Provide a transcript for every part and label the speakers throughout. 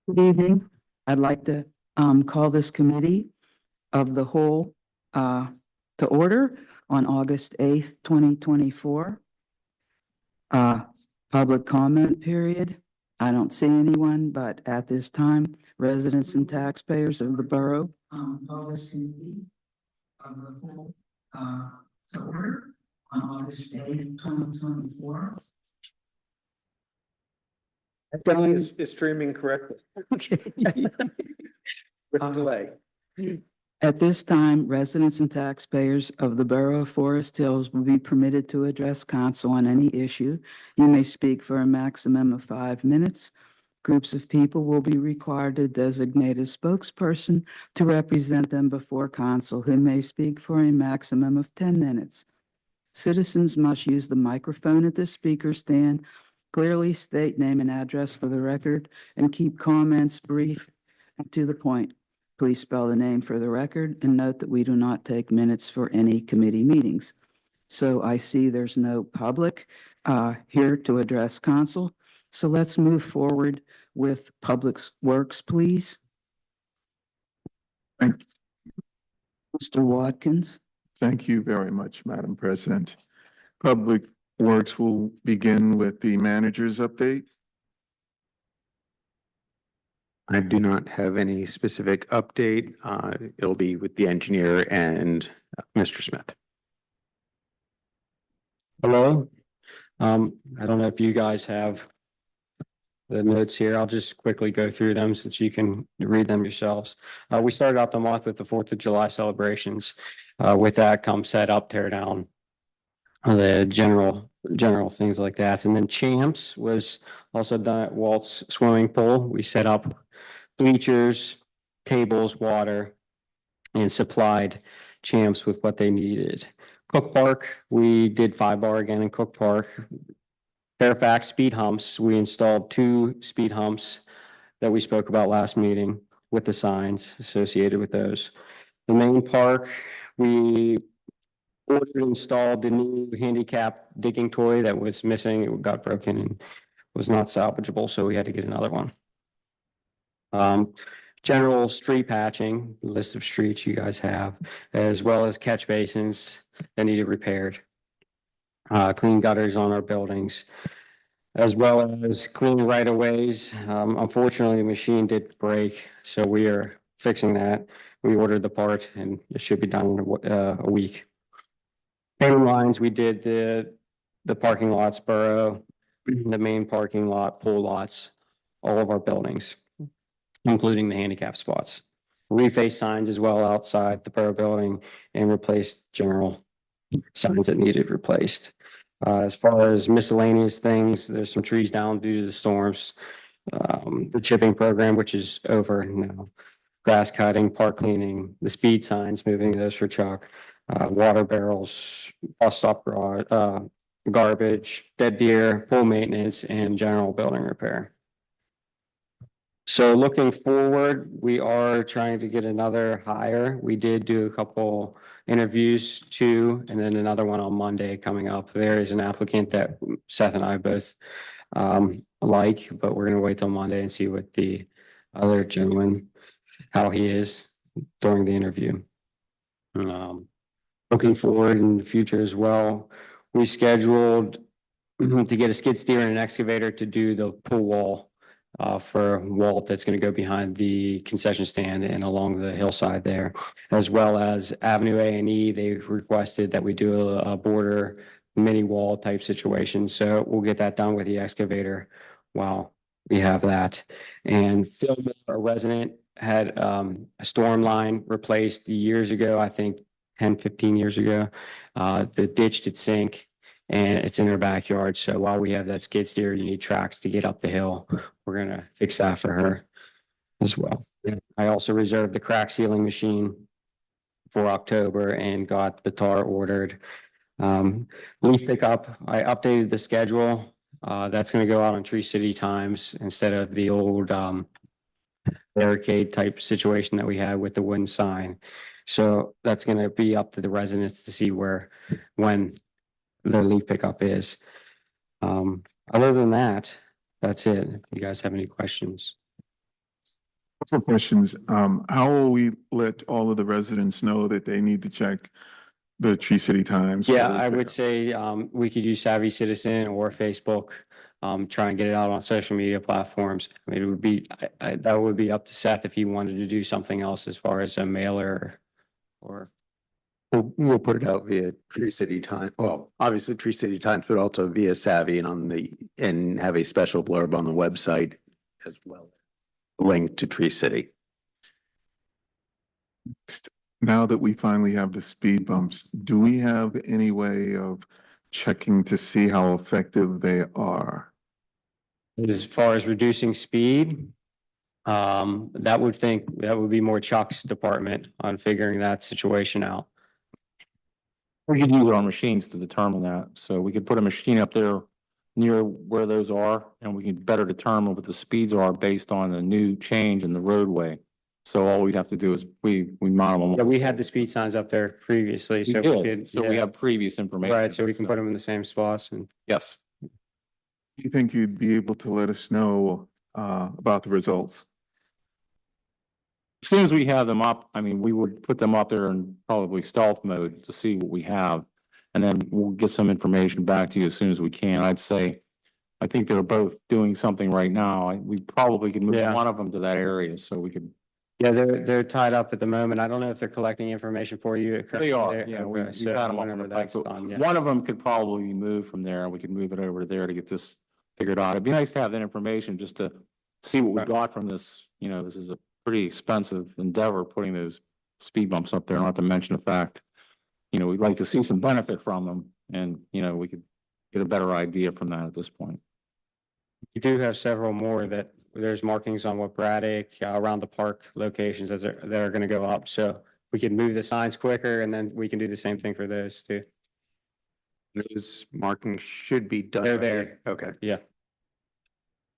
Speaker 1: Good evening. I'd like to call this committee of the whole to order on August 8th, 2024. Public comment period. I don't see anyone, but at this time, residents and taxpayers of the borough call this committee of the whole to order on August 8th, 2024.
Speaker 2: Is streaming correctly
Speaker 1: Okay.
Speaker 2: with delay.
Speaker 1: At this time, residents and taxpayers of the Borough of Forest Hills will be permitted to address council on any issue. You may speak for a maximum of 5 minutes. Groups of people will be required to designate a spokesperson to represent them before council, who may speak for a maximum of 10 minutes. Citizens must use the microphone at the speaker stand, clearly state name and address for the record, and keep comments brief and to the point. Please spell the name for the record and note that we do not take minutes for any committee meetings. So I see there's no public here to address council. So let's move forward with Public Works, please.
Speaker 3: Thank
Speaker 1: Mr. Watkins.
Speaker 3: Thank you very much, Madam President. Public Works will begin with the manager's update.
Speaker 4: I do not have any specific update. It'll be with the engineer and Mr. Smith.
Speaker 5: Hello. I don't know if you guys have the notes here. I'll just quickly go through them since you can read them yourselves. We started out the month with the 4th of July celebrations. With that comes set up, tear down, the general things like that. And then Champs was also done at Walt's swimming pool. We set up bleachers, tables, water, and supplied Champs with what they needed. Cook Park, we did 5-bar again in Cook Park. Fairfax speed humps, we installed 2 speed humps that we spoke about last meeting with the signs associated with those. The main park, we ordered and installed the new handicap digging toy that was missing. It got broken and was not salvageable, so we had to get another one. General street patching, list of streets you guys have, as well as catch basins that needed repaired. Clean gutters on our buildings, as well as clean right of ways. Unfortunately, the machine did break, so we are fixing that. We ordered the part and it should be done in a week. Painting lines, we did the parking lots, borough, the main parking lot, pool lots, all of our buildings, including the handicap spots. Reface signs as well outside the borough building and replaced general signs that needed replaced. As far as miscellaneous things, there's some trees down due to the storms. The chipping program, which is over now. Grass cutting, park cleaning, the speed signs, moving those for Chuck. Water barrels, bus stop garbage, dead deer, pool maintenance, and general building repair. So looking forward, we are trying to get another hire. We did do a couple interviews, 2, and then another one on Monday coming up. There is an applicant that Seth and I both like, but we're going to wait till Monday and see what the other gentleman, how he is during the interview. Looking forward in the future as well, we scheduled to get a skid steer and an excavator to do the pool wall for Walt that's going to go behind the concession stand and along the hillside there, as well as Avenue A and E. They've requested that we do a border mini wall type situation. So we'll get that done with the excavator while we have that. And Phil, a resident, had a storm line replaced years ago, I think 10, 15 years ago. The ditch did sink and it's in her backyard. So while we have that skid steer, you need tracks to get up the hill. We're going to fix that for her as well. I also reserved the crack sealing machine for October and got the tar ordered. Leaf pickup, I updated the schedule. That's going to go out on Tree City Times instead of the old barricade type situation that we had with the wooden sign. So that's going to be up to the residents to see when their leaf pickup is. Other than that, that's it. If you guys have any questions.
Speaker 3: Couple of questions. How will we let all of the residents know that they need to check the Tree City Times?
Speaker 5: Yeah,
Speaker 3: for
Speaker 5: I would
Speaker 3: pickup?
Speaker 5: say we could use Savvy Citizen or Facebook. Try and get it out on social media platforms. I mean, it would be, that would be up to Seth if he wanted to do something else as far as a mailer or.
Speaker 4: We'll put it out via Tree City Times. Well, obviously Tree City Times, but also via Savvy and have a special blurb on the website as well. Link to Tree City.
Speaker 3: Now that we finally have the speed bumps, do we have any way of checking to see how effective they are?
Speaker 5: As far as reducing speed, that would be more Chuck's department on figuring that situation out.
Speaker 6: We could use our machines to determine that. So we could put a machine up there near where those are, and we can better determine what the speeds are based on the new change in the roadway. So all we'd have to do is we monitor them.
Speaker 5: Yeah, we had the speed signs up there previously,
Speaker 6: We
Speaker 5: so we
Speaker 6: did,
Speaker 5: could.
Speaker 6: so we
Speaker 5: yeah.
Speaker 6: have previous information.
Speaker 5: Right, so we can put them in the same spots and.
Speaker 6: Yes,
Speaker 3: Do you think you'd be able to let us know about the results?
Speaker 6: as soon as we have them up, I mean, we would put them up there in probably stealth mode to see what we have. And then we'll get some information back to you as soon as we can. I'd say, I think they're both doing something right now. We probably could move
Speaker 5: Yeah.
Speaker 6: one of them to that area so we could.
Speaker 5: Yeah, they're tied up at the moment. I don't know if they're collecting information for you.
Speaker 6: They are,
Speaker 5: There-
Speaker 6: yeah,
Speaker 5: okay,
Speaker 6: we've
Speaker 5: so
Speaker 6: got them up on
Speaker 5: whenever
Speaker 6: the
Speaker 5: that's
Speaker 6: pipe.
Speaker 5: done, yeah.
Speaker 6: One of them could probably be moved from there and we could move it over to there to get this figured out. It'd be nice to have that information just to see what we
Speaker 5: Right.
Speaker 6: got from this. You know, this is a pretty expensive endeavor, putting those speed bumps up there, not to mention the fact, you know, we'd like to see some benefit from them and, you know, we could get a better idea from that at this point.
Speaker 5: We do have several more that there's markings on what Braddock, around the park locations that are gonna go up. So we can move the signs quicker and then we can do the same thing for those too.
Speaker 4: Those markings should be done.
Speaker 5: They're
Speaker 4: right?
Speaker 5: there.
Speaker 4: Okay.
Speaker 5: Yeah,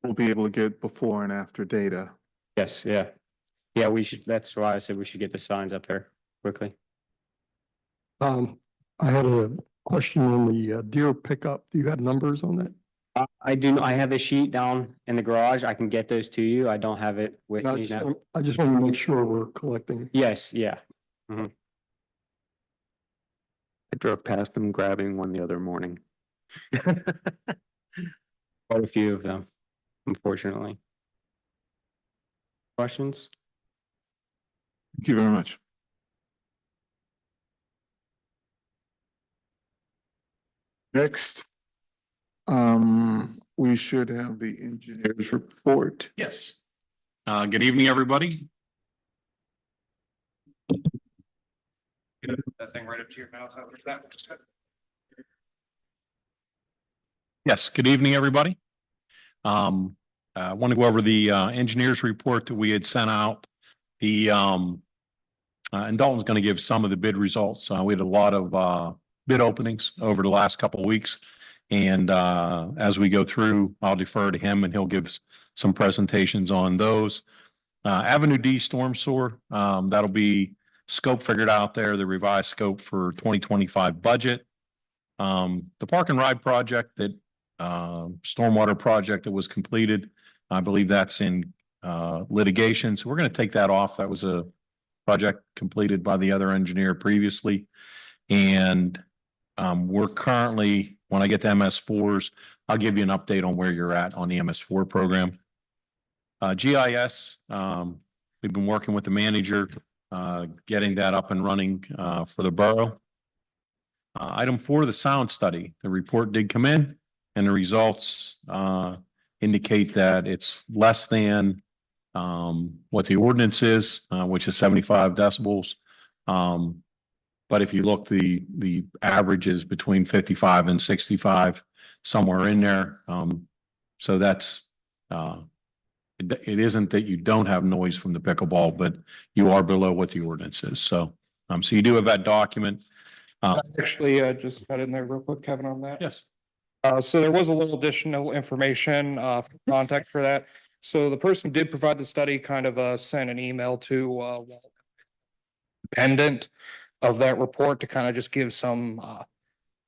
Speaker 3: We'll be able to get before and after data.
Speaker 5: yes, yeah. Yeah, we should, that's why I said we should get the signs up there quickly.
Speaker 7: I had a question on the deer pickup. Do you have numbers on that?
Speaker 5: I have a sheet down in the garage. I can get those to you. I don't have it with
Speaker 7: I
Speaker 5: me
Speaker 7: just
Speaker 5: now.
Speaker 7: want, I just want to make sure we're collecting.
Speaker 5: Yes, yeah.
Speaker 4: I drove past them grabbing one the other morning.
Speaker 5: Quite a few of them, unfortunately. Questions?
Speaker 3: Thank you very much. Next, we should have the engineer's report.
Speaker 8: Yes. Good evening, everybody. Get that thing right up to your mouth. Yes, good evening, everybody. I want to go over the engineer's report that we had sent out. And Dalton's going to give some of the bid results. We had a lot of bid openings over the last couple of weeks. And as we go through, I'll defer to him and he'll give some presentations on those. Avenue D storm sewer, that'll be scope figured out there, the revised scope for 2025 budget. The park and ride project that stormwater project that was completed, I believe that's in litigation. So we're going to take that off. That was a project completed by the other engineer previously. And we're currently, when I get to MS4s, I'll give you an update on where you're at on the MS4 program. GIS, we've been working with the manager, getting that up and running for the borough. Item 4, the sound study. The report did come in and the results indicate that it's less than what the ordinance is, which is 75 decibels. But if you look, the average is between 55 and 65, somewhere in there. So that's, it isn't that you don't have noise from the pickleball, but you are below what the ordinance is. So, so you do have that document.
Speaker 9: Actually, just cut in there real quick, Kevin, on that.
Speaker 8: Yes.
Speaker 9: So there was a little additional information, for context for that. So the person did provide the study, kind of, sent an email to, Walt pendant of that report to kind of just give some,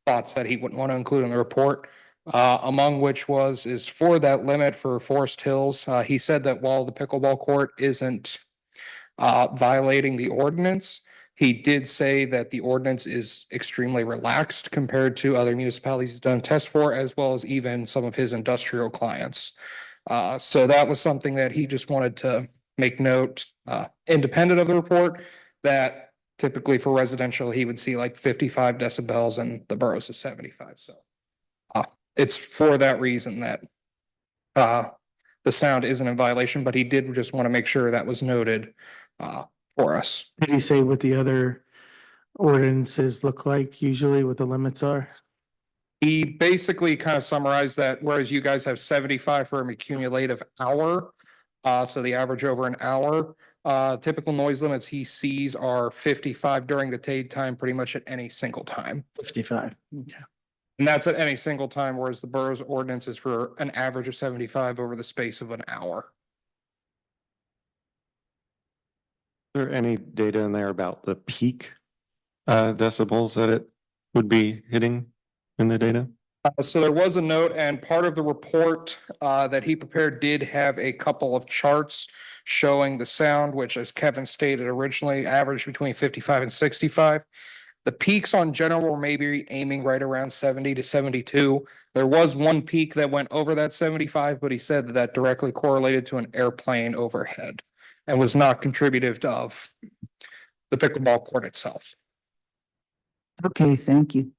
Speaker 9: thoughts that he wouldn't want to include in the report. among which is for that limit for Forest Hills. He said that while the pickleball court isn't violating the ordinance, he did say that the ordinance is extremely relaxed compared to other municipalities he's done tests for, as well as even some of his industrial clients. So that was something that he just wanted to make note, independent of the report, that typically for residential, he would see like 55 decibels and the boroughs is 75. So it's for that reason that the sound isn't in violation, but he did just want to make sure that was noted for us.
Speaker 10: Did he say what the other ordinances look like usually, what the limits are?
Speaker 9: He basically kind of summarized that whereas you guys have 75 for an accumulative hour, so the average over an hour, typical noise limits he sees are 55 during the daytime, pretty much at any single time.
Speaker 10: 55. Okay.
Speaker 9: And that's at any single time, whereas the borough's ordinance is for an average of 75 over the space of an hour.
Speaker 5: Is there any data in there about the peak decibels that it would be hitting in the data?
Speaker 9: So there was a note, and part of the report that he prepared did have a couple of charts showing the sound, which, as Kevin stated originally, averaged between 55 and 65. The peaks on general were maybe aiming right around 70 to 72. There was one peak that went over that 75, but he said that that directly correlated to an airplane overhead and was not contributive of the pickleball court itself.
Speaker 1: Okay, thank you.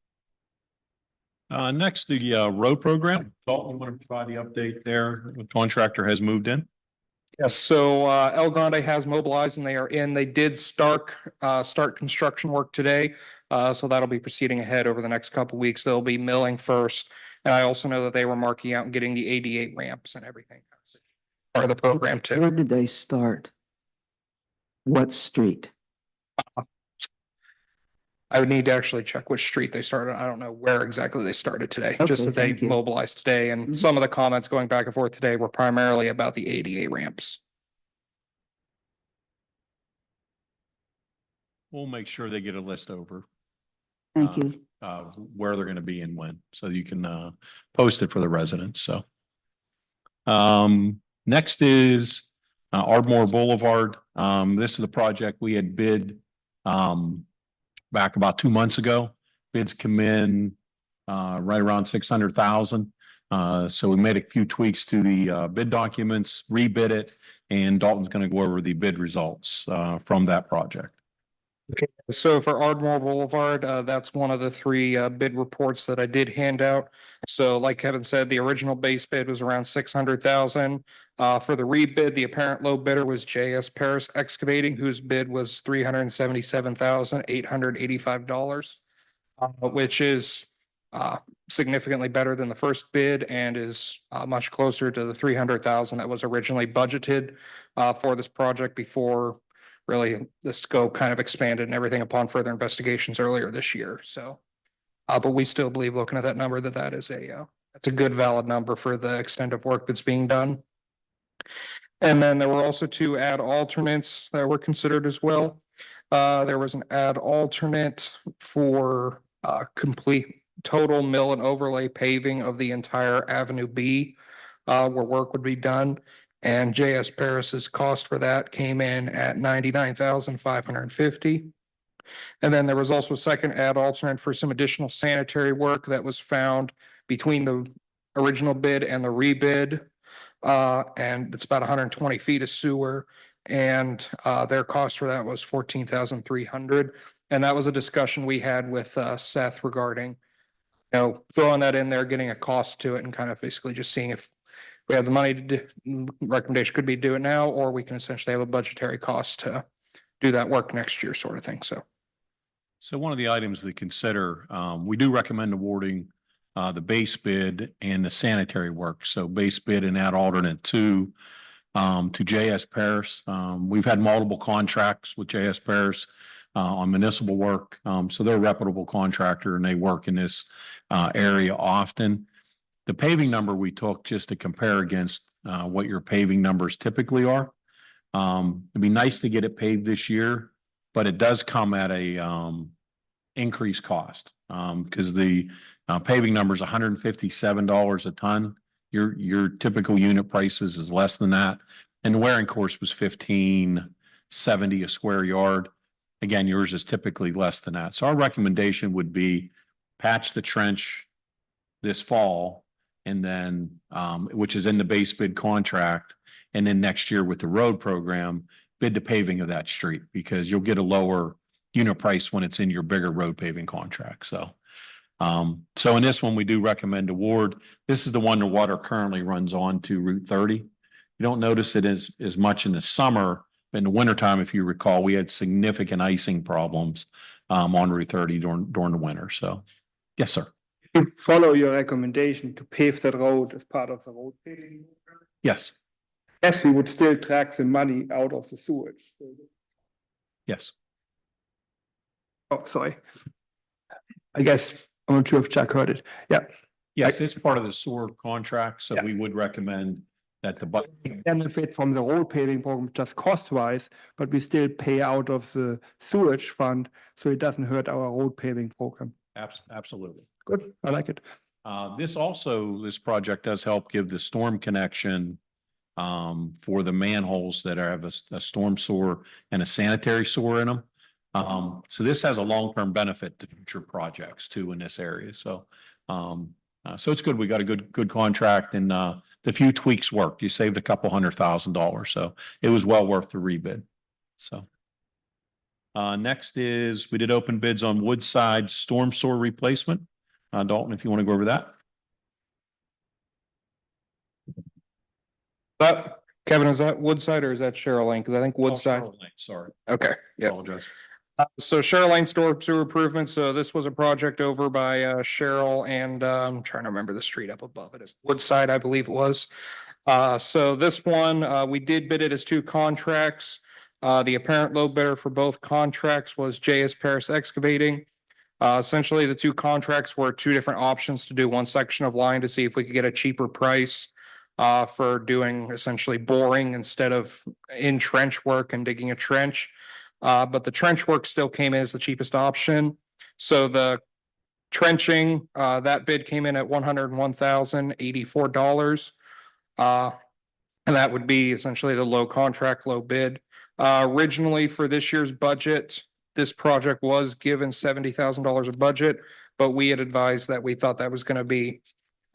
Speaker 8: Next, the road program. Dalton, want to provide the update there? The contractor has moved in.
Speaker 9: Yes, so El Grande has mobilized and they are in. They did start construction work today. So that'll be proceeding ahead over the next couple of weeks. They'll be milling first. And I also know that they were marking out and getting the ADA ramps and everything. Part of the program too.
Speaker 1: Where did they start? What street?
Speaker 9: I would need to actually check which street they started. I don't know where exactly they started today, just
Speaker 1: Okay,
Speaker 9: that they
Speaker 1: thank you.
Speaker 9: mobilized today. And
Speaker 1: Mhm.
Speaker 9: some of the comments going back and forth today were primarily about the ADA ramps.
Speaker 8: We'll make sure they get a list over
Speaker 1: Thank you.
Speaker 8: where they're going to be and when, so you can post it for the residents. So next is Ardmore Boulevard. This is a project we had bid back about 2 months ago. Bids come in right around 600,000. So we made a few tweaks to the bid documents, rebid it, and Dalton's going to go over the bid results from that project.
Speaker 9: Okay, so for Ardmore Boulevard, that's one of the three bid reports that I did hand out. So like Kevin said, the original base bid was around 600,000. For the rebid, the apparent low bidder was JS Paris Excavating, whose bid was $377,885, which is significantly better than the first bid and is much closer to the 300,000 that was originally budgeted for this project before really the scope kind of expanded and everything upon further investigations earlier this year. So, but we still believe, looking at that number, that is that's a good valid number for the extent of work that's being done. And then there were also two add alternates that were considered as well. There was an add alternate for complete total mill and overlay paving of the entire Avenue B, where work would be done. And JS Paris's cost for that came in at $99,550. And then there was also a second add alternate for some additional sanitary work that was found between the original bid and the rebid. And it's about 120 feet of sewer, and their cost for that was $14,300. And that was a discussion we had with Seth regarding, throwing that in there, getting a cost to it, and kind of basically just seeing if we have the money to do. Recommendation could be do it now, or we can essentially have a budgetary cost to do that work next year, sort of thing.
Speaker 8: So one of the items to consider, we do recommend awarding the base bid and the sanitary work. So base bid and add alternate to JS Paris. We've had multiple contracts with JS Paris on municipal work. So they're a reputable contractor and they work in this area often. The paving number we took just to compare against what your paving numbers typically are. It'd be nice to get it paved this year, but it does come at a increased cost because the Paving number is $157 a ton. Your typical unit prices is less than that. And the wearing course was $15.70 a square yard. Again, yours is typically less than that. So our recommendation would be patch the trench this fall and then, which is in the base bid contract. And then next year with the road program, bid the paving of that street because you'll get a lower unit price when it's in your bigger road paving contract. So in this one, we do recommend award. This is the one the water currently runs on to Route 30. You don't notice it as much in the summer. In the wintertime, if you recall, we had significant icing problems on Route 30 during the winter. So, yes, sir.
Speaker 9: You follow your recommendation to pave that road as part of the road paving.
Speaker 8: Yes,
Speaker 9: Yes, we would still track the money out of the sewage.
Speaker 8: yes.
Speaker 9: Oh, sorry. I guess, I'm not sure if Chuck heard it. Yeah.
Speaker 8: Yes, it's part of the sewer contract, so
Speaker 9: Yeah.
Speaker 8: we would recommend that the
Speaker 9: Benefit from the road paving program just cost wise, but we still pay out of the sewage fund, so it doesn't hurt our road paving program.
Speaker 8: Absolutely.
Speaker 9: Good, I like it.
Speaker 8: This project does help give the storm connection for the manholes that have a storm sewer and a sanitary sewer in them. So this has a long-term benefit to future projects too in this area. So it's good. We got a good contract and the few tweaks worked. You saved a couple $100,000. So it was well worth the rebid. So next is we did open bids on Woodside storm sewer replacement. Dalton, if you want to go over that.
Speaker 9: But Kevin, is that Woodside or is that Cheryl Lane? Because I think Woodside.
Speaker 8: Oh, sorry.
Speaker 9: Okay, yeah.
Speaker 8: Apologize.
Speaker 9: So Cheryl Lane storm sewer improvement. So this was a project over by Cheryl and I'm trying to remember the street up above it. It's Woodside, I believe it was. So this one, we did bid it as two contracts. The apparent low bidder for both contracts was JS Paris Excavating. Essentially, the two contracts were two different options to do one section of line to see if we could get a cheaper price for doing essentially boring instead of in trench work and digging a trench. But the trench work still came in as the cheapest option. So the trenching, that bid came in at $101,084. And that would be essentially the low contract, low bid. Originally for this year's budget, this project was given $70,000 of budget, but we had advised that we thought that was going to be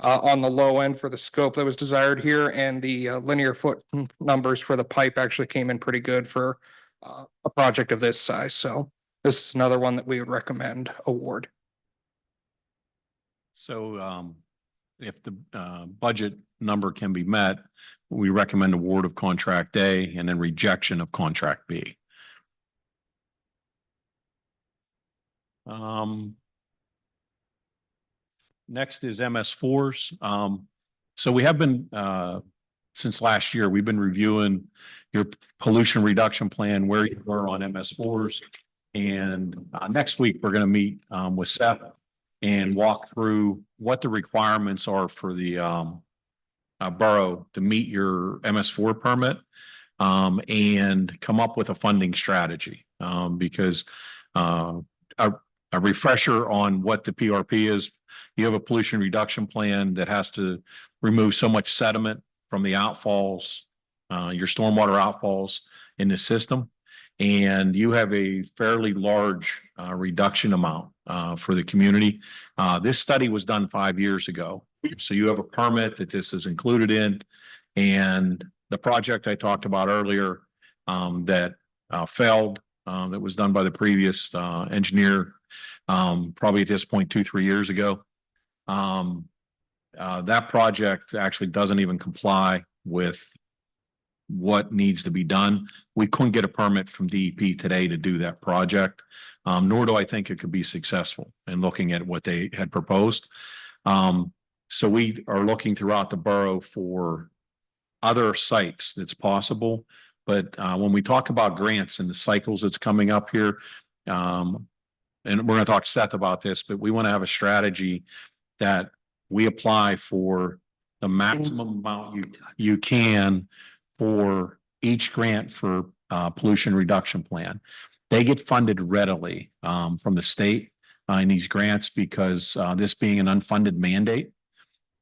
Speaker 9: on the low end for the scope that was desired here, and the linear foot numbers for the pipe actually came in pretty good for a project of this size. So this is another one that we would recommend award.
Speaker 8: So if the budget number can be met, we recommend award of contract A and then rejection of contract B. Next is MS4s. So we have been, since last year, we've been reviewing your pollution reduction plan, where you were on MS4s. And next week, we're going to meet with Seth and walk through what the requirements are for the borough to meet your MS4 permit and come up with a funding strategy. Because a refresher on what the PRP is, you have a pollution reduction plan that has to remove so much sediment from the outfalls, your stormwater outfalls in the system. And you have a fairly large reduction amount for the community. This study was done 5 years ago. So you have a permit that this is included in. And the project I talked about earlier that failed, that was done by the previous engineer, probably at this point 2-3 years ago. That project actually doesn't even comply with what needs to be done. We couldn't get a permit from DEP today to do that project, nor do I think it could be successful in looking at what they had proposed. So we are looking throughout the borough for other sites that's possible. But when we talk about grants and the cycles that's coming up here, and we're going to talk to Seth about this, but we want to have a strategy that we apply for the maximum amount you can for each grant for pollution reduction plan. They get funded readily from the state. in these grants because this being an unfunded mandate.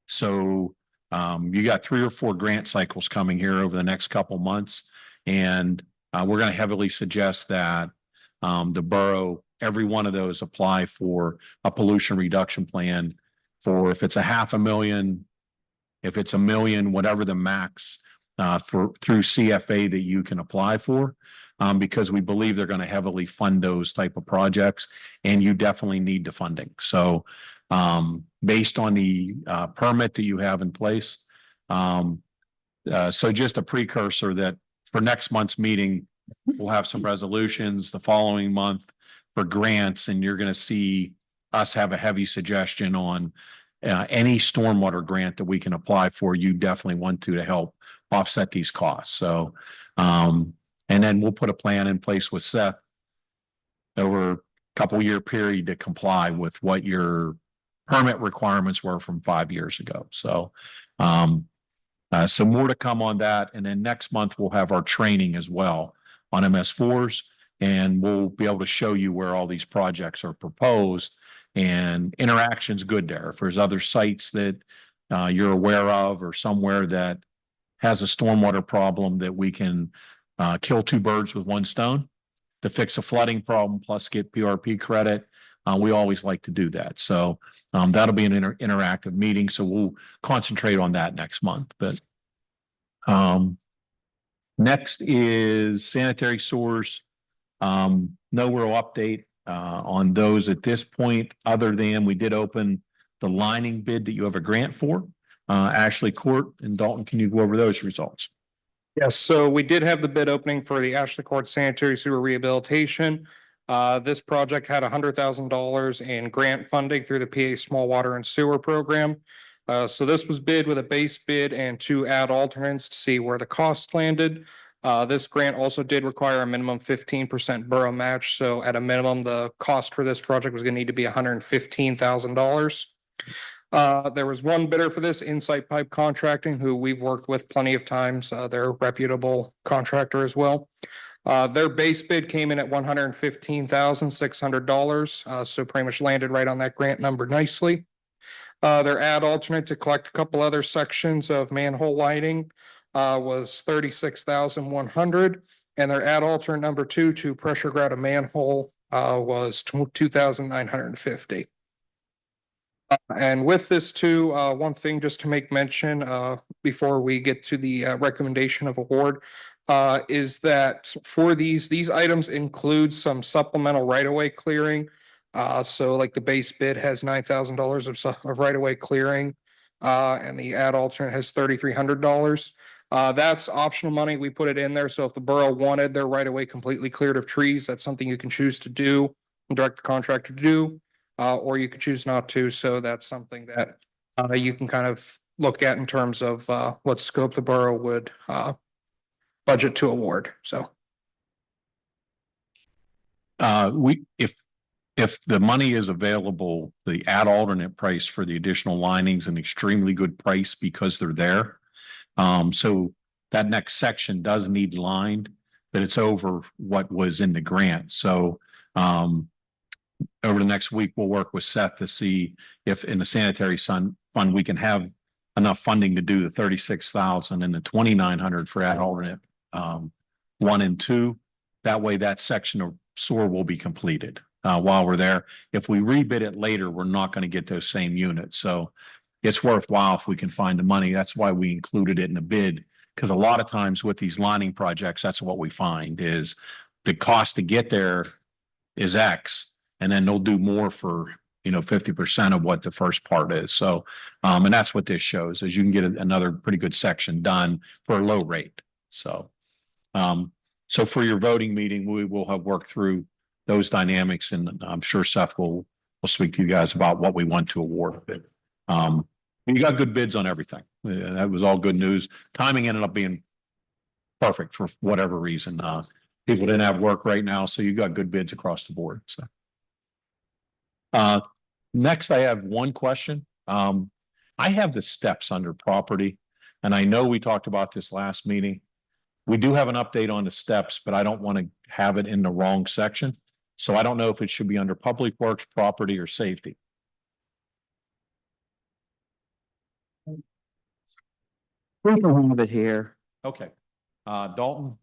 Speaker 8: So you got 3 or 4 grant cycles coming here over the next couple months. And we're going to heavily suggest that the borough, every one of those apply for a pollution reduction plan for if it's $500,000, if it's $1 million, whatever the max through CFA that you can apply for. Because we believe they're going to heavily fund those type of projects and you definitely need the funding. So based on the permit that you have in place. So just a precursor that for next month's meeting, we'll have some resolutions the following month for grants, and you're going to see us have a heavy suggestion on any stormwater grant that we can apply for. You definitely want to help offset these costs. So, and then we'll put a plan in place with Seth over a couple year period to comply with what your permit requirements were from 5 years ago. So, so more to come on that. And then next month we'll have our training as well on MS4s, and we'll be able to show you where all these projects are proposed, and interaction's good there. If there's other sites that you're aware of or somewhere that has a stormwater problem that we can kill 2 birds with 1 stone to fix a flooding problem plus get PRP credit. We always like to do that. So that'll be an interactive meeting. So we'll concentrate on that next month. But next is sanitary sewers. No real update on those at this point, other than we did open the lining bid that you have a grant for. Ashley Court and Dalton, can you go over those results?
Speaker 9: Yes, so we did have the bid opening for the Ashley Court Sanitary Sewer Rehabilitation. This project had $100,000 in grant funding through the PA Small Water and Sewer Program. So this was bid with a base bid and 2 add alternates to see where the costs landed. This grant also did require a minimum 15% borough match. So at a minimum, the cost for this project was going to need to be $115,000. There was one bidder for this, Insight Pipe Contracting, who we've worked with plenty of times. They're a reputable contractor as well. Their base bid came in at $115,600. So pretty much landed right on that grant number nicely. Their add alternate to collect a couple other sections of manhole lighting was $36,100. And their add alternate number 2 to pressure grout a manhole was $2,950. And with this too, one thing just to make mention before we get to the recommendation of award is that for these items include some supplemental right-of-way clearing. So like the base bid has $9,000 of right-of-way clearing, and the add alternate has $3,300. That's optional money. We put it in there. So if the borough wanted their right-of-way completely cleared of trees, that's something you can choose to do and direct the contractor to do. Or you could choose not to. So that's something that you can kind of look at in terms of what scope the borough would budget to award. So
Speaker 8: if the money is available, the add alternate price for the additional linings an extremely good price because they're there. So that next section does need lined, but it's over what was in the grant. So over the next week, we'll work with Seth to see if in the sanitary fund, we can have enough funding to do the 36,000 and the 2,900 for add alternate 1 and 2. That way that section of sewer will be completed while we're there. If we rebid it later, we're not going to get those same units. So it's worthwhile if we can find the money. That's why we included it in the bid, because a lot of times with these lining projects, that's what we find is the cost to get there is X. And then they'll do more for, 50% of what the first part is. So, and that's what this shows is you can get another pretty good section done for a low rate. So, so for your voting meeting, we will have worked through those dynamics, and I'm sure Seth will speak to you guys about what we want to award. You got good bids on everything. That was all good news. Timing ended up being perfect for whatever reason. People didn't have work right now, so you got good bids across the board. So. Next, I have one question. I have the steps under property, and I know we talked about this last meeting. We do have an update on the steps, but I don't want to have it in the wrong section. So I don't know if it should be under Public Works, Property, or Safety.
Speaker 1: We can have it here.
Speaker 8: Okay. Dalton,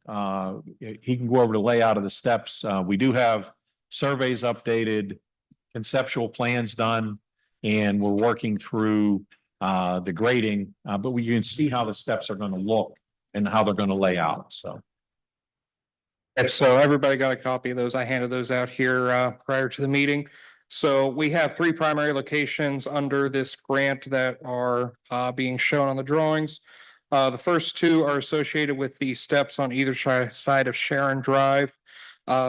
Speaker 8: he can go over the layout of the steps. We do have surveys updated, conceptual plans done, and we're working through the grading, but we can see how the steps are going to look and how they're going to lay out. So.
Speaker 9: And so everybody got a copy of those. I handed those out here prior to the meeting. So we have 3 primary locations under this grant that are being shown on the drawings. The first 2 are associated with the steps on either side of Sharon Drive.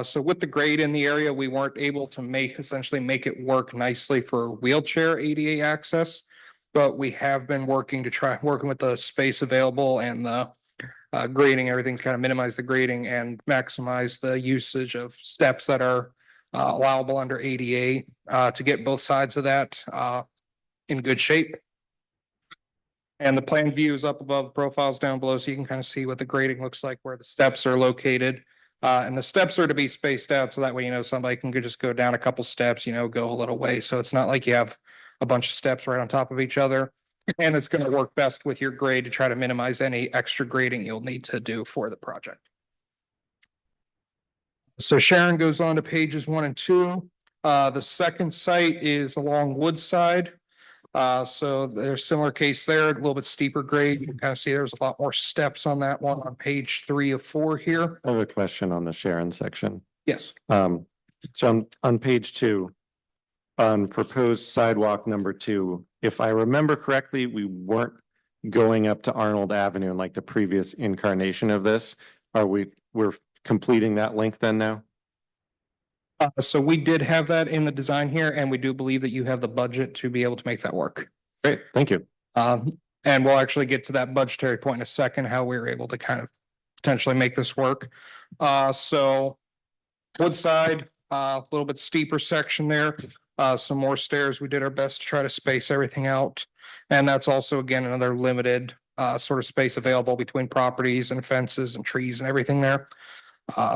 Speaker 9: So with the grade in the area, we weren't able to essentially make it work nicely for wheelchair ADA access. But we have been working with the space available and the grading, everything to kind of minimize the grading and maximize the usage of steps that are allowable under ADA to get both sides of that in good shape. And the plan view is up above, profiles down below, so you can kind of see what the grading looks like where the steps are located. And the steps are to be spaced out, so that way, somebody can just go down a couple steps, go a little way. So it's not like you have a bunch of steps right on top of each other. And it's going to work best with your grade to try to minimize any extra grading you'll need to do for the project. So Sharon goes on to pages 1 and 2. The second site is along Woodside. So there's similar case there, a little bit steeper grade. You can kind of see there's a lot more steps on that one on page 3 of 4 here.
Speaker 5: I have a question on the Sharon section.
Speaker 9: Yes.
Speaker 5: So on page 2, on proposed sidewalk number 2, if I remember correctly, we weren't going up to Arnold Avenue in like the previous incarnation of this. We're completing that link then now?
Speaker 9: So we did have that in the design here, and we do believe that you have the budget to be able to make that work.
Speaker 5: Great, thank you.
Speaker 9: And we'll actually get to that budgetary point in a second, how we were able to kind of potentially make this work. So Woodside, a little bit steeper section there, some more stairs. We did our best to try to space everything out. And that's also, again, another limited sort of space available between properties and fences and trees and everything there.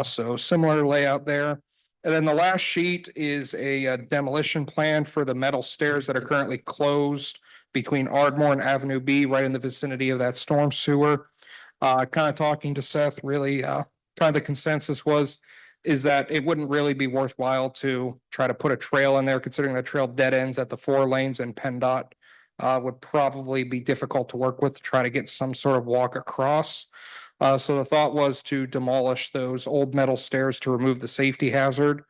Speaker 9: So similar layout there. And then the last sheet is a demolition plan for the metal stairs that are currently closed between Ardmore and Avenue B, right in the vicinity of that storm sewer. Kind of talking to Seth, really, kind of the consensus is that it wouldn't really be worthwhile to try to put a trail in there, considering that trail dead ends at the 4 lanes, and PennDOT would probably be difficult to work with to try to get some sort of walk across. So the thought was to demolish those old metal stairs to remove the safety hazard.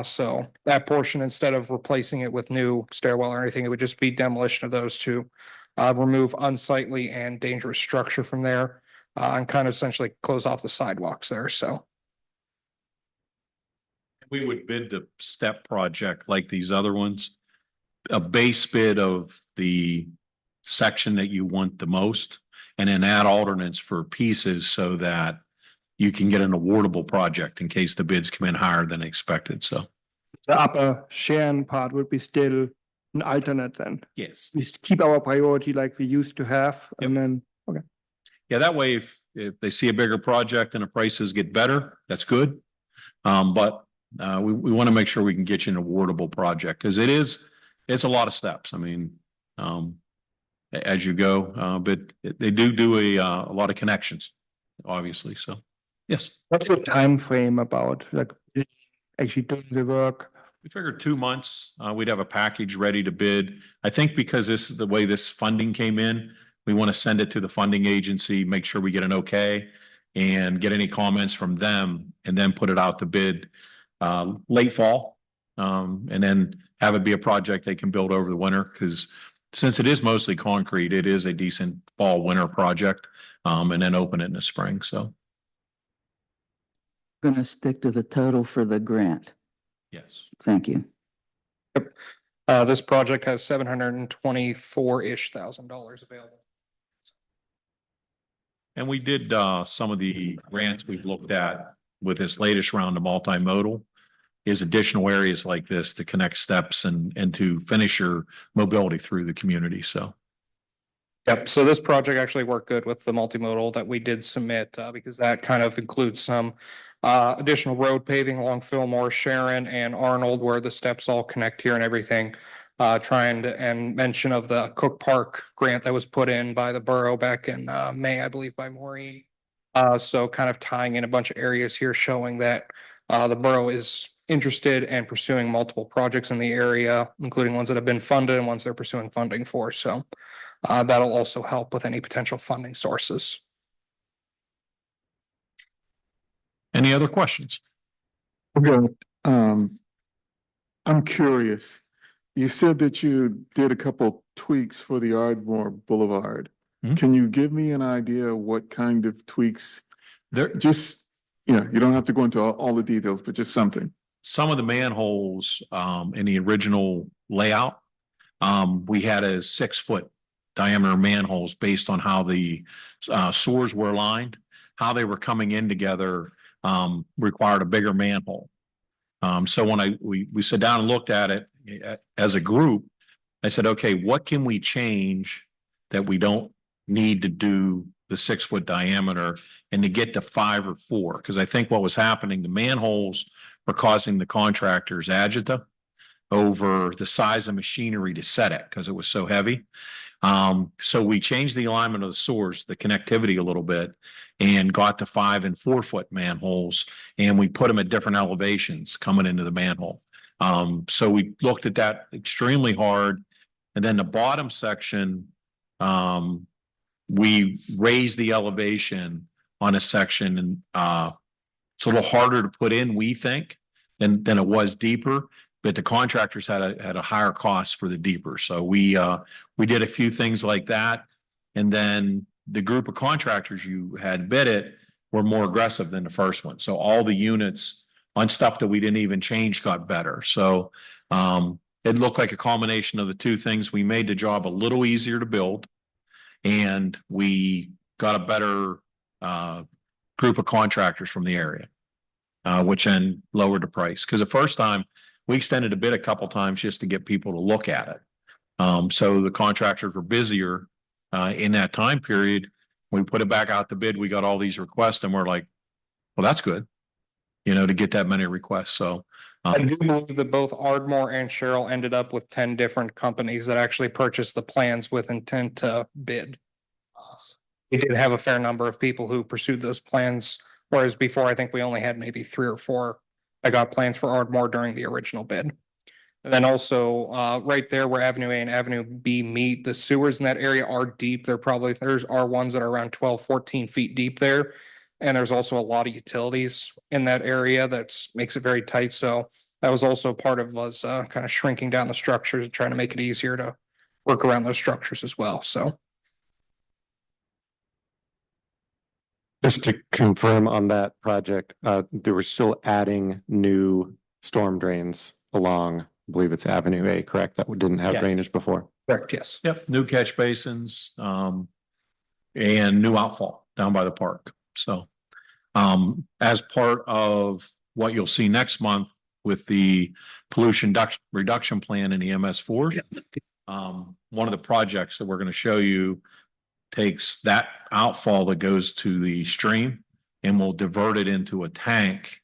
Speaker 9: So that portion, instead of replacing it with new stairwell or anything, it would just be demolition of those to remove unsightly and dangerous structure from there and kind of essentially close off the sidewalks there. So
Speaker 8: We would bid the step project like these other ones, a base bid of the section that you want the most, and then add alternates for pieces so that you can get an awardable project in case the bids come in higher than expected. So,
Speaker 11: The upper Sharon part would be still an alternate then.
Speaker 8: yes.
Speaker 11: We keep our priority like we used to have, and then,
Speaker 8: Yeah, that way, if they see a bigger project and the prices get better, that's good. But we want to make sure we can get you an awardable project, because it's a lot of steps. I mean, as you go, but they do a lot of connections, obviously. So, yes.
Speaker 11: what's the time frame about, like actually doing the work?
Speaker 8: We figured 2 months, we'd have a package ready to bid. I think because this is the way this funding came in, we want to send it to the funding agency, make sure we get an okay, and get any comments from them, and then put it out to bid late fall. And then have it be a project they can build over the winter, because since it is mostly concrete, it is a decent fall winter project, and then open it in the spring. So,
Speaker 1: Going to stick to the total for the grant.
Speaker 8: yes.
Speaker 1: Thank you.
Speaker 9: this project has $724-ish thousand available.
Speaker 8: And we did some of the grants we've looked at with this latest round of multimodal is additional areas like this to connect steps and to finish your mobility through the community. So.
Speaker 9: Yep, so this project actually worked good with the multimodal that we did submit because that kind of includes some additional road paving along Fillmore, Sharon and Arnold where the steps all connect here and everything. Trying to, and mention of the Cook Park grant that was put in by the borough back in May, I believe, by Maureen. So kind of tying in a bunch of areas here showing that the borough is interested and pursuing multiple projects in the area, including ones that have been funded and ones they're pursuing funding for. So that'll also help with any potential funding sources.
Speaker 8: Any other questions?
Speaker 3: Okay, I'm curious. You said that you did a couple tweaks for the Ardmore Boulevard.
Speaker 8: Mhm.
Speaker 3: Can you give me an idea what kind of tweaks?
Speaker 8: There,
Speaker 3: Just, you don't have to go into all the details, but just something.
Speaker 8: some of the manholes in the original layout, we had a 6-foot diameter manholes based on how the sewers were aligned. How they were coming in together required a bigger manhole. So when we sat down and looked at it as a group, I said, okay, what can we change that we don't need to do the 6-foot diameter and to get to 5 or 4? Because I think what was happening, the manholes were causing the contractors agita over the size of machinery to set it because it was so heavy. So we changed the alignment of the sewers, the connectivity a little bit, and got to 5 and 4 foot manholes, and we put them at different elevations coming into the manhole. So we looked at that extremely hard. And then the bottom section, we raised the elevation on a section, and it's a little harder to put in, we think, than it was deeper. But the contractors had a higher cost for the deeper. So we did a few things like that. And then the group of contractors you had bid it were more aggressive than the first one. So all the units on stuff that we didn't even change got better. So it looked like a combination of the two things. We made the job a little easier to build, and we got a better group of contractors from the area, which then lowered the price. Because the first time, we extended a bid a couple times just to get people to look at it. So the contractors were busier in that time period. When we put it back out to bid, we got all these requests, and we're like, well, that's good, to get that many requests. So
Speaker 9: I do believe that both Ardmore and Cheryl ended up with 10 different companies that actually purchased the plans with intent to bid. We did have a fair number of people who pursued those plans, whereas before I think we only had maybe 3 or 4. I got plans for Ardmore during the original bid. And then also right there where Avenue A and Avenue B meet, the sewers in that area are deep. There's ones that are around 12, 14 feet deep there. And there's also a lot of utilities in that area that makes it very tight. So that was also part of us kind of shrinking down the structures and trying to make it easier to work around those structures as well. So.
Speaker 5: Just to confirm on that project, they were still adding new storm drains along, I believe it's Avenue A, correct? That didn't have
Speaker 9: Yes.
Speaker 5: drainage before.
Speaker 9: Correct, yes.
Speaker 8: yep, new catch basins, and new outfall down by the park. So, as part of what you'll see next month with the pollution reduction plan in the MS4, one of the projects that we're going to show you takes that outfall that goes to the stream and will divert it into a tank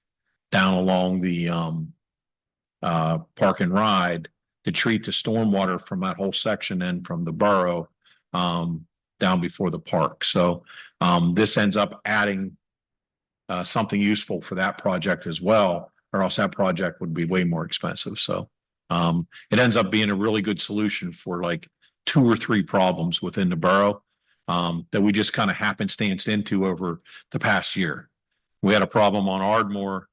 Speaker 8: down along the park and ride to treat the stormwater from that whole section and from the borough down before the park. So this ends up adding something useful for that project as well, or else that project would be way more expensive. So it ends up being a really good solution for like 2 or 3 problems within the borough that we just kind of happenstanced into over the past year. We had a problem on Ardmore.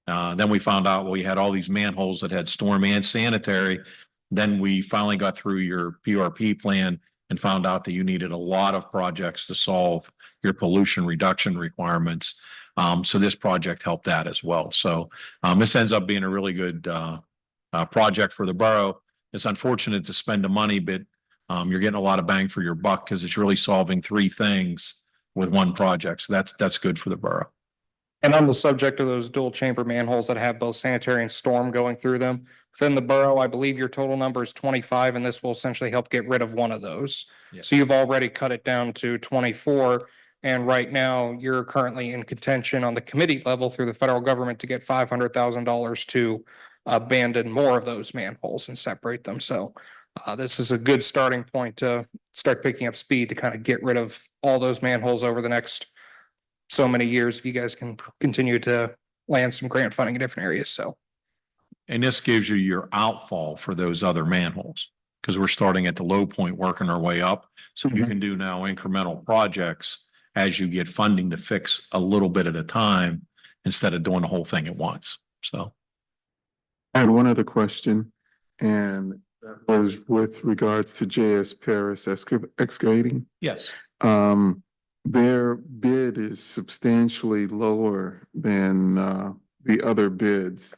Speaker 8: Then we found out we had all these manholes that had storm and sanitary. Then we finally got through your PRP plan and found out that you needed a lot of projects to solve your pollution reduction requirements. So this project helped that as well. So this ends up being a really good project for the borough. It's unfortunate to spend the money, but you're getting a lot of bang for your buck because it's really solving 3 things with one project. So that's good for the borough.
Speaker 9: And on the subject of those dual chamber manholes that have both sanitary and storm going through them, within the borough, I believe your total number is 25, and this will essentially help get rid of one of those.
Speaker 8: Yeah.
Speaker 9: So you've already cut it down to 24. And right now, you're currently in contention on the committee level through the federal government to get $500,000 to abandon more of those manholes and separate them. So this is a good starting point to start picking up speed to kind of get rid of all those manholes over the next so many years if you guys can continue to land some grant funding in different areas. So.
Speaker 8: And this gives you your outfall for those other manholes, because we're starting at the low point, working our way up. So you can do now incremental projects as you get funding to fix a little bit at a time instead of doing the whole thing at once. So.
Speaker 3: I had one other question, and that was with regards to JS Paris Excavating.
Speaker 8: Yes.
Speaker 3: Their bid is substantially lower than the other bids.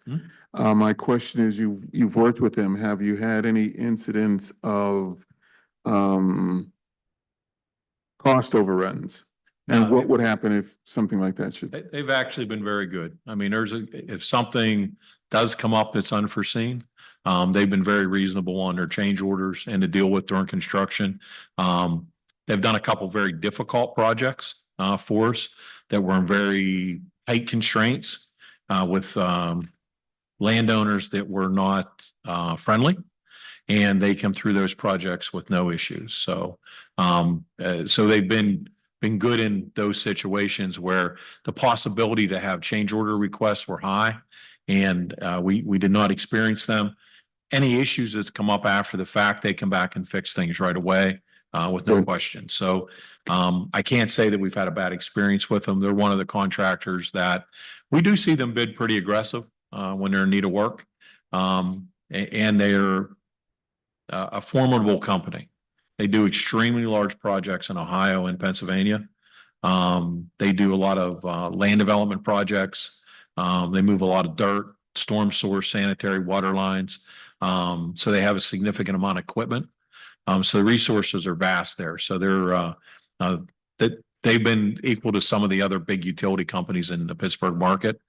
Speaker 3: My question is, you've worked with them. Have you had any incidents of cost overruns? And
Speaker 8: No,
Speaker 3: what would happen if something like that should?
Speaker 8: They've actually been very good. I mean, if something does come up that's unforeseen, they've been very reasonable on their change orders and to deal with during construction. They've done a couple very difficult projects for us that were in very tight constraints with landowners that were not friendly, and they come through those projects with no issues. So, so they've been good in those situations where the possibility to have change order requests were high, and we did not experience them. Any issues that's come up after the fact, they come back and fix things right away with no question. So I can't say that we've had a bad experience with them. They're one of the contractors that we do see them bid pretty aggressive when they're in need of work. And they're a formidable company. They do extremely large projects in Ohio and Pennsylvania. They do a lot of land development projects. They move a lot of dirt, storm source, sanitary water lines. So they have a significant amount of equipment. So the resources are vast there. So they've been equal to some of the other big utility companies in the Pittsburgh market.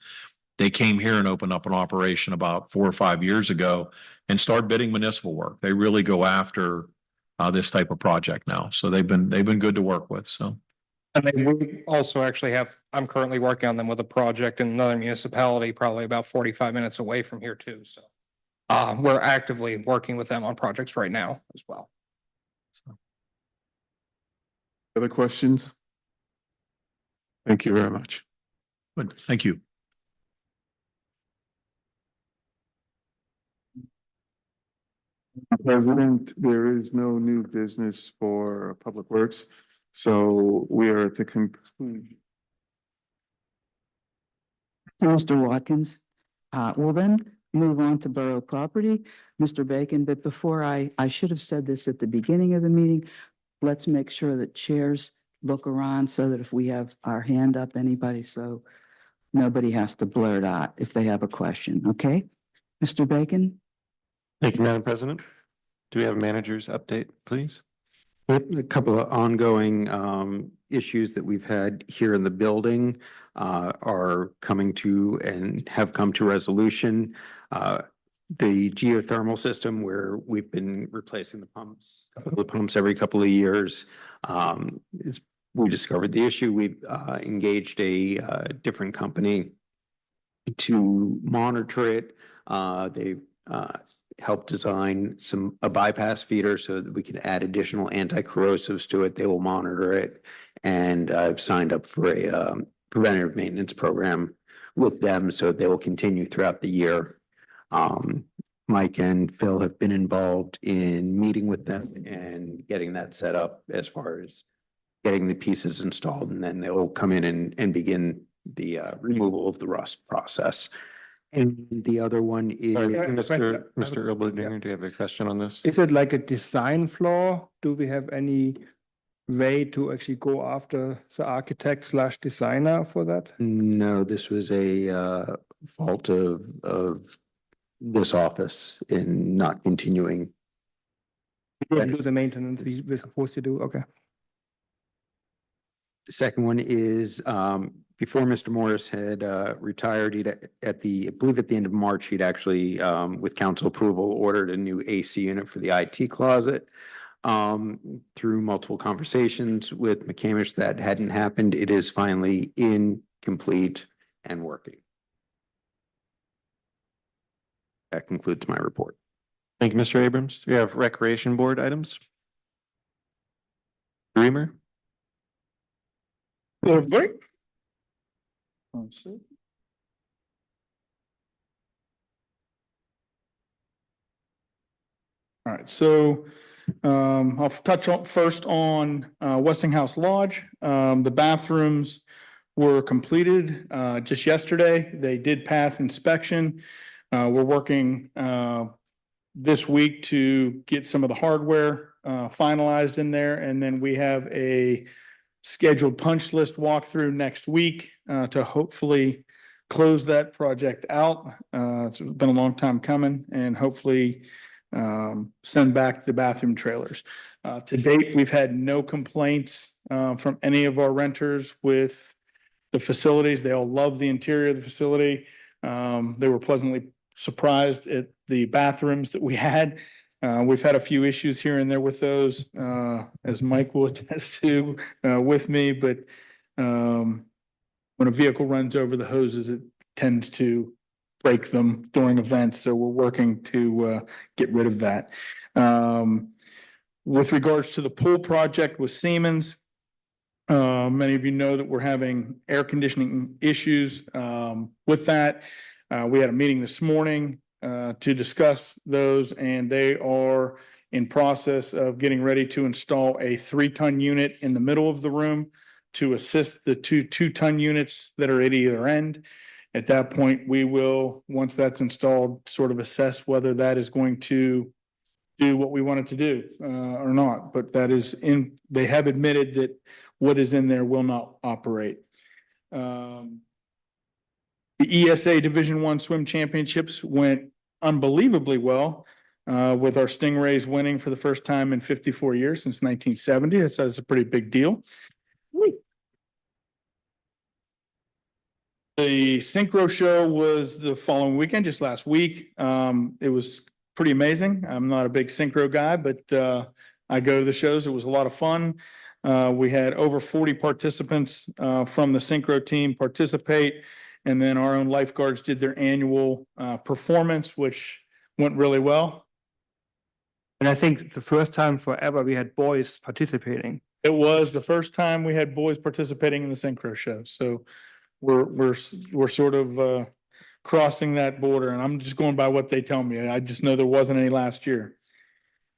Speaker 8: They came here and opened up an operation about 4 or 5 years ago and started bidding municipal work. They really go after this type of project now. So they've been good to work with. So.
Speaker 9: And they would also actually I'm currently working on them with a project in another municipality, probably about 45 minutes away from here too. So we're actively working with them on projects right now as well.
Speaker 3: Other questions? Thank you very much.
Speaker 8: Good. Thank you.
Speaker 3: President, there is no new business for Public Works, so we are at the conclusion.
Speaker 1: Mr. Watkins, we'll then move on to Borough Property, Mr. Bacon, but before I should have said this at the beginning of the meeting, let's make sure that chairs look around so that if we have our hand up, anybody, so nobody has to blurt out if they have a question, okay? Mr. Bacon?
Speaker 12: Thank you, Madam President. Do we have a manager's update, please?
Speaker 4: A couple of ongoing issues that we've had here in the building are coming to and have come to resolution. The geothermal system, where we've been replacing the pumps, every couple of years, we discovered the issue. We've engaged a different company to monitor it. They've help design a bypass feeder so that we can add additional anti-corrosives to it. They will monitor it. And I've signed up for a preventative maintenance program with them, so they will continue throughout the year. Mike and Phil have been involved in meeting with them and getting that set up as far as getting the pieces installed, and then they'll come in and begin the removal of the rust process. And the other one is.
Speaker 12: Mr. Ilblinger, do you have a question on this?
Speaker 11: Is it like a design flaw? Do we have any way to actually go after the architect / designer for that?
Speaker 4: No, this was a fault of this office in not continuing.
Speaker 11: Do the maintenance we're supposed to do, okay.
Speaker 4: The second one is before Mr. Morris had retired, I believe at the end of March, he'd actually, with council approval, ordered a new AC unit for the IT closet. Through multiple conversations with McCamish that hadn't happened, it is finally in, complete, and working. That concludes my report.
Speaker 12: Thank you, Mr. Abrams. Do we have Recreation Board items? Dreamer?
Speaker 11: Hello, everybody. All right, so I'll touch on first on Westinghouse Lodge. The bathrooms were completed just yesterday. They did pass inspection. We're working this week to get some of the hardware finalized in there, and then we have a scheduled punch list walkthrough next week to hopefully close that project out. It's been a long time coming, and hopefully send back the bathroom trailers. To date, we've had no complaints from any of our renters with the facilities. They all love the interior of the facility. They were pleasantly surprised at the bathrooms that we had. We've had a few issues here and there with those, as Mike will attest to with me, but when a vehicle runs over the hoses, it tends to break them during events. So we're working to get rid of that. With regards to the pool project with Siemens, many of you know that we're having air conditioning issues with that. We had a meeting this morning to discuss those, and they are in process of getting ready to install a 3-ton unit in the middle of the room to assist the two 2-ton units that are at either end. At that point, we will, once that's installed, sort of assess whether that is going to do what we want it to do or not. But that is in, they have admitted that what is in there will not operate. The ESA Division I Swim Championships went unbelievably well with our Stingrays winning for the first time in 54 years since 1970. That's a pretty big deal. The synchro show was the following weekend, just last week. It was pretty amazing. I'm not a big synchro guy, but I go to the shows. It was a lot of fun. We had over 40 participants from the synchro team participate, and then our own lifeguards did their annual performance, which went really well. And I think the first time forever we had boys participating. It was the first time we had boys participating in the synchro show. So we're sort of crossing that border, and I'm just going by what they tell me. I just know there wasn't any last year.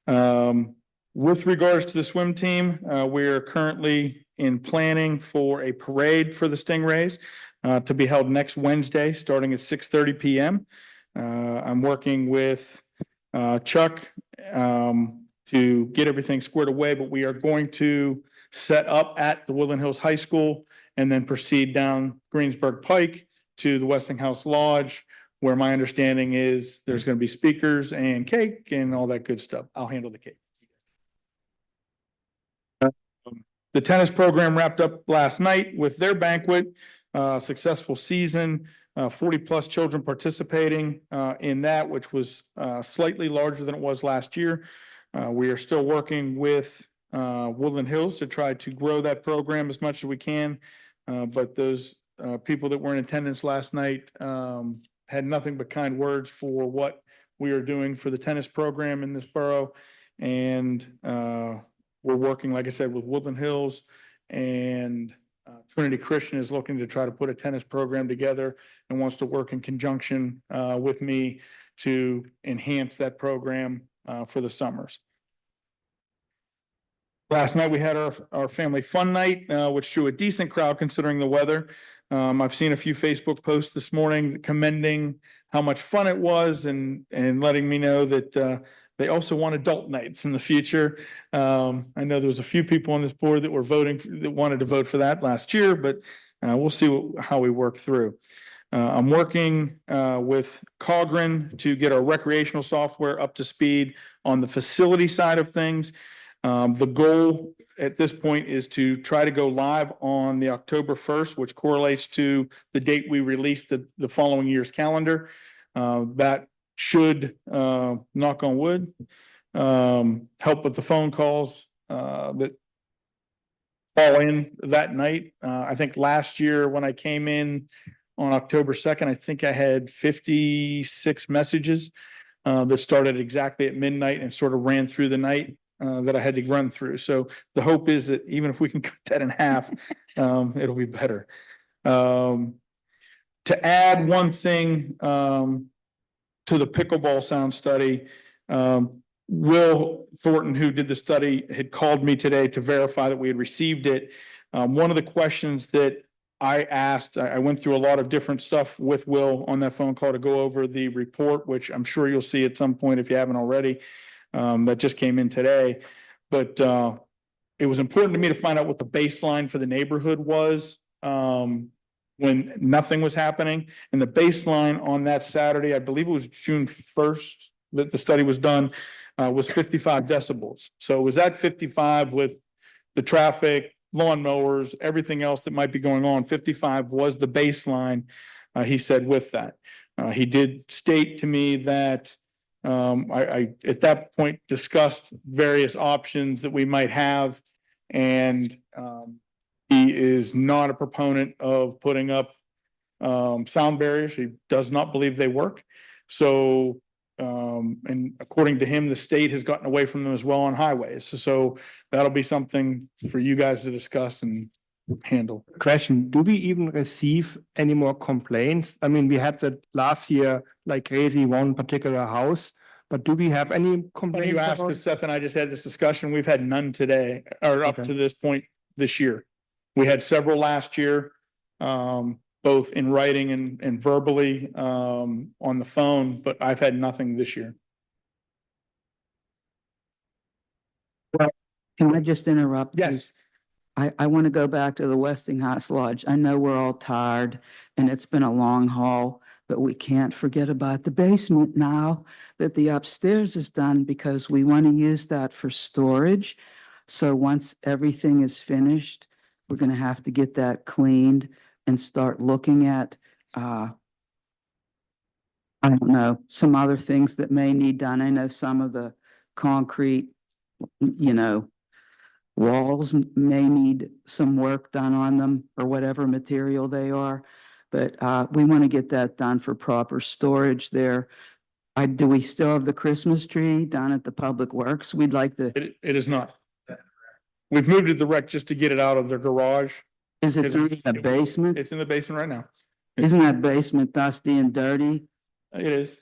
Speaker 11: With regards to the swim team, we're currently in planning for a parade for the Stingrays to be held next Wednesday, starting at 6:30 p.m. I'm working with Chuck to get everything squared away, but we are going to set up at the Woodland Hills High School and then proceed down Greensburg Pike to the Westinghouse Lodge, where my understanding is there's going to be speakers and cake and all that good stuff. I'll handle the cake. The tennis program wrapped up last night with their banquet, successful season, 40+ children participating in that, which was slightly larger than it was last year. We are still working with Woodland Hills to try to grow that program as much as we can. But those people that were in attendance last night had nothing but kind words for what we are doing for the tennis program in this borough. And we're working, like I said, with Woodland Hills, and Trinity Christian is looking to try to put a tennis program together and wants to work in conjunction with me to enhance that program for the summers. Last night we had our family fun night, which drew a decent crowd considering the weather. I've seen a few Facebook posts this morning commending how much fun it was and letting me know that they also want adult nights in the future. I know there was a few people on this board that were voting, that wanted to vote for that last year, but we'll see how we work through. I'm working with Coghren to get our recreational software up to speed on the facility side of things. The goal at this point is to try to go live on the October 1st, which correlates to the date we released the following year's calendar. That should, knock on wood, help with the phone calls, that fall in that night. I think last year when I came in on October 2nd, I think I had 56 messages that started exactly at midnight and sort of ran through the night that I had to run through. So the hope is that even if we can cut that in half, it'll be better. To add one thing to the pickleball sound study, Will Thornton, who did the study, had called me today to verify that we had received it. One of the questions that I asked, I went through a lot of different stuff with Will on that phone call to go over the report, which I'm sure you'll see at some point if you haven't already, that just came in today. But it was important to me to find out what the baseline for the neighborhood was when nothing was happening. And the baseline on that Saturday, I believe it was June 1st that the study was done, was 55 decibels. So it was at 55 with the traffic, lawnmowers, everything else that might be going on. 55 was the baseline, he said, with that. He did state to me that I at that point discussed various options that we might have, and he is not a proponent of putting up sound barriers. He does not believe they work. So and according to him, the state has gotten away from them as well on highways. So that'll be something for you guys to discuss and handle.
Speaker 10: Question, do we even receive any more complaints? I mean, we had that last year, like crazy, one particular house, but do we have any
Speaker 11: When
Speaker 10: complaints?
Speaker 11: you asked,
Speaker 10: about-
Speaker 11: because Seth and I just had this discussion, we've had none today, or up
Speaker 10: Okay.
Speaker 11: to this point this year. We had several last year, both in writing and verbally, on the phone, but I've had nothing this year.
Speaker 1: Can I just interrupt?
Speaker 11: Yes.
Speaker 1: please? I want to go back to the Westinghouse Lodge. I know we're all tired and it's been a long haul, but we can't forget about the basement now that the upstairs is done, because we want to use that for storage. So once everything is finished, we're going to have to get that cleaned and start looking at, I don't know, some other things that may need done. I know some of the concrete, walls may need some work done on them, or whatever material they are. But we want to get that done for proper storage there. Do we still have the Christmas tree down at the Public Works? We'd like to,
Speaker 11: It is not. We've moved it the rec just to get it out of their garage.
Speaker 1: is it
Speaker 11: It's-
Speaker 1: down in the basement?
Speaker 11: It's in the basement right now.
Speaker 1: Isn't that basement dusty and dirty?
Speaker 11: It is.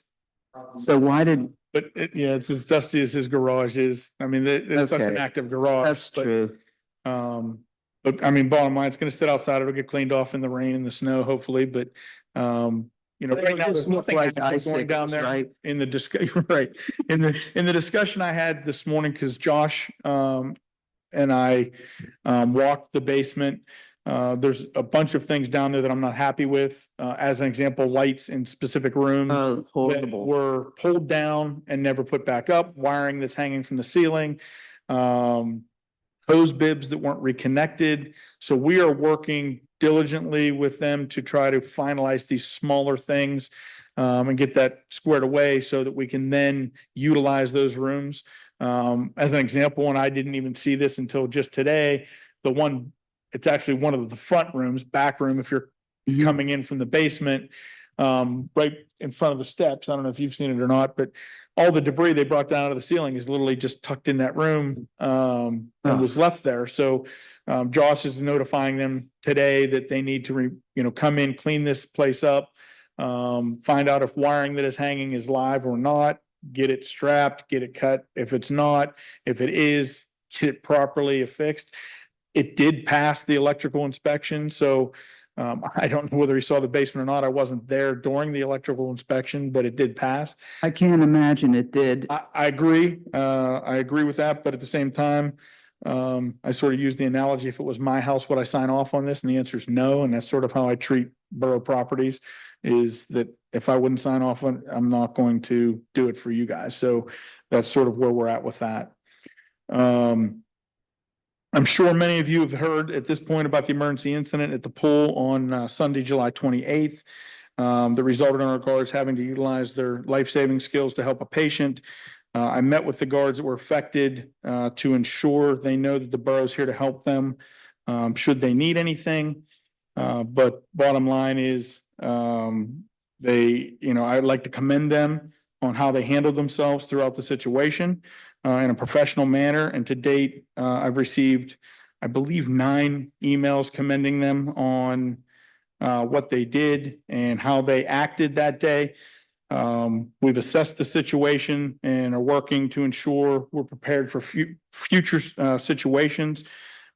Speaker 1: So why did,
Speaker 11: But it's as dusty as his garage is. I mean, it's such an
Speaker 1: Okay.
Speaker 11: active garage.
Speaker 1: that's
Speaker 11: but,
Speaker 1: true.
Speaker 11: But I mean, bottom line, it's gonna sit outside. It'll get cleaned off in the rain and the snow, hopefully, but, right now, there's nothing active going down there.
Speaker 1: Right?
Speaker 11: In the discussion, right, in the discussion I had this morning, because Josh, and I, walked the basement. There's a bunch of things down there that I'm not happy with. As an example, lights in specific rooms
Speaker 1: Oh,
Speaker 11: that
Speaker 1: horrible.
Speaker 11: were pulled down and never put back up, wiring that's hanging from the ceiling, hose bibs that weren't reconnected. So we are working diligently with them to try to finalize these smaller things, and get that squared away so that we can then utilize those rooms. As an example, and I didn't even see this until just today, it's actually one of the front rooms, back room, if you're
Speaker 1: Mhm.
Speaker 11: coming in from the basement, right in front of the steps. I don't know if you've seen it or not, but all the debris they brought down out of the ceiling is literally just tucked in that room, and was left there. So, Josh is notifying them today that they need to come in, clean this place up, find out if wiring that is hanging is live or not, get it strapped, get it cut. If it's not, if it is, get it properly affixed. It did pass the electrical inspection, so I don't know whether he saw the basement or not. I wasn't there during the electrical inspection, but it did pass.
Speaker 1: I can't imagine it did.
Speaker 11: I agree. I agree with that, but at the same time, I sort of use the analogy, if it was my house, would I sign off on this? And the answer is no, and that's sort of how I treat borough properties, is that if I wouldn't sign off on it, I'm not going to do it for you guys. So that's sort of where we're at with that. I'm sure many of you have heard at this point about the emergency incident at the pool on Sunday, July 28th. That resulted in our guards having to utilize their life-saving skills to help a patient. I met with the guards that were affected to ensure they know that the borough's here to help them should they need anything. But bottom line is, I'd like to commend them on how they handled themselves throughout the situation in a professional manner. And to date, I've received, I believe, 9 emails commending them on what they did and how they acted that day. We've assessed the situation and are working to ensure we're prepared for future situations.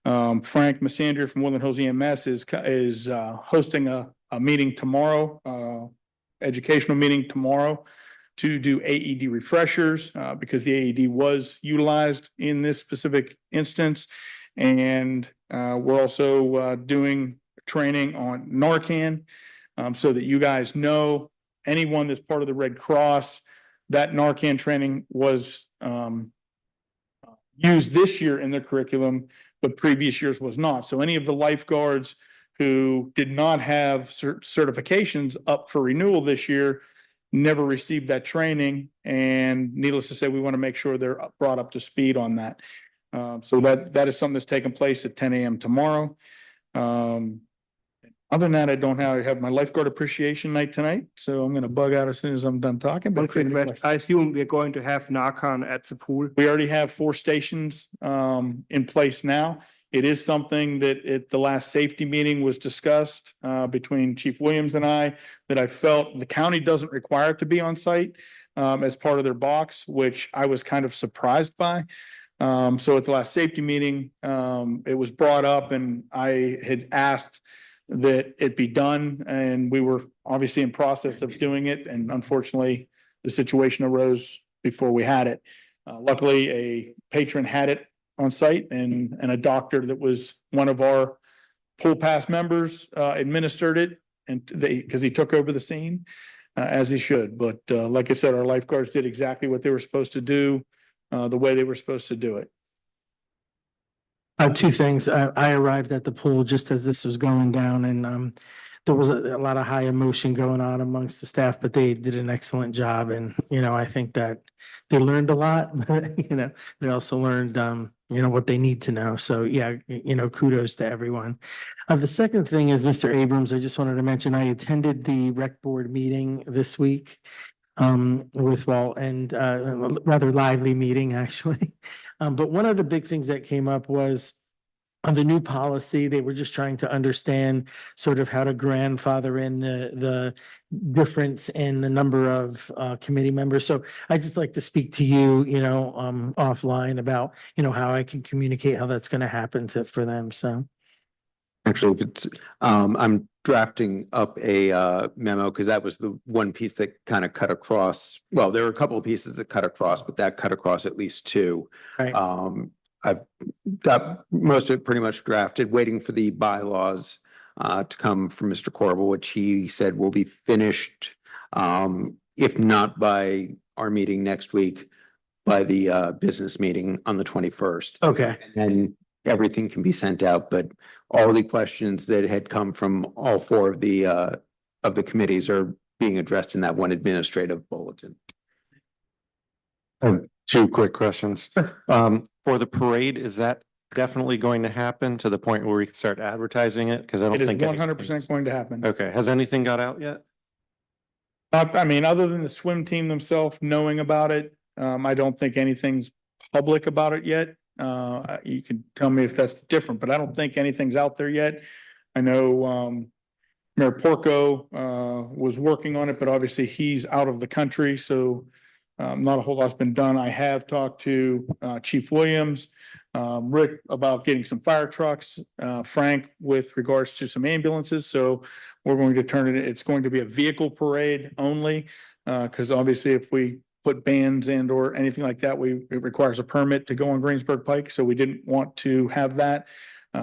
Speaker 11: Frank Massandria from Woodland Hills EMS is hosting a meeting tomorrow, educational meeting tomorrow to do AED refreshers because the AED was utilized in this specific instance. And we're also doing training on Narcan so that you guys know anyone that's part of the Red Cross, that Narcan training was used this year in their curriculum, but previous years was not. So any of the lifeguards who did not have certifications up for renewal this year never received that training. And needless to say, we want to make sure they're brought up to speed on that. So that is something that's taking place at 10 a.m. tomorrow. Other than that, I have my lifeguard appreciation night tonight, so I'm gonna bug out as soon as I'm done talking.
Speaker 10: One
Speaker 11: But
Speaker 10: quick question. I assume we're going to have Narcan at the pool.
Speaker 11: we already have 4 stations in place now. It is something that at the last safety meeting was discussed between Chief Williams and I, that I felt the county doesn't require it to be on site as part of their box, which I was kind of surprised by. So at the last safety meeting, it was brought up and I had asked that it be done, and we were obviously in process of doing it, and unfortunately, the situation arose before we had it. Luckily, a patron had it on site, and a doctor that was one of our pool pass members administered it, and because he took over the scene as he should. But like I said, our lifeguards did exactly what they were supposed to do, the way they were supposed to do it.
Speaker 13: 2 things. I arrived at the pool just as this was going down, and there was a lot of high emotion going on amongst the staff, but they did an excellent job. And, I think that they learned a lot, but, they also learned, what they need to know. So, yeah, kudos to everyone. The second thing is, Mr. Abrams, I just wanted to mention, I attended the rec board meeting this week with Walt, and a rather lively meeting, actually. But one of the big things that came up was on the new policy, they were just trying to understand sort of how to grandfather in the difference in the number of committee members. So I'd just like to speak to you, offline about, how I can communicate how that's going to happen for them. So.
Speaker 4: Actually, if it's, I'm drafting up a memo because that was the one piece that kind of cut across. Well, there were a couple of pieces that cut across, but that cut across at least 2.
Speaker 13: Right.
Speaker 4: I've got most of it pretty much drafted, waiting for the bylaws to come from Mr. Corbel, which he said will be finished, if not by our meeting next week, by the business meeting on the 21st.
Speaker 13: Okay.
Speaker 4: And everything can be sent out, but all the questions that had come from all 4 of the committees are being addressed in that one administrative bulletin.
Speaker 12: 2 quick questions. For the parade, is that definitely going to happen to the point where we can start advertising it? Because I don't
Speaker 11: It
Speaker 12: think.
Speaker 11: is 100% going to happen.
Speaker 12: Okay, has anything got out yet?
Speaker 11: I mean, other than the swim team themselves knowing about it, I don't think anything's public about it yet. You can tell me if that's different, but I don't think anything's out there yet. I know Mayor Porco was working on it, but obviously he's out of the country, so not a whole lot's been done. I have talked to Chief Williams, Rick about getting some fire trucks, Frank with regards to some ambulances. So we're going to turn it, it's going to be a vehicle parade only, because obviously if we put bands and or anything like that, it requires a permit to go on Greensburg Pike. So we didn't want to have that.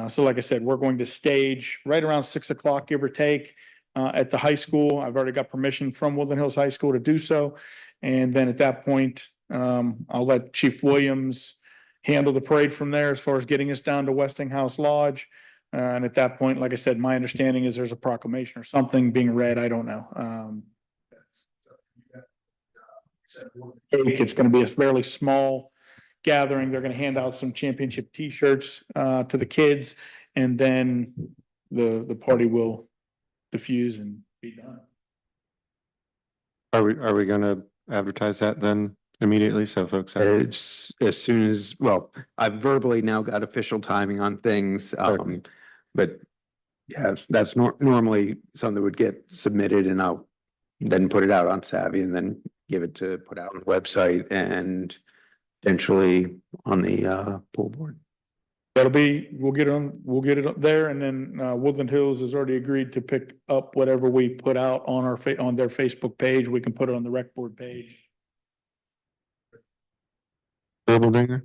Speaker 11: So like I said, we're going to stage right around 6 o'clock, give or take, at the high school. I've already got permission from Woodland Hills High School to do so. And then at that point, I'll let Chief Williams handle the parade from there as far as getting us down to Westinghouse Lodge. And at that point, like I said, my understanding is there's a proclamation or something being read. I don't know. cake. It's going to be a fairly small gathering. They're going to hand out some championship T-shirts to the kids, and then the party will diffuse and be done.
Speaker 12: Are we gonna advertise that then immediately so folks have?
Speaker 4: As soon as, well, I've verbally now got official timing on things, but yeah, that's normally something that would get submitted and I'll then put it out on Savvy and then give it to put out on the website and potentially on the pool board.
Speaker 11: That'll be, we'll get it up there, and then Woodland Hills has already agreed to pick up whatever we put out on our on their Facebook page. We can put it on the rec board page.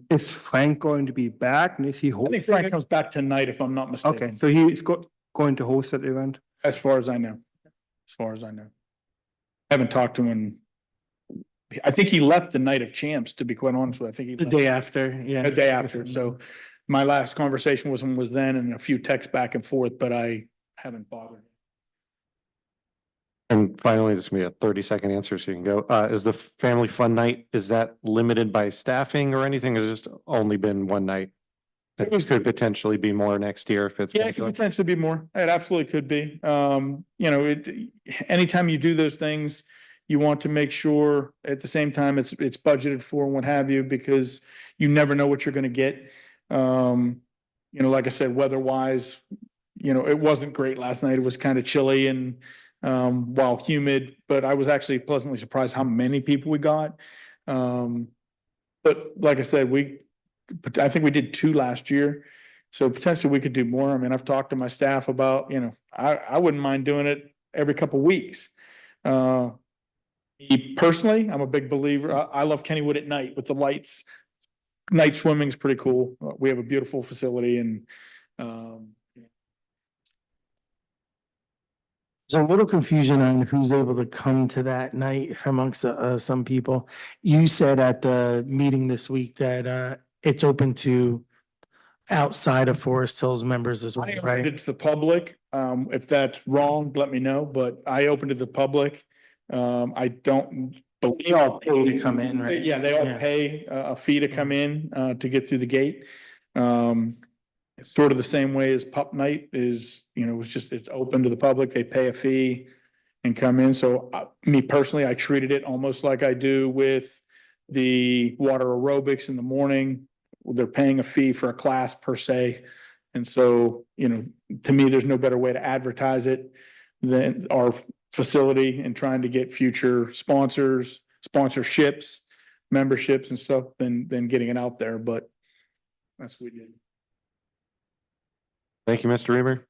Speaker 10: Is Frank going to be back? And is he
Speaker 11: I think
Speaker 10: hosting
Speaker 11: Frank
Speaker 10: it?
Speaker 11: comes back tonight if I'm not mistaken.
Speaker 10: Okay, so he's going to host that event?
Speaker 11: As far as I know, I haven't talked to him. I think he left the night of champs, to be quite honest with you. I think he
Speaker 13: The
Speaker 11: left
Speaker 13: day after, yeah.
Speaker 11: the day after. So my last conversation with him was then, and a few texts back and forth, but I haven't bothered.
Speaker 12: And finally, this is gonna be a 30-second answer so you can go. Is the family fun night, is that limited by staffing or anything? Has it just only been one night? It could potentially be more next year if it's.
Speaker 11: Yeah, it could potentially be more. It absolutely could be. You know, anytime you do those things, you want to make sure at the same time it's budgeted for and what have you, because you never know what you're gonna get. You know, like I said, weather-wise, you know, it wasn't great last night. It was kind of chilly and while humid, but I was actually pleasantly surprised how many people we got. But like I said, I think we did 2 last year, so potentially we could do more. I mean, I've talked to my staff about, you know, I wouldn't mind doing it every couple weeks. Me personally, I'm a big believer. I love Kennywood at night with the lights. Night swimming is pretty cool. We have a beautiful facility and
Speaker 13: There's a little confusion on who's able to come to that night amongst some people. You said at the meeting this week that it's open to outside of Forest Hills members as well,
Speaker 11: I opened
Speaker 13: right?
Speaker 11: it to the public. If that's wrong, let me know, but I opened it to the public. I don't.
Speaker 13: They all pay to come in, right?
Speaker 11: Yeah, they all
Speaker 13: Yeah.
Speaker 11: pay a fee to come in to get through the gate. It's sort of the same way as Pup Night is, you know, it's open to the public. They pay a fee and come in. So me personally, I treated it almost like I do with the water aerobics in the morning. They're paying a fee for a class per se. And so, you know, to me, there's no better way to advertise it than our facility and trying to get future sponsors, sponsorships, memberships and stuff than getting it out there. But that's what we did.
Speaker 12: Thank you, Mr. Reamer.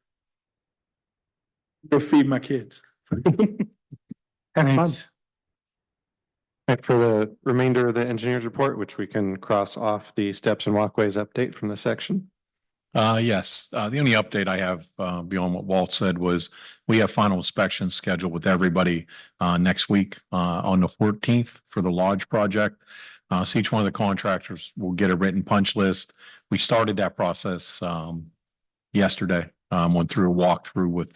Speaker 11: Go feed my kids.
Speaker 13: Thanks.
Speaker 12: Right, for the remainder of the engineer's report, which we can cross off the steps and walkways update from this section.
Speaker 8: Yes, the only update I have beyond what Walt said was we have final inspection scheduled with everybody next week on the 14th for the lodge project. So each one of the contractors will get a written punch list. We started that process yesterday. Went through a walkthrough with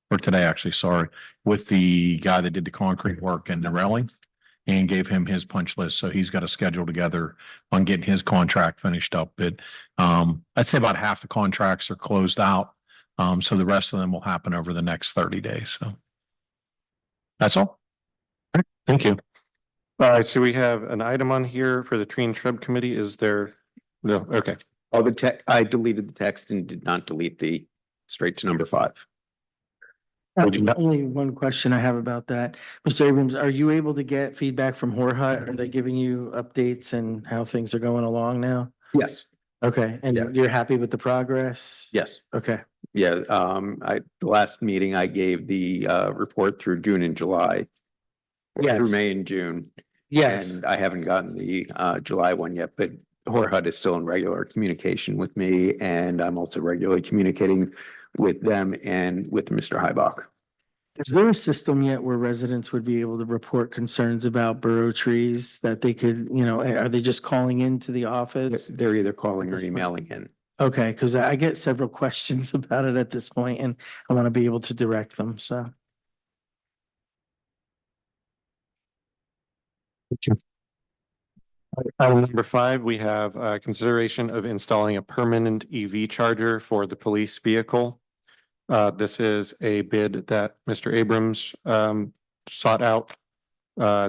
Speaker 8: or today actually, sorry, with the guy that did the concrete work and the railing, and gave him his punch list. So he's got a schedule together on getting his contract finished up. But I'd say about half the contracts are closed out. So the rest of them will happen over the next 30 days. So that's all.
Speaker 12: Thank you. All right, so we have an item on here for the tree and shrub committee. Is there? No, okay.
Speaker 4: Oh, I deleted the text and did not delete the straight to number 5.
Speaker 13: Only one question I have about that. Mr. Abrams, are you able to get feedback from Horhut? Are they giving you updates and how things are going along now?
Speaker 4: Yes.
Speaker 13: Okay, and
Speaker 4: Yeah.
Speaker 13: you're happy with the progress?
Speaker 4: Yes.
Speaker 13: Okay,
Speaker 4: Yeah, the last meeting I gave the report through June and July. Through
Speaker 13: Yes.
Speaker 4: May and June.
Speaker 13: yes,
Speaker 4: And I haven't gotten the July one yet, but Horhut is still in regular communication with me, and I'm also regularly communicating with them and with Mr. Hybach.
Speaker 13: is there a system yet where residents would be able to report concerns about borough trees that they could, you know, are they just calling into the office?
Speaker 4: They're either calling or
Speaker 13: This one.
Speaker 4: emailing in.
Speaker 13: Okay, because I get several questions about it at this point, and I want to be able to direct them, so.
Speaker 12: Item number 5, we have consideration of installing a permanent EV charger for the police vehicle. This is a bid that Mr. Abrams sought out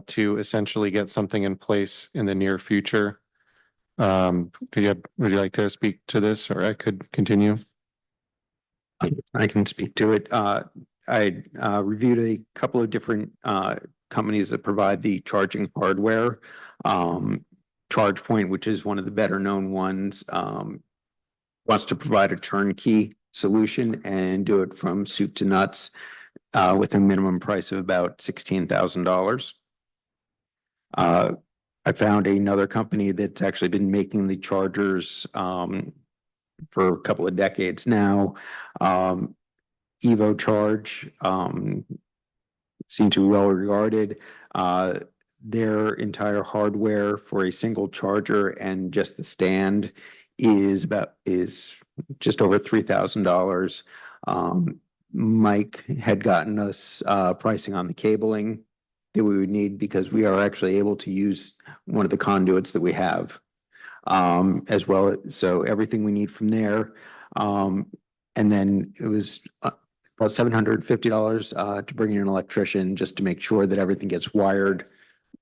Speaker 12: to essentially get something in place in the near future. Would you like to speak to this, or I could continue?
Speaker 4: I can speak to it. I reviewed a couple of different companies that provide the charging hardware. ChargePoint, which is one of the better known ones, wants to provide a turnkey solution and do it from soup to nuts with a minimum price of about $16,000. I found another company that's actually been making the chargers for a couple of decades now. Evo Charge seem to be well regarded. Their entire hardware for a single charger and just the stand is just over $3,000. Mike had gotten us pricing on the cabling that we would need, because we are actually able to use one of the conduits that we have as well. So everything we need from there. And then it was about $750 to bring in an electrician just to make sure that everything gets wired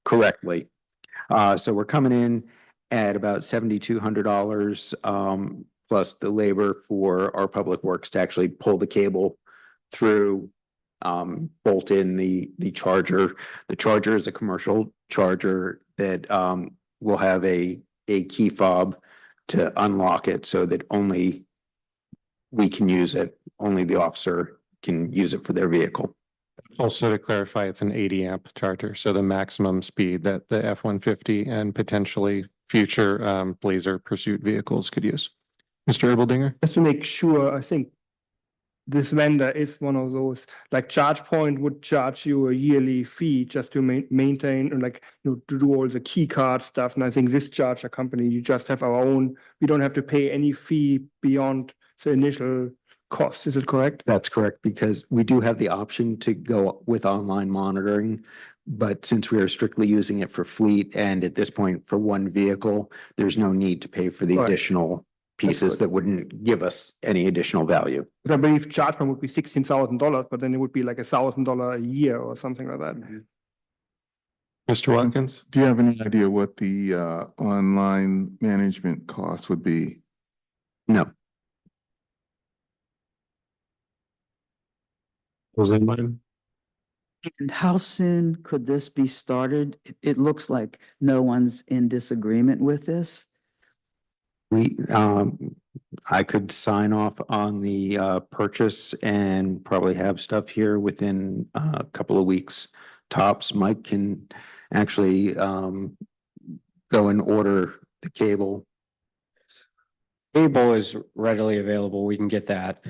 Speaker 4: correctly. So we're coming in at about $7,200 plus the labor for our public works to actually pull the cable through, bolt in the charger. The charger is a commercial charger that will have a key fob to unlock it so that only we can use it, only the officer can use it for their vehicle.
Speaker 12: Also, to clarify, it's an 80 amp charger, so the maximum speed that the F-150 and potentially future Blazer Pursuit vehicles could use. Mr. Erbaldinger?
Speaker 10: Just to make sure, I think this vendor is one of those, like ChargePoint would charge you a yearly fee just to maintain and to do all the key card stuff. And I think this charger company, you just have our own, we don't have to pay any fee beyond the initial cost. Is it correct?
Speaker 4: That's correct, because we do have the option to go with online monitoring. But since we are strictly using it for fleet and at this point for one vehicle, there's no need to pay for the additional pieces that wouldn't give us any additional value.
Speaker 10: But I believe ChargePoint would be $16,000, but then it would be like $1,000 a year or something like that.
Speaker 12: Mr. Watkins?
Speaker 3: Do you have any idea what the online management cost would be?
Speaker 4: No.
Speaker 12: Was anybody?
Speaker 1: And how soon could this be started? It looks like no one's in disagreement with this.
Speaker 4: I could sign off on the purchase and probably have stuff here within a couple of weeks tops. Mike can actually go and order the cable.
Speaker 5: Cable is readily available. We can get that.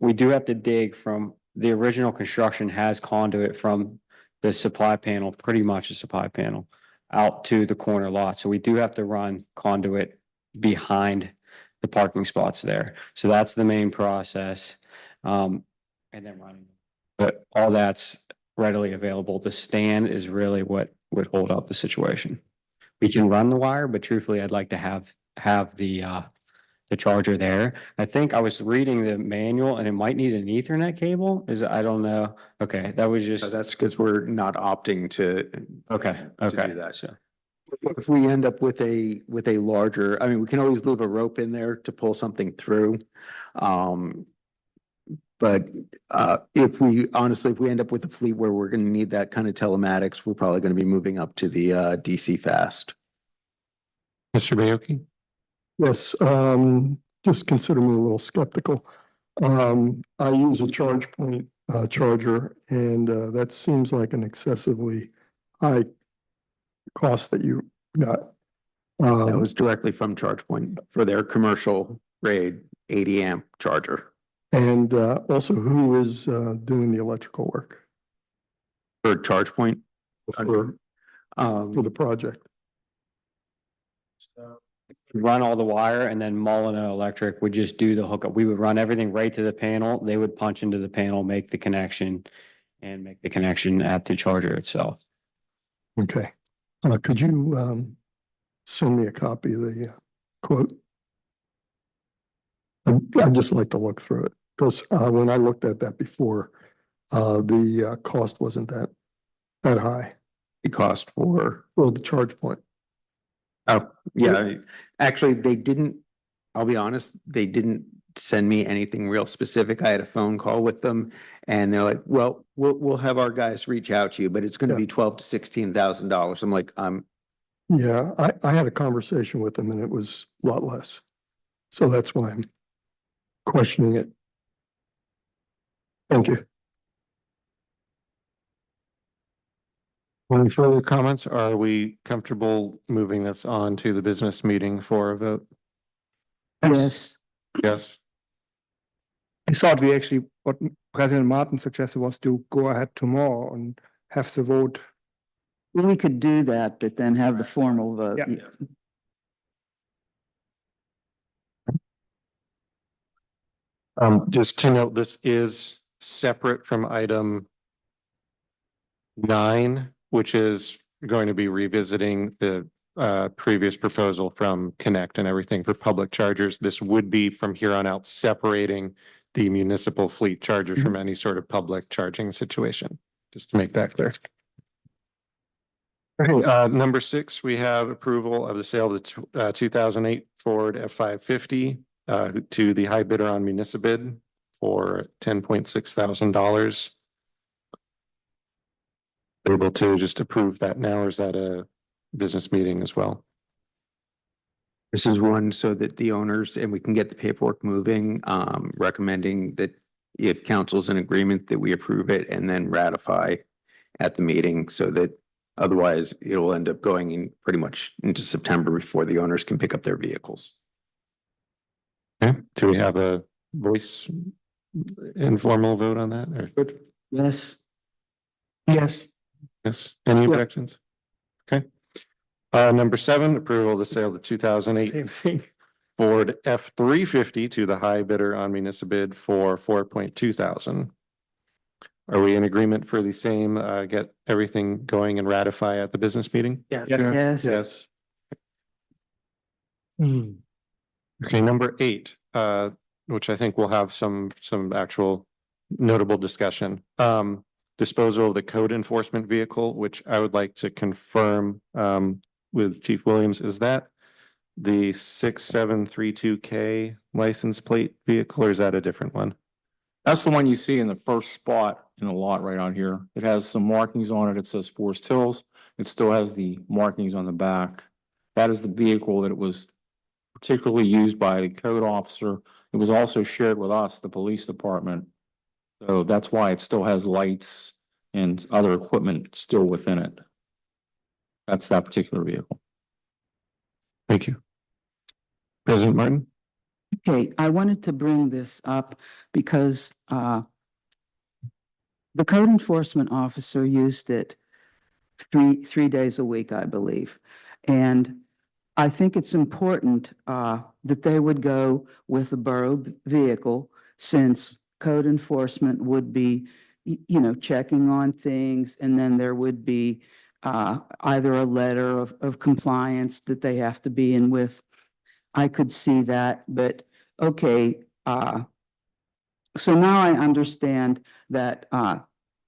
Speaker 5: We do have to dig from the original construction has conduit from the supply panel, pretty much a supply panel, out to the corner lot. So we do have to run conduit behind the parking spots there. So that's the main process. And then running, but all that's readily available. The stand is really what would hold up the situation. We can run the wire, but truthfully, I'd like to have the charger there. I think I was reading the manual and it might need an Ethernet cable. I don't know. Okay, that was just.
Speaker 4: That's because we're not opting to.
Speaker 5: Okay.
Speaker 4: To do that. So if we end up with a larger, I mean, we can always leave a rope in there to pull something through. But if we end up with a fleet where we're going to need that kind of telematics, we're probably going to be moving up to the DC fast.
Speaker 12: Mr. Bayoki?
Speaker 7: Yes, just consider me a little skeptical. I use a ChargePoint charger, and that seems like an excessively high cost that you got.
Speaker 4: That was directly from ChargePoint for their commercial grade 80 amp charger.
Speaker 7: And also, who is doing the electrical work
Speaker 4: For ChargePoint?
Speaker 7: for the project?
Speaker 5: Run all the wire, and then Molyneux Electric would just do the hookup. We would run everything right to the panel. They would punch into the panel, make the connection at the charger itself.
Speaker 7: Okay. Could you, send me a copy of the quote? I'd just like to look through it, because, when I looked at that before, the, cost wasn't that high.
Speaker 4: The cost for,
Speaker 7: Well, the charge point.
Speaker 4: oh, yeah, actually, they didn't, I'll be honest, they didn't send me anything real specific. I had a phone call with them and they're like, well, we'll have our guys reach out to you, but it's gonna be $12,000 to $16,000. I'm like,
Speaker 7: Yeah, I had a conversation with them and it was a lot less. So that's why I'm questioning it. Thank you.
Speaker 12: Any further comments? Are we comfortable moving this on to the business meeting for a vote?
Speaker 1: Yes,
Speaker 12: Yes.
Speaker 10: I thought we actually, what President Martin suggested was to go ahead tomorrow and have the vote.
Speaker 1: we could do that, but then have the formal vote.
Speaker 10: Yeah.
Speaker 12: Just to note, this is separate from item 9, which is going to be revisiting the previous proposal from Connect and everything for public chargers. This would be from here on out separating the municipal fleet chargers from any sort of public charging situation, just to make that clear. Okay, number 6, we have approval of the sale of the 2008 Ford F-550 to the high bidder on Municipid for $10.6 thousand. Able to just approve that now, or is that a business meeting as well?
Speaker 4: this is one so that the owners, and we can get the paperwork moving, recommending that if council's in agreement that we approve it and then ratify at the meeting, so that otherwise it will end up going in pretty much into September before the owners can pick up their vehicles.
Speaker 12: Okay, do we have a voice informal vote on that or?
Speaker 1: Yes,
Speaker 13: Yes.
Speaker 12: Yes, any objections? Okay. Number 7, approval of the sale of the 2008
Speaker 10: Same thing.
Speaker 12: Ford F-350 to the high bidder on Municipid for $4.2 thousand. Are we in agreement for the same, get everything going and ratify at the business meeting?
Speaker 13: Yes.
Speaker 1: yes,
Speaker 12: Yes. Okay, number 8, which I think will have some actual notable discussion. Disposal of the code enforcement vehicle, which I would like to confirm with Chief Williams. Is that the 6732K license plate vehicle, or is that a different one?
Speaker 6: That's the one you see in the first spot in the lot right on here. It has some markings on it. It says Forest Hills. It still has the markings on the back. That is the vehicle that it was particularly used by the code officer. It was also shared with us, the police department. So that's why it still has lights and other equipment still within it. That's that particular vehicle.
Speaker 12: Thank you. President Martin?
Speaker 1: okay, I wanted to bring this up because the code enforcement officer used it three days a week, I believe. And I think it's important that they would go with a borough vehicle, since code enforcement would be, checking on things, and then there would be either a letter of compliance that they have to be in with. I could see that, but okay. So now I understand that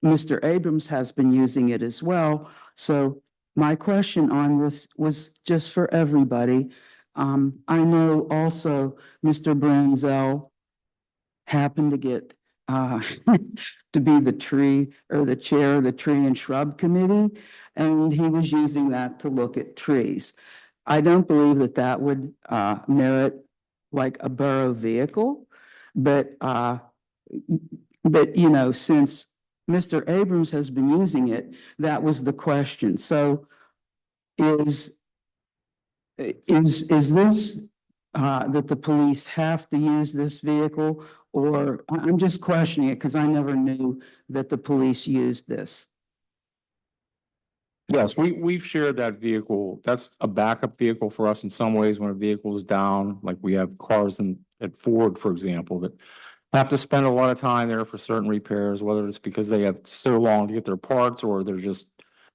Speaker 1: Mr. Abrams has been using it as well. So my question on this was just for everybody. I know also Mr. Branzel happened to get to be the chair of the tree and shrub committee, and he was using that to look at trees. I don't believe that would merit like a borough vehicle, but since Mr. Abrams has been using it, that was the question. So is this that the police have to use this vehicle, or I'm just questioning it because I never knew that the police used this.
Speaker 6: Yes, we've shared that vehicle. That's a backup vehicle for us in some ways when a vehicle is down, like we have cars at Ford, for example, that have to spend a lot of time there for certain repairs, whether it's because they have so long to get their parts or they're just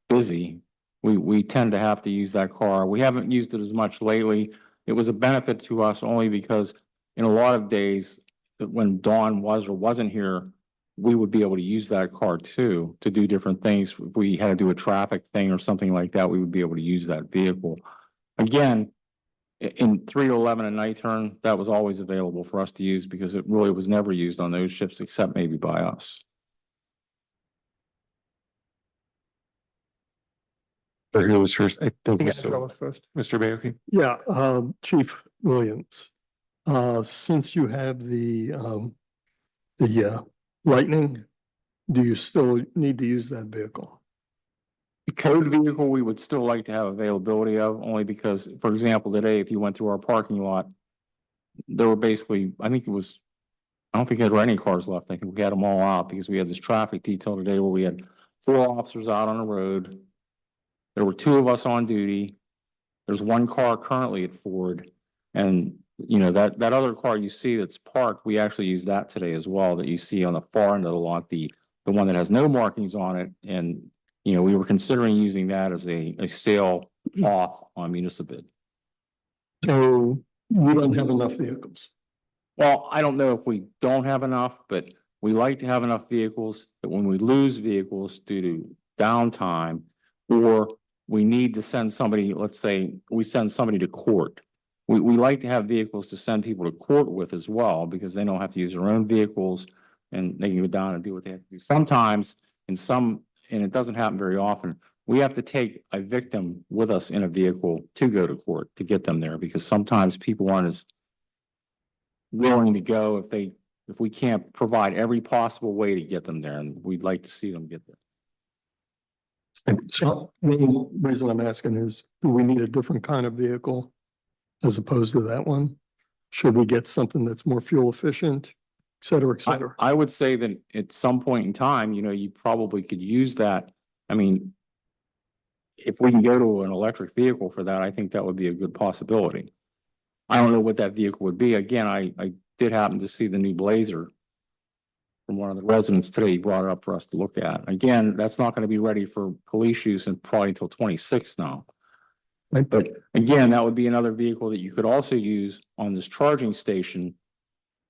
Speaker 6: busy. we tend to have to use that car. We haven't used it as much lately. It was a benefit to us only because in a lot of days, when Dawn was or wasn't here, we would be able to use that car too, to do different things. If we had to do a traffic thing or something like that, we would be able to use that vehicle. Again, in 3 to 11 at night turn, that was always available for us to use because it really was never used on those shifts except maybe by us.
Speaker 12: Who was first? I think
Speaker 10: Angela was first.
Speaker 12: Mr. Bayoki.
Speaker 7: Yeah, Chief Williams, since you have the Lightning, do you still need to use that vehicle?
Speaker 6: The code vehicle, we would still like to have availability of, only because, for example, today, if you went through our parking lot, there were basically, I don't think there were any cars left. I think we had them all out because we had this traffic detail today where we had 4 officers out on the road. There were 2 of us on duty. There's 1 car currently at Ford. And, you know, that other car you see that's parked, we actually use that today as well, that you see on the far end of the lot, the one that has no markings on it. And, you know, we were considering using that as a sale off on municipal bid.
Speaker 7: So you don't have enough vehicles.
Speaker 6: Well, I don't know if we don't have enough, but we like to have enough vehicles that when we lose vehicles due to downtime, or we need to send somebody, let's say we send somebody to court. We like to have vehicles to send people to court with as well, because they don't have to use their own vehicles and they can go down and do what they have to do. Sometimes and it doesn't happen very often, we have to take a victim with us in a vehicle to go to court to get them there, because sometimes people aren't as willing to go if we can't provide every possible way to get them there, and we'd like to see them get there.
Speaker 7: So the reason I'm asking is, do we need a different kind of vehicle as opposed to that one? Should we get something that's more fuel efficient, et cetera, et cetera?
Speaker 6: I would say that at some point in time, you know, you probably could use that. I mean, if we can go to an electric vehicle for that, I think that would be a good possibility. I don't know what that vehicle would be. Again, I did happen to see the new Blazer from one of the residents today. He brought it up for us to look at. Again, that's not going to be ready for police use and probably until 26 now. But again, that would be another vehicle that you could also use on this charging station.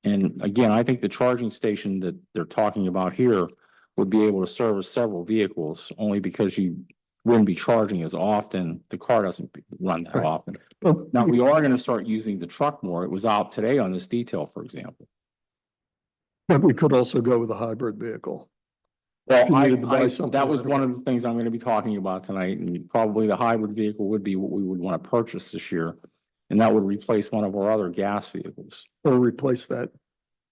Speaker 6: And again, I think the charging station that they're talking about here would be able to service several vehicles, only because you wouldn't be charging as often. The car doesn't run that often. Now, we are going to start using the truck more. It was out today on this detail, for example.
Speaker 7: But we could also go with a hybrid vehicle.
Speaker 6: Well,
Speaker 7: If you needed to buy something
Speaker 6: that was
Speaker 7: later
Speaker 6: one
Speaker 7: on.
Speaker 6: of the things I'm going to be talking about tonight, and probably the hybrid vehicle would be what we would want to purchase this year. And that would replace one of our other gas vehicles.
Speaker 7: Or replace that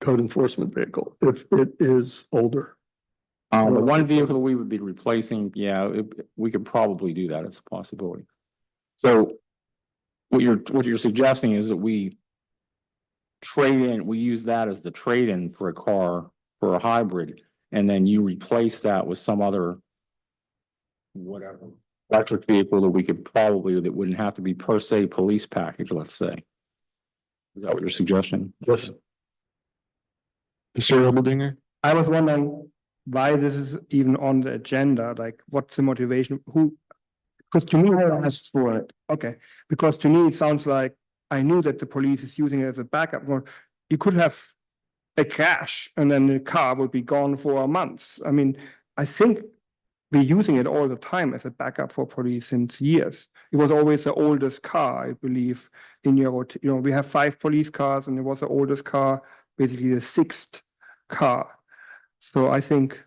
Speaker 7: code enforcement vehicle if it is older.
Speaker 6: The one vehicle that we would be replacing, we could probably do that. It's a possibility. So what you're suggesting is that we use that as the trade-in for a car, for a hybrid, and then you replace that with some other whatever electric vehicle that we could that wouldn't have to be per se police package, let's say. Is that what you're suggesting?
Speaker 7: Yes.
Speaker 12: Mr. Romeldinger?
Speaker 10: I was wondering why this is even on the agenda, like what's the motivation, because to me, I asked for it. Okay, because to me, it sounds like I knew that the police is using it as a backup. Well, you could have a crash and then the car would be gone for a month. I mean, I think we're using it all the time as a backup for police since years. It was always the oldest car, I believe, in your, we have 5 police cars and it was the oldest car, basically the 6th car. So I think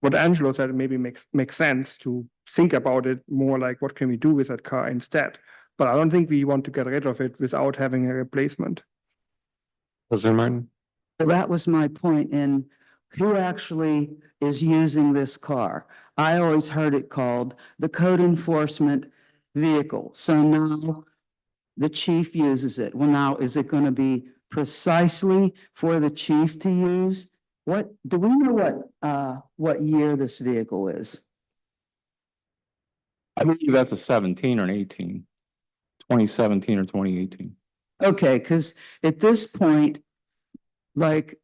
Speaker 10: what Angelo said maybe makes sense to think about it more like what can we do with that car instead. But I don't think we want to get rid of it without having a replacement.
Speaker 12: President Martin?
Speaker 1: Well, that was my point in who actually is using this car. I always heard it called the code enforcement vehicle. So now the chief uses it. Well, now is it going to be precisely for the chief to use? Do we know what year this vehicle is?
Speaker 6: I believe that's a 17 or an 18, 2017 or 2018.
Speaker 1: Okay, because at this point, like,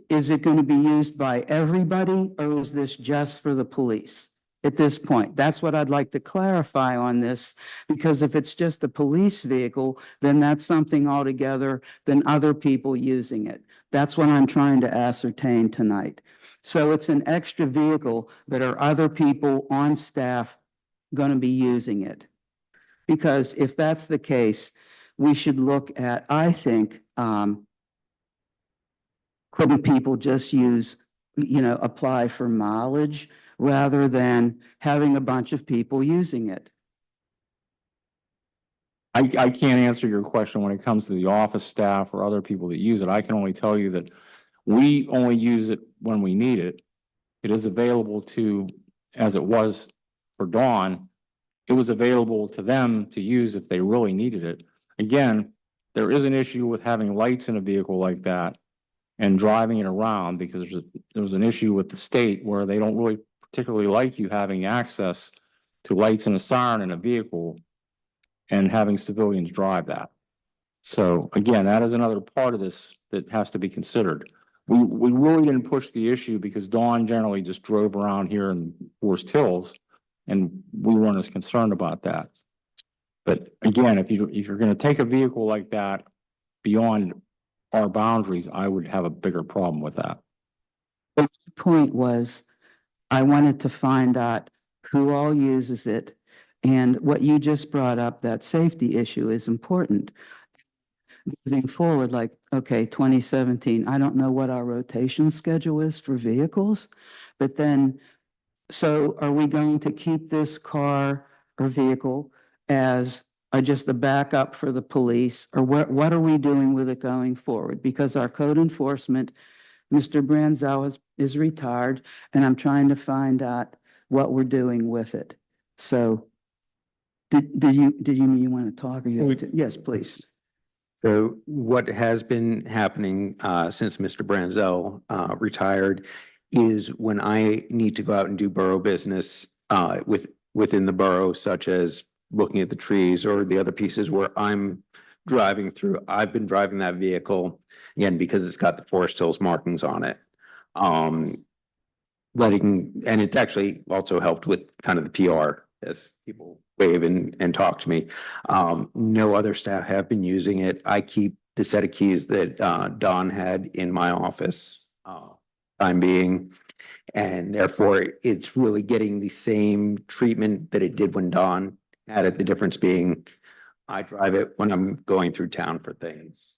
Speaker 1: is it going to be used by everybody or is this just for the police? at this point. That's what I'd like to clarify on this, because if it's just a police vehicle, then that's something altogether than other people using it. That's what I'm trying to ascertain tonight. So it's an extra vehicle, but are other people on staff going to be using it? Because if that's the case, we should look at, I think, couldn't people just use, apply for mileage rather than having a bunch of people using it?
Speaker 6: I can't answer your question when it comes to the office staff or other people that use it. I can only tell you that we only use it when we need it. It is available to, as it was for Dawn, it was available to them to use if they really needed it. Again, there is an issue with having lights in a vehicle like that and driving it around, because there's an issue with the state where they don't really particularly like you having access to lights and a siren in a vehicle and having civilians drive that. So again, that is another part of this that has to be considered. We really didn't push the issue because Dawn generally just drove around here in Forest Hills, and we weren't as concerned about that. But again, if you're going to take a vehicle like that beyond our boundaries, I would have a bigger problem with that.
Speaker 1: The point was, I wanted to find out who all uses it, and what you just brought up, that safety issue, is important. Moving forward, like, okay, 2017, I don't know what our rotation schedule is for vehicles, but then, so are we going to keep this car or vehicle as just a backup for the police, or what are we doing with it going forward? Because our code enforcement, Mr. Branzel is retired, and I'm trying to find out what we're doing with it. So did you want to talk, or you? Yes, please.
Speaker 4: So what has been happening since Mr. Branzel retired is when I need to go out and do borough business within the borough, such as looking at the trees or the other pieces where I'm driving through, I've been driving that vehicle, again, because it's got the Forest Hills markings on it. And it's actually also helped with kind of the PR as people wave and talk to me. No other staff have been using it. I keep the set of keys that Don had in my office, time being, and therefore it's really getting the same treatment that it did when Don had it. The difference being I drive it when I'm going through town for things.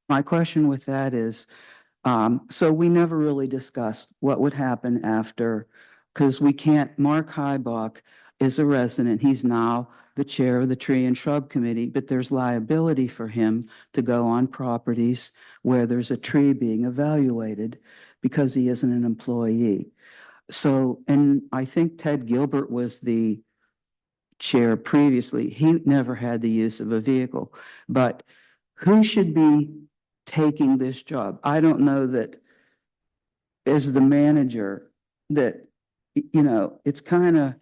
Speaker 1: My question with that is, so we never really discussed what would happen after, because we can't, Mark Hybach is a resident. He's now the chair of the Tree and Shrub Committee, but there's liability for him to go on properties where there's a tree being evaluated because he isn't an employee. So, and I think Ted Gilbert was the chair previously. He never had the use of a vehicle, but who should be taking this job? I don't know that as the manager that, it's kind of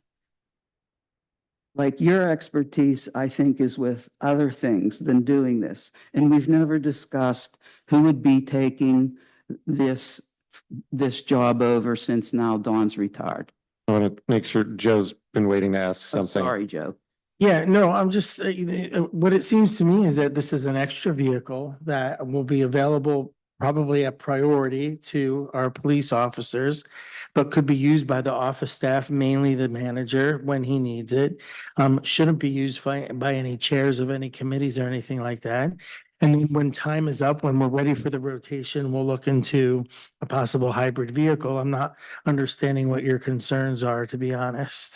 Speaker 1: like your expertise, I think, is with other things than doing this. And we've never discussed who would be taking this job over since now Dawn's retired.
Speaker 12: I want to make sure Joe's been waiting to ask
Speaker 1: Oh,
Speaker 12: something.
Speaker 1: sorry, Joe.
Speaker 13: Yeah, no, I'm just, what it seems to me is that this is an extra vehicle that will be available probably a priority to our police officers, but could be used by the office staff, mainly the manager when he needs it. Shouldn't be used by any chairs of any committees or anything like that. And then when time is up, when we're ready for the rotation, we'll look into a possible hybrid vehicle. I'm not understanding what your concerns are, to be honest.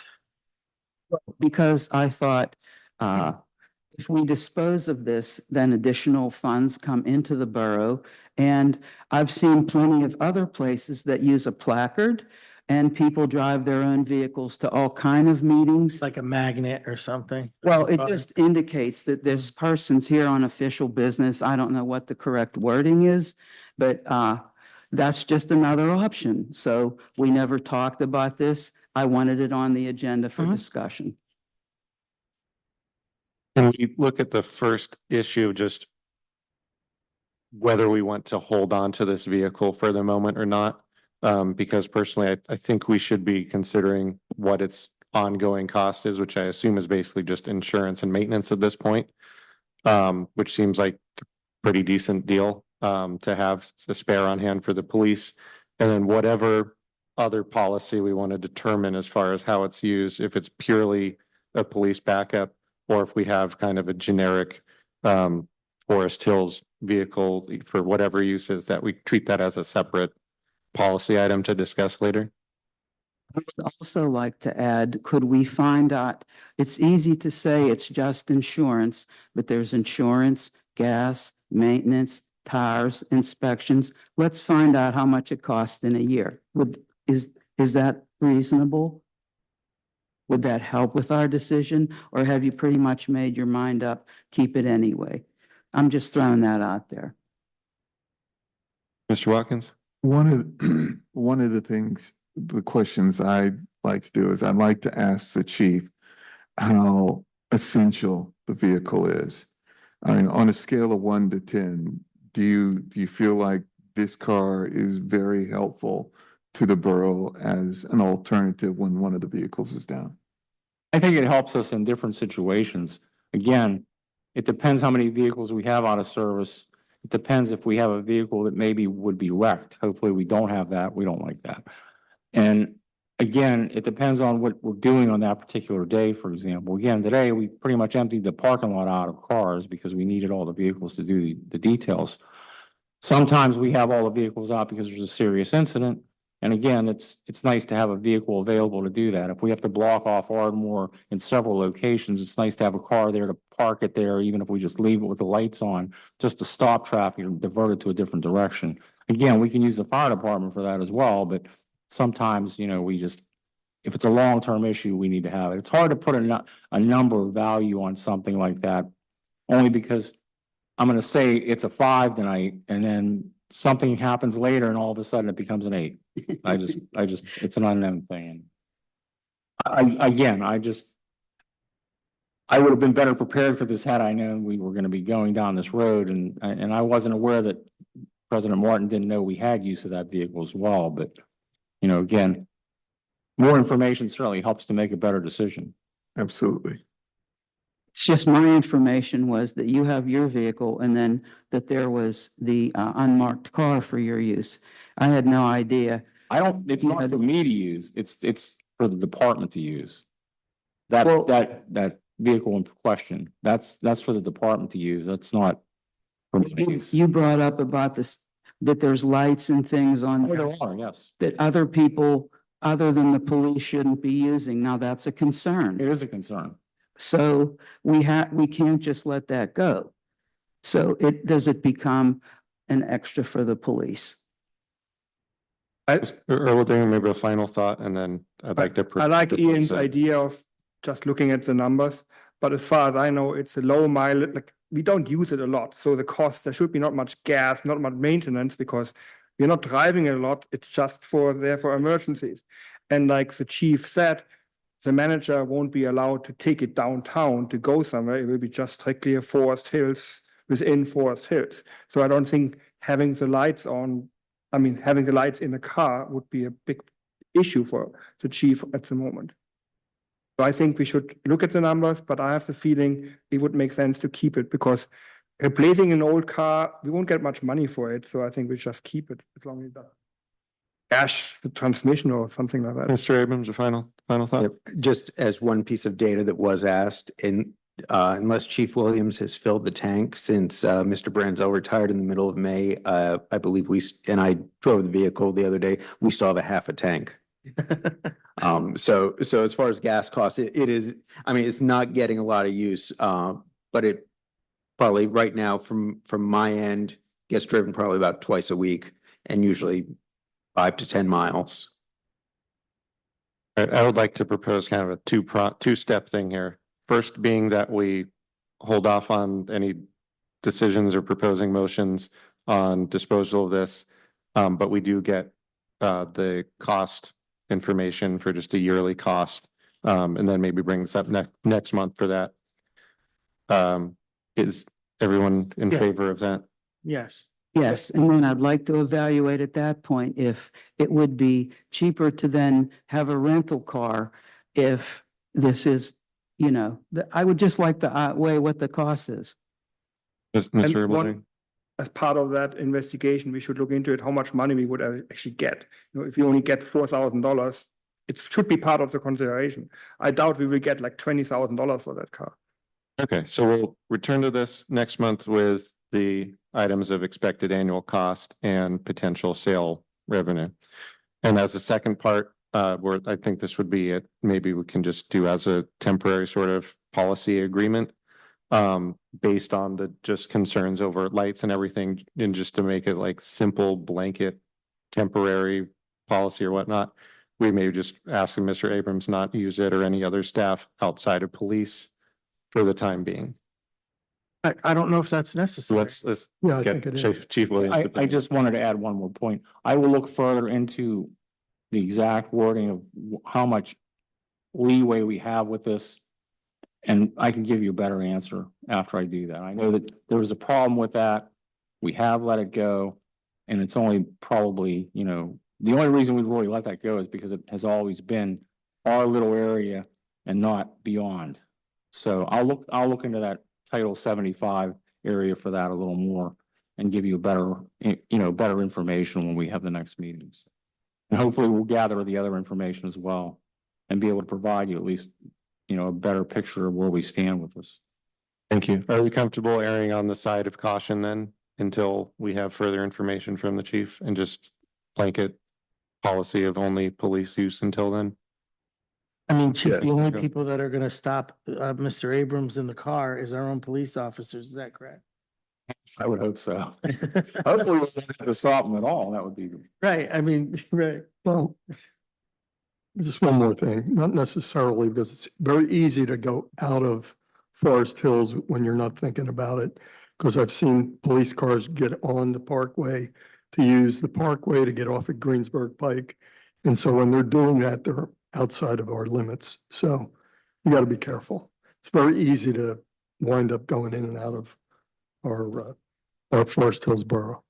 Speaker 1: Because I thought, if we dispose of this, then additional funds come into the borough. And I've seen plenty of other places that use a placard, and people drive their own vehicles to all kind of meetings.
Speaker 13: Like a magnet or something.
Speaker 1: Well, it just indicates that this person's here on official business. I don't know what the correct wording is, but that's just another option. So we never talked about this. I wanted it on the agenda for discussion.
Speaker 12: Can we look at the first issue, just whether we want to hold on to this vehicle for the moment or not. Because personally, I think we should be considering what its ongoing cost is, which I assume is basically just insurance and maintenance at this point. Which seems like a pretty decent deal, to have a spare on hand for the police. And then whatever other policy we want to determine as far as how it's used, if it's purely a police backup, or if we have kind of a generic, Forest Hills vehicle for whatever uses, that we treat that as a separate policy item to discuss later.
Speaker 1: I would also like to add, could we find out, it's easy to say it's just insurance, but there's insurance, gas, maintenance, tires, inspections. Let's find out how much it costs in a year. Is that reasonable? Would that help with our decision, or have you pretty much made your mind up, keep it anyway? I'm just throwing that out there.
Speaker 12: Mr. Watkins?
Speaker 3: One of the things, the questions I'd like to do is I'd like to ask the chief how essential the vehicle is. I mean, on a scale of 1 to 10, do you feel like this car is very helpful to the borough as an alternative when one of the vehicles is down?
Speaker 6: I think it helps us in different situations. Again, it depends how many vehicles we have out of service. It depends if we have a vehicle that maybe would be wrecked. Hopefully we don't have that. We don't like that. And again, it depends on what we're doing on that particular day, for example. Again, today we pretty much emptied the parking lot out of cars because we needed all the vehicles to do the details. Sometimes we have all the vehicles out because there's a serious incident. And again, it's nice to have a vehicle available to do that. If we have to block off Ardmore in several locations, it's nice to have a car there to park it there, even if we just leave it with the lights on, just to stop traffic and divert it to a different direction. Again, we can use the fire department for that as well, but sometimes, you know, if it's a long-term issue, we need to have it. It's hard to put a number of value on something like that, only because I'm going to say it's a 5 tonight, and then something happens later and all of a sudden it becomes an 8. It's an unknown thing. I would have been better prepared for this had I known we were going to be going down this road, and I wasn't aware that President Martin didn't know we had use of that vehicle as well. But, you know, again, more information certainly helps to make a better decision.
Speaker 3: Absolutely.
Speaker 1: It's just my information was that you have your vehicle and then that there was the unmarked car for your use. I had no idea.
Speaker 6: It's not for me to use. It's for the department to use. That vehicle in question, that's for the department to use. That's not for me to use.
Speaker 1: You brought up about this, that there's lights and things on there
Speaker 6: There are, yes.
Speaker 1: that other people other than the police shouldn't be using. Now, that's a concern.
Speaker 6: It is a concern.
Speaker 1: So we can't just let that go. So does it become an extra for the police?
Speaker 12: Earl, maybe a final thought, and then I'd like to.
Speaker 10: I like Ian's idea of just looking at the numbers, but as far as I know, it's a low mileage, like we don't use it a lot. So the cost, there should be not much gas, not much maintenance, because we're not driving it a lot. It's just for emergencies. And like the chief said, the manager won't be allowed to take it downtown to go somewhere. It will be just strictly a Forest Hills, within Forest Hills. So I don't think having the lights on, having the lights in the car would be a big issue for the chief at the moment. So I think we should look at the numbers, but I have the feeling it would make sense to keep it, because replacing an old car, we won't get much money for it. So I think we just keep it as long as it doesn't crash the transmission or something like that.
Speaker 12: Mr. Abrams, a final thought?
Speaker 4: Yep. Just as one piece of data that was asked, unless Chief Williams has filled the tank since Mr. Branzel retired in the middle of May, I believe and I drove the vehicle the other day, we still have a half a tank. So as far as gas costs, it is, it's not getting a lot of use, but it probably right now from my end gets driven probably about twice a week, and usually 5 to 10 miles.
Speaker 12: I would like to propose kind of a two-step thing here. First being that we hold off on any decisions or proposing motions on disposal of this, but we do get the cost information for just a yearly cost, and then maybe bring this up next month for that. Is everyone in favor of that?
Speaker 13: Yes.
Speaker 1: Yes, and then I'd like to evaluate at that point if it would be cheaper to then have a rental car if this is, I would just like to weigh what the cost is.
Speaker 12: Mr.
Speaker 10: And one-
Speaker 12: Ermeling?
Speaker 10: As part of that investigation, we should look into it, how much money we would actually get. If you only get $4,000, it should be part of the consideration. I doubt we will get like $20,000 for that car.
Speaker 12: Okay, so we'll return to this next month with the items of expected annual cost and potential sale revenue. And as a second part, where I think this would be it, maybe we can just do as a temporary sort of policy agreement. Based on the just concerns over lights and everything, and just to make it like simple blanket temporary policy or whatnot. We may just ask Mr. Abrams not use it or any other staff outside of police for the time being.
Speaker 13: I don't know if that's
Speaker 12: So
Speaker 13: necessary.
Speaker 12: let's
Speaker 7: Yeah, I
Speaker 12: get
Speaker 7: think it is.
Speaker 12: Chief Williams.
Speaker 6: I just wanted to add one more point. I will look further into the exact wording of how much leeway we have with this. And I can give you a better answer after I do that. I know that there was a problem with that. We have let it go. And it's only probably, the only reason we've really let that go is because it has always been our little area and not beyond. So I'll look into that Title 75 area for that a little more and give you a better, better information when we have the next meetings. And hopefully we'll gather the other information as well and be able to provide you at least, a better picture of where we stand with this.
Speaker 12: Thank you. Are we comfortable erring on the side of caution then until we have further information from the chief and just blanket policy of only police use until then?
Speaker 13: I mean, Chief, the only
Speaker 12: Yeah.
Speaker 13: people that are gonna stop Mr. Abrams in the car is our own police officers. Is that correct?
Speaker 6: I would hope so. Hopefully we won't have to stop them at all. That would be.
Speaker 13: Right, I mean, right.
Speaker 7: Well, just one more thing, not necessarily because it's very easy to go out of Forest Hills when you're not thinking about it. Because I've seen police cars get on the parkway to use the parkway to get off at Greensburg Pike. And so when they're doing that, they're outside of our limits. So you got to be careful. It's very easy to wind up going in and out of our Forest Hills borough.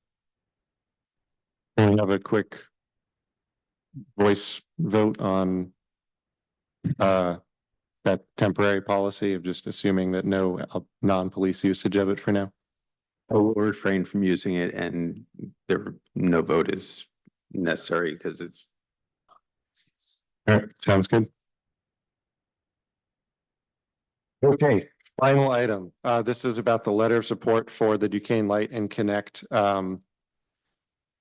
Speaker 12: Can we have a quick voice vote on that temporary policy of just assuming that no non-police usage of it for now?
Speaker 4: I will refrain from using it, and no vote is necessary because it's.
Speaker 12: All right, sounds good. Okay, final item. This is about the letter of support for the Duquesne Light and Connect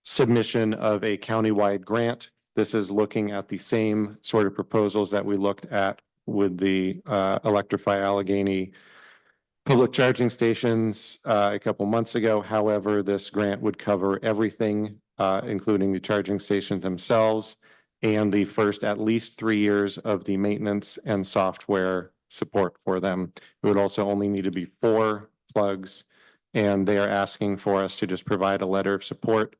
Speaker 12: submission of a countywide grant. This is looking at the same sort of proposals that we looked at with the Electrify Allegheny public charging stations a couple months ago. However, this grant would cover everything, including the charging stations themselves and the first at least 3 years of the maintenance and software support for them. It would also only need to be 4 plugs, and they are asking for us to just provide a letter of support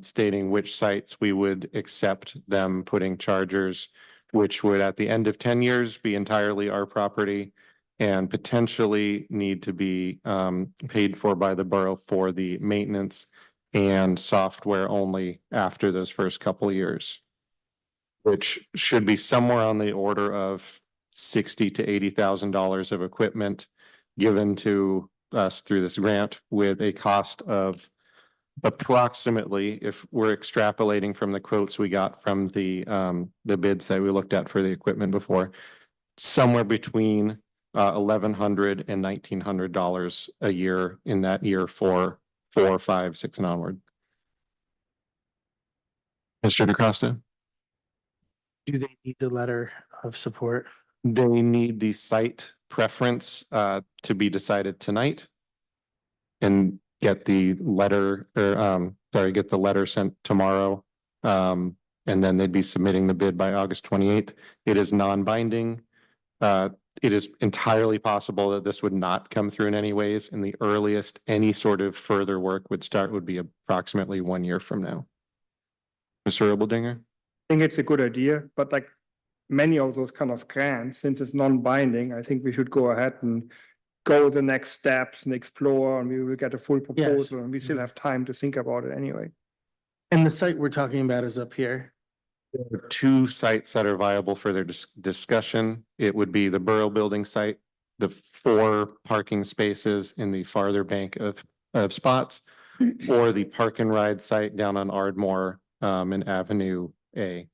Speaker 12: stating which sites we would accept them putting chargers, which would at the end of 10 years be entirely our property and potentially need to be paid for by the borough for the maintenance and software only after those first couple years, which should be somewhere on the order of $60,000 to $80,000 of equipment given to us through this grant, with a cost of approximately, if we're extrapolating from the quotes we got from the bids that we looked at for the equipment before, somewhere between $1,100 and $1,900 a year in that year for 4, 5, 6 and onward. Mr. DeCosta?
Speaker 13: Do they need the letter of support?
Speaker 12: They need the site preference to be decided tonight and get the letter get the letter sent tomorrow. And then they'd be submitting the bid by August 28th. It is non-binding. It is entirely possible that this would not come through in any ways, and the earliest any sort of further work would start would be approximately 1 year from now. Mr. Ermeldinger?
Speaker 10: I think it's a good idea, but like many of those kind of grants, since it's non-binding, I think we should go ahead and go the next steps and explore, and we will get a full
Speaker 13: Yes.
Speaker 10: proposal, and we still have time to think about it anyway.
Speaker 13: And the site we're talking about is up here.
Speaker 12: There are two sites that are viable for their discussion. It would be the Borough Building site, the 4 parking spaces in the farther bank of spots, or the park and ride site down on Ardmore in Avenue A.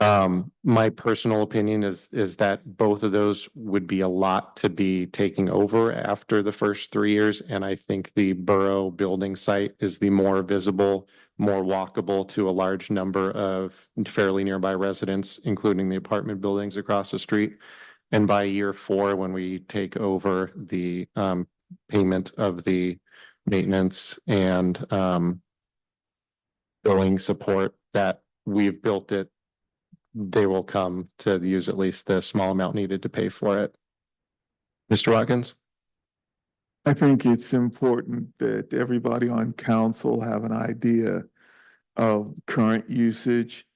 Speaker 12: My personal opinion is that both of those would be a lot to be taking over after the first 3 years. And I think the Borough Building site is the more visible, more walkable to a large number of fairly nearby residents, including the apartment buildings across the street. And by year 4, when we take over the payment of the maintenance and billing support that we've built it, they will come to use at least the small amount needed to pay for it. Mr. Watkins?
Speaker 3: I think it's important that everybody on council have an idea of current usage.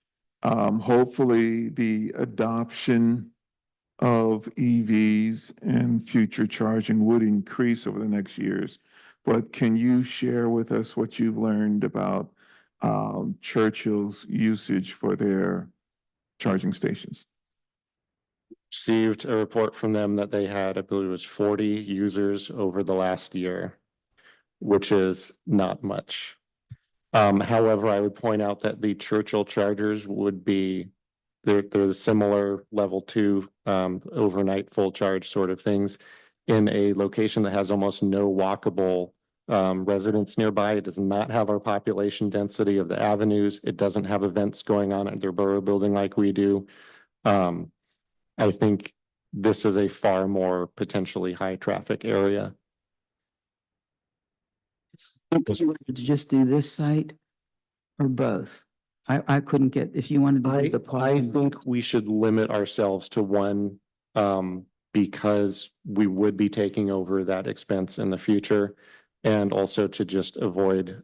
Speaker 3: Hopefully the adoption of EVs and future charging would increase over the next years. But can you share with us what you've learned about Churchill's usage for their charging stations?
Speaker 12: Received a report from them that they had, I believe it was 40 users over the last year, which is not much. However, I would point out that the Churchill chargers would be, they're the similar level 2 overnight full charge sort of things in a location that has almost no walkable residents nearby. It does not have our population density of the avenues. It doesn't have events going on at their borough building like we do. I think this is a far more potentially high traffic area.
Speaker 1: Would you just do this site or both? I couldn't get, if you wanted to do the
Speaker 12: I
Speaker 1: parking.
Speaker 12: think we should limit ourselves to one, because we would be taking over that expense in the future. And also to just avoid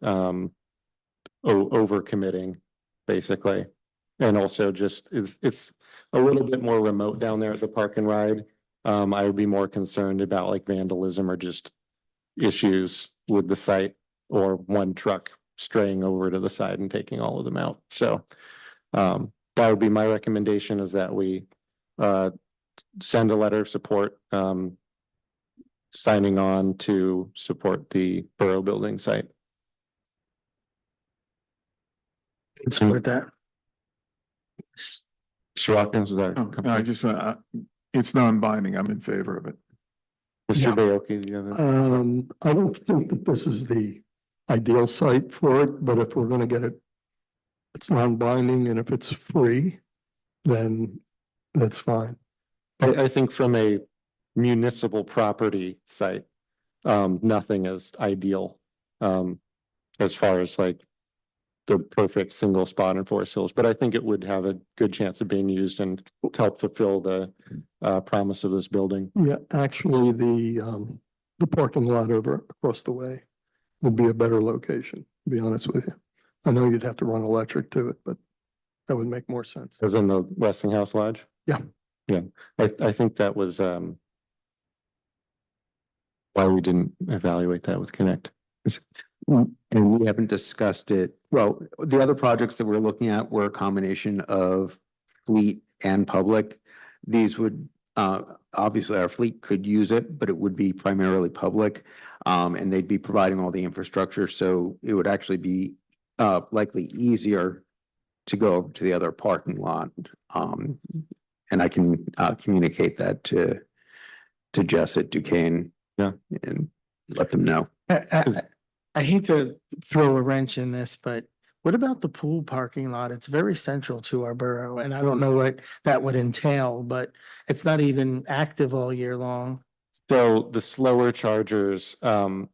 Speaker 12: over committing, basically. And also just it's a little bit more remote down there at the park and ride. I would be more concerned about like vandalism or just issues with the site, or one truck straying over to the side and taking all of them out. So that would be my recommendation, is that we send a letter of support, signing on to support the borough building site.
Speaker 13: Support that.
Speaker 12: Mr. Watkins, was that?
Speaker 3: Oh, I just want, it's non-binding. I'm in favor of it.
Speaker 12: Mr. Baoki, do you have?
Speaker 7: I don't think that this is the ideal site for it, but if we're gonna get it, it's non-binding, and if it's free, then that's fine.
Speaker 12: I think from a municipal property site, nothing is ideal. As far as like the perfect single spot in Forest Hills, but I think it would have a good chance of being used and help fulfill the promise of this building.
Speaker 7: Yeah, actually, the parking lot over across the way would be a better location, to be honest with you. I know you'd have to run electric to it, but that would make more sense.
Speaker 12: As in the Westinghouse Lodge?
Speaker 7: Yeah.
Speaker 12: Yeah, I think that was why we didn't evaluate that with Connect.
Speaker 4: And we haven't discussed it. Well, the other projects that we're looking at were a combination of fleet and public. These would, obviously our fleet could use it, but it would be primarily public. And they'd be providing all the infrastructure. So it would actually be likely easier to go over to the other parking lot. And I can communicate that to Jess at Duquesne.
Speaker 12: Yeah.
Speaker 4: And let them know.
Speaker 13: I hate to throw a wrench in this, but what about the pool parking lot? It's very central to our borough, and I don't know what that would entail, but it's not even active all year long.
Speaker 12: So the slower chargers, the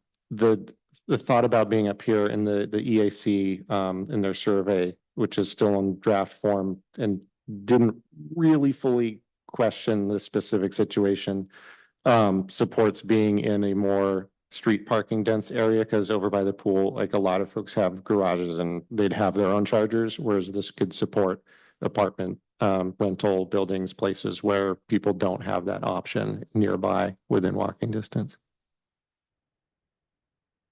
Speaker 12: thought about being up here in the EAC in their survey, which is still in draft form and didn't really fully question the specific situation, supports being in a more street parking dense area, because over by the pool, like a lot of folks have garages and they'd have their own chargers, whereas this could support apartment rental buildings, places where people don't have that option nearby within walking distance.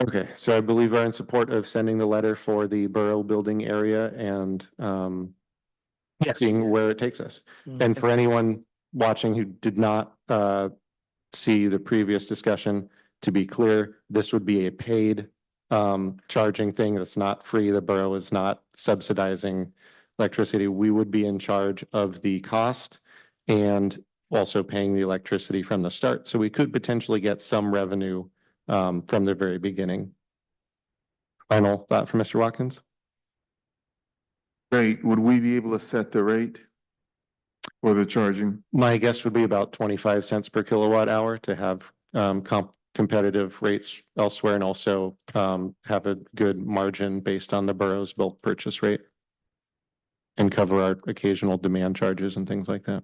Speaker 12: Okay, so I believe we're in support of sending the letter for the borough building area and seeing where it takes us. And for anyone watching who did not see the previous discussion, to be clear, this would be a paid charging thing that's not free. The borough is not subsidizing electricity. We would be in charge of the cost and also paying the electricity from the start. So we could potentially get some revenue from the very beginning. Final thought from Mr. Watkins?
Speaker 3: Great. Would we be able to set the rate for the charging?
Speaker 12: My guess would be about 25 cents per kilowatt hour to have competitive rates elsewhere and also have a good margin based on the borough's bulk purchase rate and cover our occasional demand charges and things like that.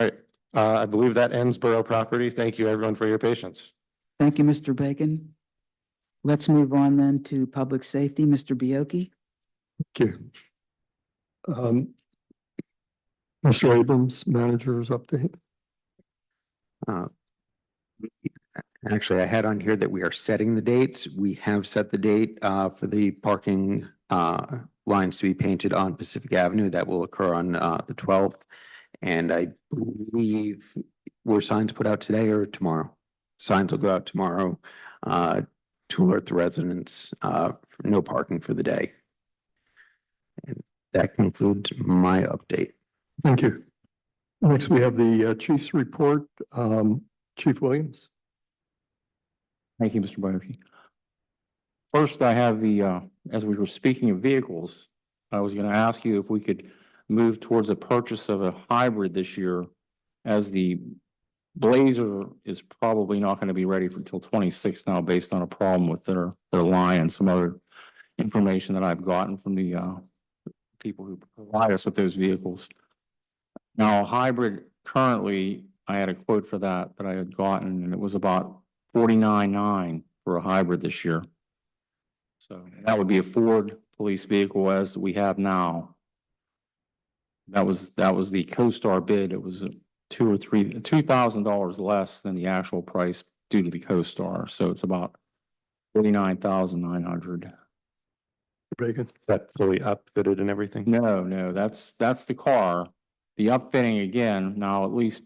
Speaker 12: All right, I believe that ends borough property. Thank you everyone for your patience.
Speaker 1: Thank you, Mr. Bacon. Let's move on then to public safety, Mr. Bioki.
Speaker 7: Thank you. Mr. Abrams, manager's update.
Speaker 4: Actually, I had on here that we are setting the dates. We have set the date for the parking lines to be painted on Pacific Avenue. That will occur on the 12th. And I believe were signs put out today or tomorrow? Signs will go out tomorrow to alert the residents no parking for the day. And that concludes my update.
Speaker 7: Thank you. Next, we have the chief's report. Chief Williams.
Speaker 6: Thank you, Mr. Bioki. First, I have as we were speaking of vehicles, I was going to ask you if we could move towards a purchase of a hybrid this year, as the Blazer is probably not going to be ready until 26 now, based on a problem with their line and some other information that I've gotten from the people who provide us with those vehicles. Now, a hybrid currently, I had a quote for that I had gotten, and it was about $49,900 for a hybrid this year. So that would be a Ford police vehicle as we have now. That was the CoStar bid. It was $2,000 less than the actual price due to the CoStar. So it's about $49,900.
Speaker 7: Bacon.
Speaker 12: That fully upfitted and everything?
Speaker 6: No, that's the car. The upfitting again, now at least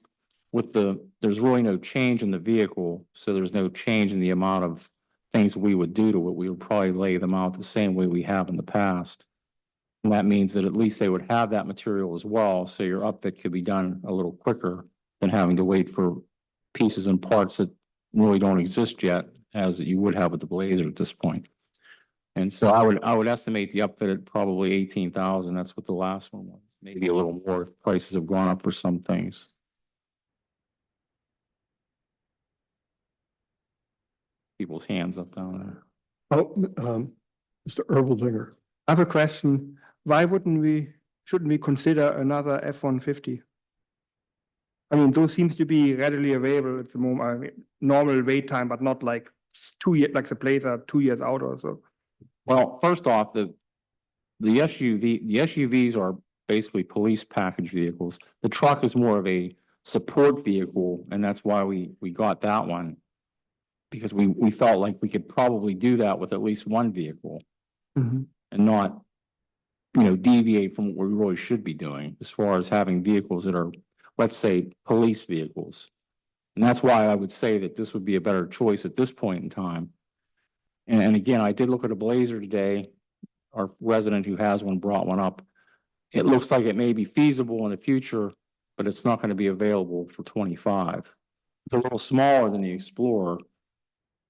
Speaker 6: with there's really no change in the vehicle, so there's no change in the amount of things we would do to it. We would probably lay them out the same way we have in the past. And that means that at least they would have that material as well, so your upfit could be done a little quicker than having to wait for pieces and parts that really don't exist yet, as you would have with the Blazer at this point. And so I would estimate the upfit at probably 18,000. That's what the last one was. Maybe a little more if prices have gone up for some things. People's hands up down there.
Speaker 7: Oh, Mr. Erbaldinger.
Speaker 10: I have a question. Why shouldn't we consider another F-150? I mean, those seems to be readily available at the moment. I mean, normal wait time, but not like 2 years, like the Blazer 2 years out or so.
Speaker 6: Well, first off, the SUVs are basically police package vehicles. The truck is more of a support vehicle, and that's why we got that one, because we felt like we could probably do that with at least one vehicle and not, deviate from what we really should be doing as far as having vehicles that are, let's say, police vehicles. And that's why I would say that this would be a better choice at this point in time. And again, I did look at a Blazer today. Our resident who has one brought one up. It looks like it may be feasible in the future, but it's not going to be available for 25. It's a little smaller than the Explorer,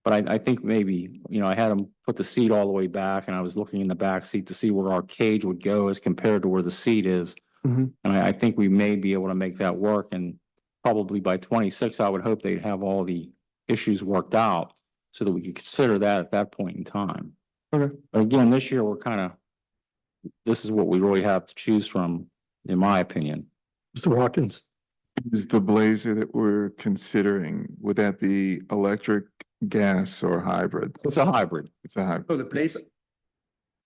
Speaker 6: but I think maybe, I had them put the seat all the way back, and I was looking in the back seat to see where our cage would go as compared to where the seat is. And I think we may be able to make that work, and probably by 26, I would hope they'd have all the issues worked out so that we could consider that at that point in time.
Speaker 10: Okay.
Speaker 6: But again, this year this is what we really have to choose from, in my opinion.
Speaker 7: Mr. Watkins.
Speaker 3: Is the Blazer that we're considering, would that be electric, gas, or hybrid?
Speaker 6: It's a hybrid.
Speaker 3: It's a hybrid.
Speaker 10: So the Blazer,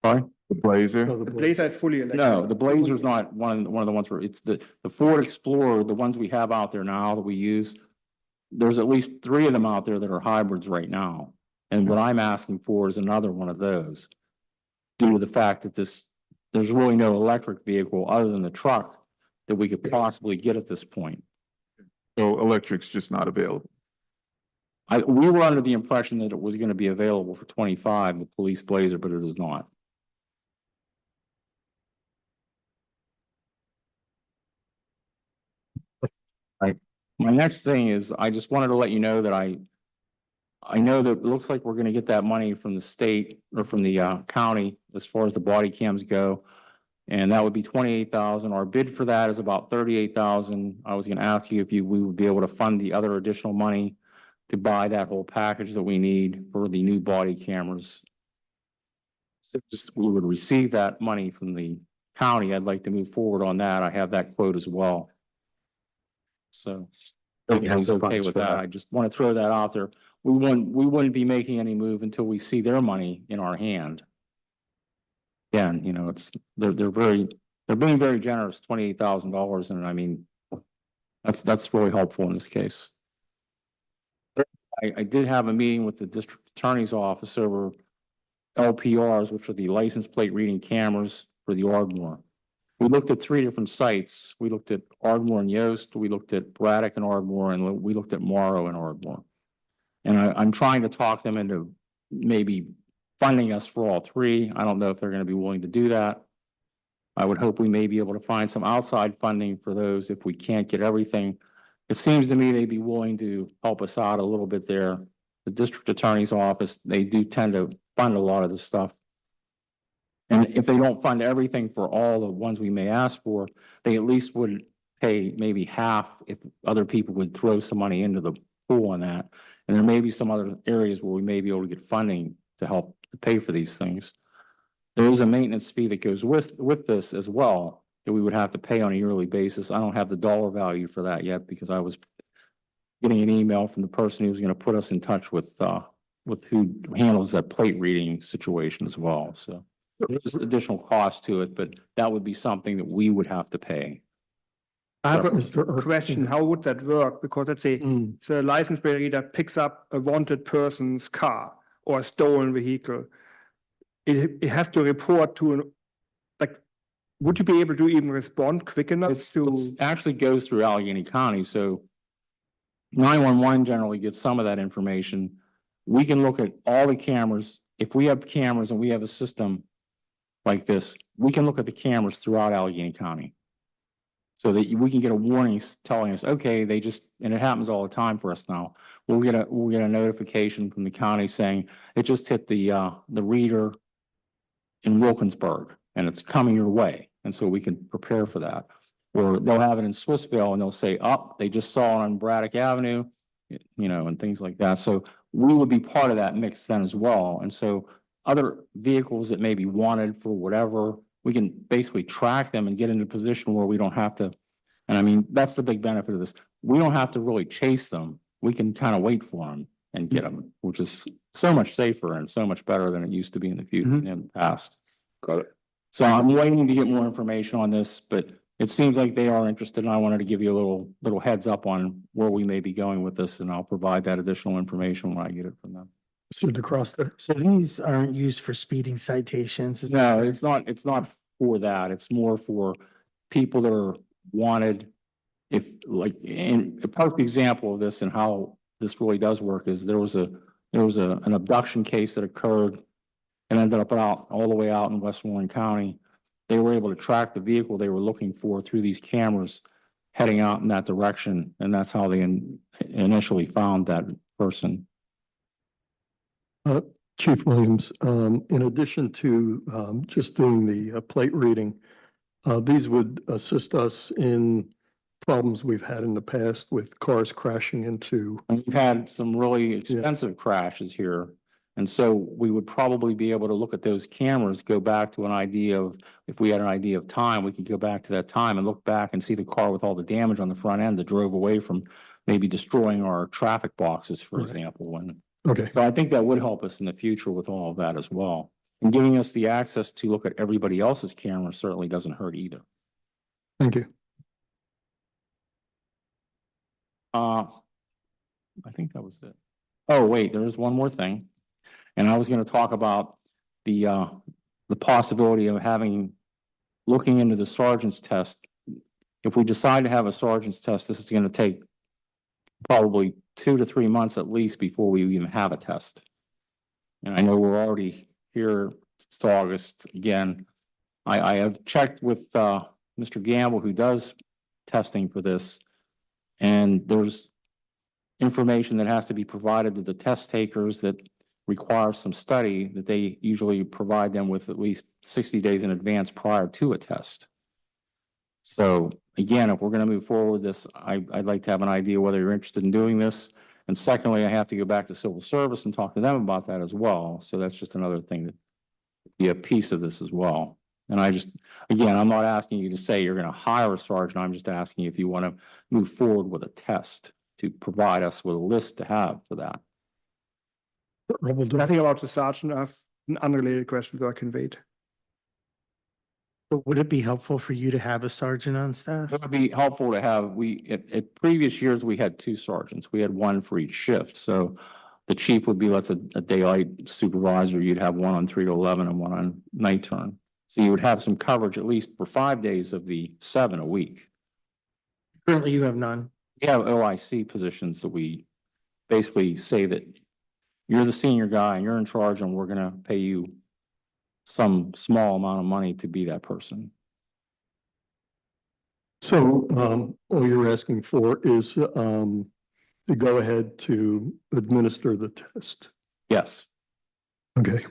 Speaker 6: Sorry?
Speaker 3: The Blazer?
Speaker 7: Oh,
Speaker 10: The Blazer is fully electric.
Speaker 6: No, the Blazer's not one of the ones where it's the Ford Explorer, the ones we have out there now that we use. There's at least 3 of them out there that are hybrids right now. And what I'm asking for is another one of those. Due to the fact that there's really no electric vehicle other than the truck that we could possibly get at this point.
Speaker 3: So electric's just not available.
Speaker 6: We were under the impression that it was going to be available for 25, the police Blazer, but it is not. My next thing is, I just wanted to let you know that I know that it looks like we're gonna get that money from the state or from the county as far as the body cams go. And that would be 28,000. Our bid for that is about 38,000. I was gonna ask you if we would be able to fund the other additional money to buy that whole package that we need for the new body cameras. So just, we would receive that money from the county. I'd like to move forward on that. I have that quote as well. So
Speaker 4: Don't have
Speaker 6: everybody's
Speaker 4: the
Speaker 6: okay
Speaker 4: funds
Speaker 6: with
Speaker 4: for
Speaker 6: that.
Speaker 4: that.
Speaker 6: I just want to throw that out there. We wouldn't be making any move until we see their money in our hand. Again, you know, they're being very generous, $28,000, and I mean, that's really helpful in this case. I did have a meeting with the district attorney's office over LPRs, which are the license plate reading cameras for the Ardmore. We looked at 3 different sites. We looked at Ardmore and Yost, we looked at Braddock and Ardmore, and we looked at Morrow and Ardmore. And I'm trying to talk them into maybe funding us for all 3. I don't know if they're going to be willing to do that. I would hope we may be able to find some outside funding for those if we can't get everything. It seems to me they'd be willing to help us out a little bit there. The district attorney's office, they do tend to fund a lot of this stuff. And if they don't fund everything for all the ones we may ask for, they at least would pay maybe half if other people would throw some money into the pool on that. And there may be some other areas where we may be able to get funding to help to pay for these things. There is a maintenance fee that goes with this as well that we would have to pay on a yearly basis. I don't have the dollar value for that yet because I was getting an email from the person who was going to put us in touch with who handles that plate reading situation as well. So there's additional cost to it, but that would be something that we would have to pay.
Speaker 10: I have a
Speaker 7: Mr. Earp.
Speaker 10: question. How would that work? Because let's say the license plate reader picks up a wanted person's car or a stolen vehicle. It has to report to would you be able to even respond quick enough
Speaker 6: It actually goes through Allegheny County, so 911 generally gets some of that information. We can look at all the cameras. If we have cameras and we have a system like this, we can look at the cameras throughout Allegheny County. So that we can get a warning telling us, okay, and it happens all the time for us now. We'll get a notification from the county saying it just hit the reader in Wilkinsburg and it's coming your way. And so we can prepare for that. Or they'll have it in Swissville and they'll say, they just saw it on Braddock Avenue, you know, and things like that. So we would be part of that mix then as well. And so other vehicles that may be wanted for whatever, we can basically track them and get into a position where we don't have to. And I mean, that's the big benefit of this. We don't have to really chase them. We can kind of wait for them and get them, which is so much safer and so much better than it used to be in the future in the past.
Speaker 2: Got it.
Speaker 6: So I'm waiting to get more information on this, but it seems like they are interested and I wanted to give you a little heads up on where we may be going with this and I'll provide that additional information when I get it from them.
Speaker 7: Mr. DeCross.
Speaker 13: So these aren't used for speeding citations? is that
Speaker 6: No,
Speaker 13: correct?
Speaker 6: it's not for that. It's more for people that are wanted. If and a perfect example of this and how this really does work is there was an abduction case that occurred and ended up all the way out in Westmoreland County. They were able to track the vehicle they were looking for through these cameras heading out in that direction. And that's how they initially found that person.
Speaker 7: Chief Williams, in addition to just doing the plate reading, these would assist us in problems we've had in the past with cars crashing into.
Speaker 6: And we've had some really expensive crashes here. And so we would probably be able to look at those cameras, go back to an idea of, if we had an idea of time, we could go back to that time and look back and see the car with all the damage on the front end that drove away from maybe destroying our traffic boxes, for example.
Speaker 7: Okay.
Speaker 6: So I think that would help us in the future with all of that as well. And giving us the access to look at everybody else's camera certainly doesn't hurt either.
Speaker 7: Thank you.
Speaker 6: I think that was it. Oh, wait, there is one more thing. And I was gonna talk about the possibility of looking into the sergeant's test. If we decide to have a sergeant's test, this is gonna take probably 2 to 3 months at least before we even have a test. And I know we're already here, it's August again. I have checked with Mr. Gamble, who does testing for this. And there's information that has to be provided to the test takers that requires some study that they usually provide them with at least 60 days in advance prior to a test. So again, if we're going to move forward with this, I'd like to have an idea whether you're interested in doing this. And secondly, I have to go back to civil service and talk to them about that as well. So that's just another thing that be a piece of this as well. And again, I'm not asking you to say you're going to hire a sergeant. I'm just asking you if you want to move forward with a test to provide us with a list to have for that.
Speaker 10: Nothing about the sergeant. I have an unrelated question, so I can wait.
Speaker 13: But would it be helpful for you to have a sergeant on staff?
Speaker 6: It would be helpful to have, at previous years, we had 2 sergeants. We had 1 for each shift. So the chief would be, a daylight supervisor. You'd have 1 on 3 to 11 and 1 on night turn. So you would have some coverage at least for 5 days of the 7 a week.
Speaker 13: Currently, you have none.
Speaker 6: We have OIC positions that we basically say that you're the senior guy and you're in charge and we're gonna pay you some small amount of money to be that person.
Speaker 7: So, all you're asking for is, the go-ahead to administer the test.
Speaker 6: Yes.
Speaker 7: Okay.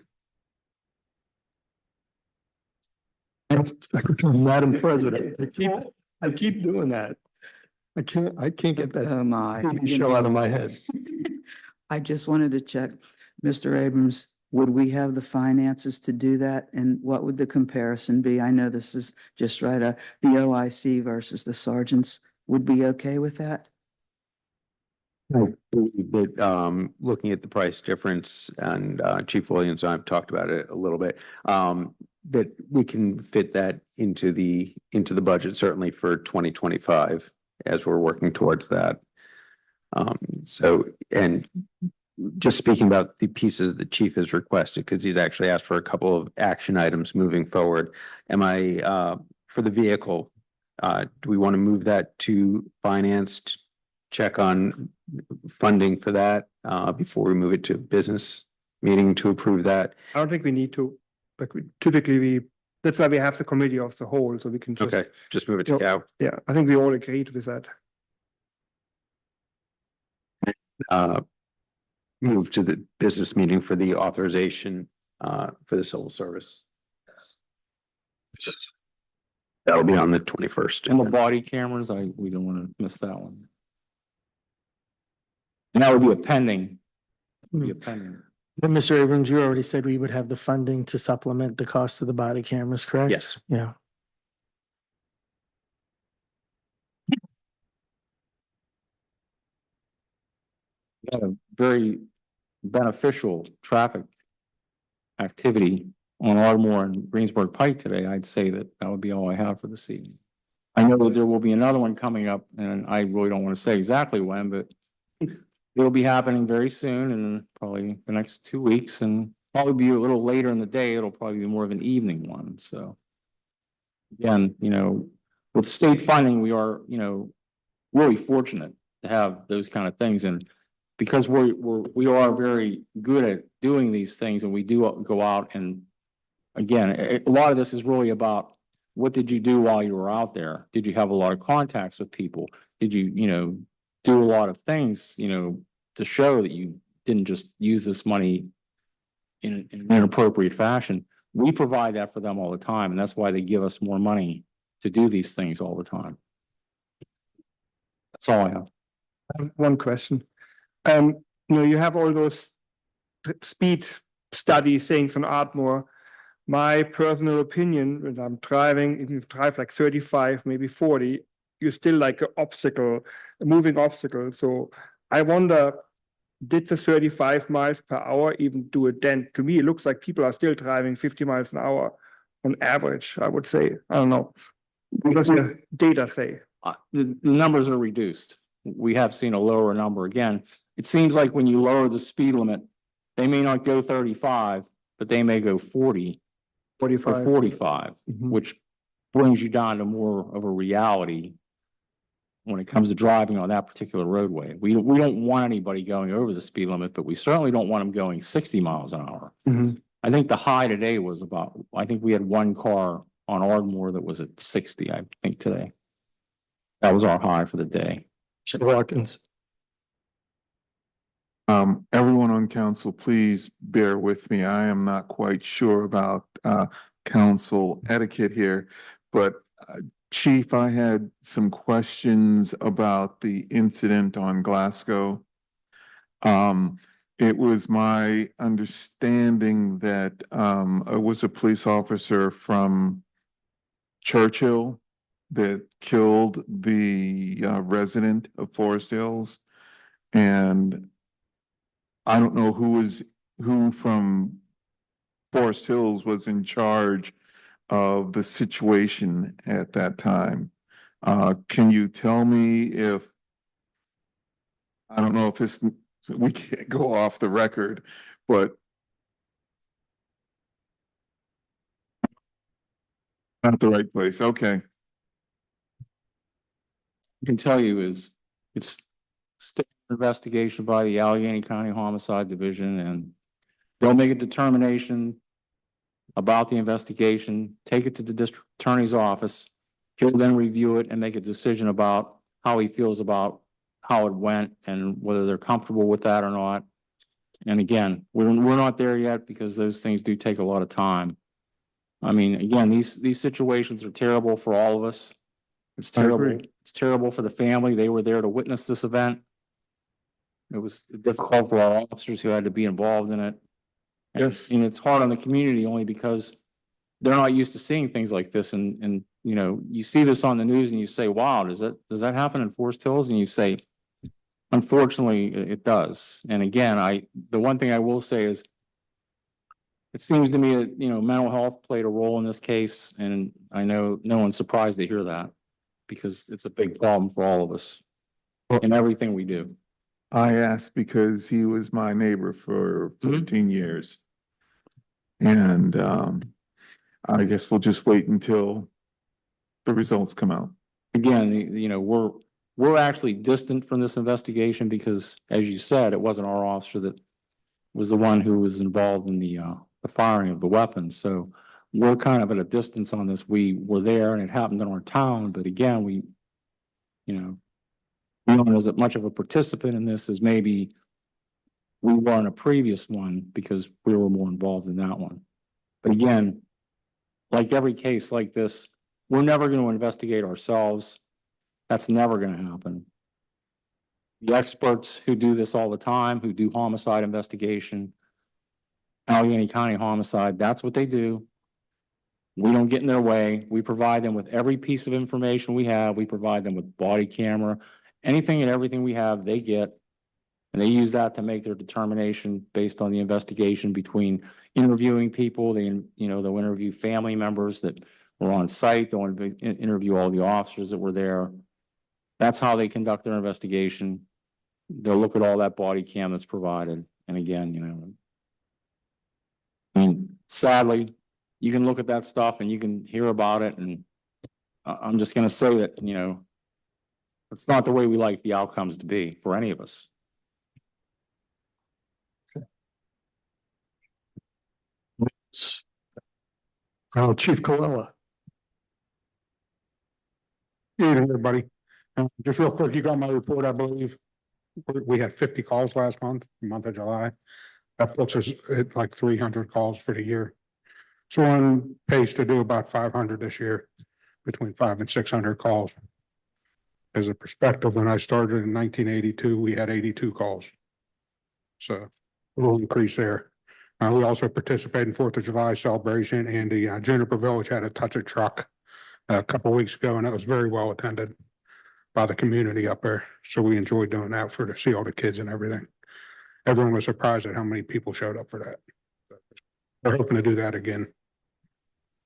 Speaker 7: Secretary, Madam President, I keep doing that. I can't get that
Speaker 1: Oh, my.
Speaker 7: TV show out of my head.
Speaker 1: I just wanted to check, Mr. Abrams, would we have the finances to do that? And what would the comparison be? I know this is just right, the OIC versus the sergeants. Would be okay with that?
Speaker 4: I believe that, looking at the price difference, and Chief Williams and I've talked about it a little bit, that we can fit that into the budget, certainly for 2025, as we're working towards that. And just speaking about the pieces the chief has requested, because he's actually asked for a couple of action items moving forward. For the vehicle, do we want to move that to finance to check on funding for that before we move it to business meeting to approve that?
Speaker 10: I don't think we need to, like that's why we have the committee of the whole, so we can just.
Speaker 4: Okay, just move it to Cal.
Speaker 10: Yeah, I think we all agreed with that.
Speaker 4: Move to the business meeting for the authorization for the civil service. That'll be on the 21st.
Speaker 6: And the body cameras, we don't want to miss that one. And that would be a pending.
Speaker 13: But Mr. Abrams, you already said we would have the funding to supplement the cost of the body cameras, correct?
Speaker 4: Yes.
Speaker 13: Yeah.
Speaker 6: We had a very beneficial traffic activity on Ardmore and Greensburg Pike today. I'd say that would be all I have for this evening. I know that there will be another one coming up, and I really don't want to say exactly when, but it'll be happening very soon, and probably the next 2 weeks, and probably be a little later in the day. It'll probably be more of an evening one. So again, with state funding, we are, really fortunate to have those kind of things. And because we are very good at doing these things, and we do go out, and again, a lot of this is really about what did you do while you were out there? Did you have a lot of contacts with people? Did you, do a lot of things, to show that you didn't just use this money in an inappropriate fashion? We provide that for them all the time, and that's why they give us more money to do these things all the time. That's all I have.
Speaker 10: I have one question. You have all those speed study things on Ardmore. My personal opinion, when I'm driving, if you drive like 35, maybe 40, you're still like a moving obstacle. So I wonder did the 35 miles per hour even do a dent? To me, it looks like people are still driving 50 miles an hour on average, I would say. I don't know. What does your data say?
Speaker 6: The numbers are reduced. We have seen a lower number. Again, it seems like when you lower the speed limit, they may not go 35, but they may go 40 or
Speaker 10: 45.
Speaker 6: 45,
Speaker 10: Mhm.
Speaker 6: which brings you down to more of a reality when it comes to driving on that particular roadway. We don't want anybody going over the speed limit, but we certainly don't want them going 60 miles an hour.
Speaker 10: Mhm.
Speaker 6: I think the high today was about, I think we had one car on Ardmore that was at 60, I think today. That was our high for the day.
Speaker 7: Mr. Watkins.
Speaker 3: Everyone on council, please bear with me. I am not quite sure about council etiquette here, but Chief, I had some questions about the incident on Glasgow. It was my understanding that it was a police officer from Churchill that killed the resident of Forest Hills. And I don't know who from Forest Hills was in charge of the situation at that time. Can you tell me if, I don't know if this, we can't go off the record, but not the right place. Okay.
Speaker 6: I can tell you is it's state investigation by the Allegheny County Homicide Division, and they'll make a determination about the investigation, take it to the district attorney's office. He'll then review it and make a decision about how he feels about how it went and whether they're comfortable with that or not. And again, we're not there yet because those things do take a lot of time. I mean, again, these situations are terrible for all of us. It's terrible. It's terrible for the family. They were there to witness this event. It was difficult for our officers who had to be involved in it.
Speaker 3: Yes.
Speaker 6: And it's hard on the community only because they're not used to seeing things like this. And, you know, you see this on the news and you say, wow, does that happen in Forest Hills? And you say, unfortunately, it does. And again, the one thing I will say is, it seems to me that, you know, mental health played a role in this case. And I know no one's surprised to hear that because it's a big problem for all of us in everything we do.
Speaker 3: I asked because he was my neighbor for 14 years. And I guess we'll just wait until the results come out.
Speaker 6: Again, you know, we're actually distant from this investigation because, as you said, it wasn't our officer that was the one who was involved in the firing of the weapons. So we're kind of at a distance on this. We were there and it happened in our town, but again, we weren't as much of a participant in this as maybe we were in a previous one because we were more involved in that one. But again, like every case like this, we're never going to investigate ourselves. That's never going to happen. The experts who do this all the time, who do homicide investigation, Allegheny County Homicide, that's what they do. We don't get in their way. We provide them with every piece of information we have. We provide them with body camera, anything and everything we have, they get. And they use that to make their determination based on the investigation between interviewing people. They'll interview family members that were on site. They'll interview all the officers that were there. That's how they conduct their investigation. They'll look at all that body cam that's provided. And again, I mean, sadly, you can look at that stuff and you can hear about it. And I'm just going to say that, it's not the way we like the outcomes to be for any of us.
Speaker 7: Chief Colella.
Speaker 14: Good evening, everybody. Just real quick, you got my report, I believe. We had 50 calls last month, month of July. That puts us at like 300 calls for the year. So we're on pace to do about 500 this year, between 500 and 600 calls. As a perspective, when I started in 1982, we had 82 calls. So a little increase there. We also participated in 4th of July celebration, and the Juniper Village had a touch of truck a couple of weeks ago, and that was very well attended by the community up there. So we enjoyed doing that to see all the kids and everything. everyone was surprised at how many people showed up for that. We're hoping to do that again.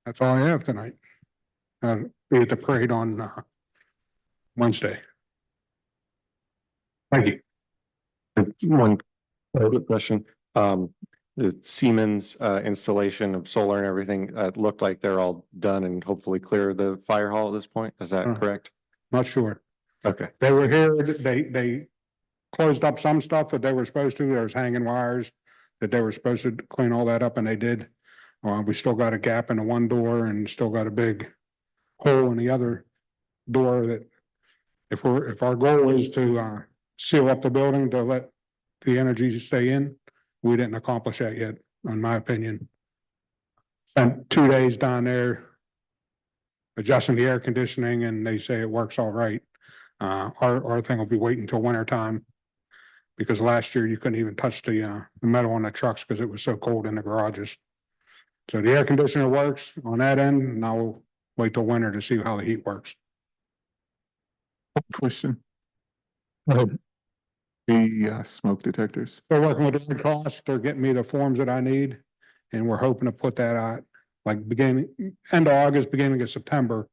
Speaker 14: That's all I have tonight. Be at the parade on Wednesday. Thank you.
Speaker 12: One quick question. The Siemens installation of solar and everything, looked like they're all done and hopefully clear the fire hall at this point. Is that correct?
Speaker 14: Not sure.
Speaker 12: Okay.
Speaker 14: They were here, they closed up some stuff that they were supposed to. There was hanging wires that they were supposed to clean all that up, and they did. We still got a gap in the one door and still got a big hole in the other door that if our goal is to seal up the building to let the energy stay in, we didn't accomplish that yet, in my opinion. Spent 2 days down there adjusting the air conditioning, and they say it works all right. Our thing will be waiting until winter time, because last year you couldn't even touch the metal on the trucks because it was so cold in the garages. So the air conditioner works on that end. Now we'll wait till winter to see how the heat works.
Speaker 3: Question. The smoke detectors.
Speaker 14: They're working with the Red Cross. They're getting me the forms that I need, and we're hoping to put that out like end of August, beginning of September.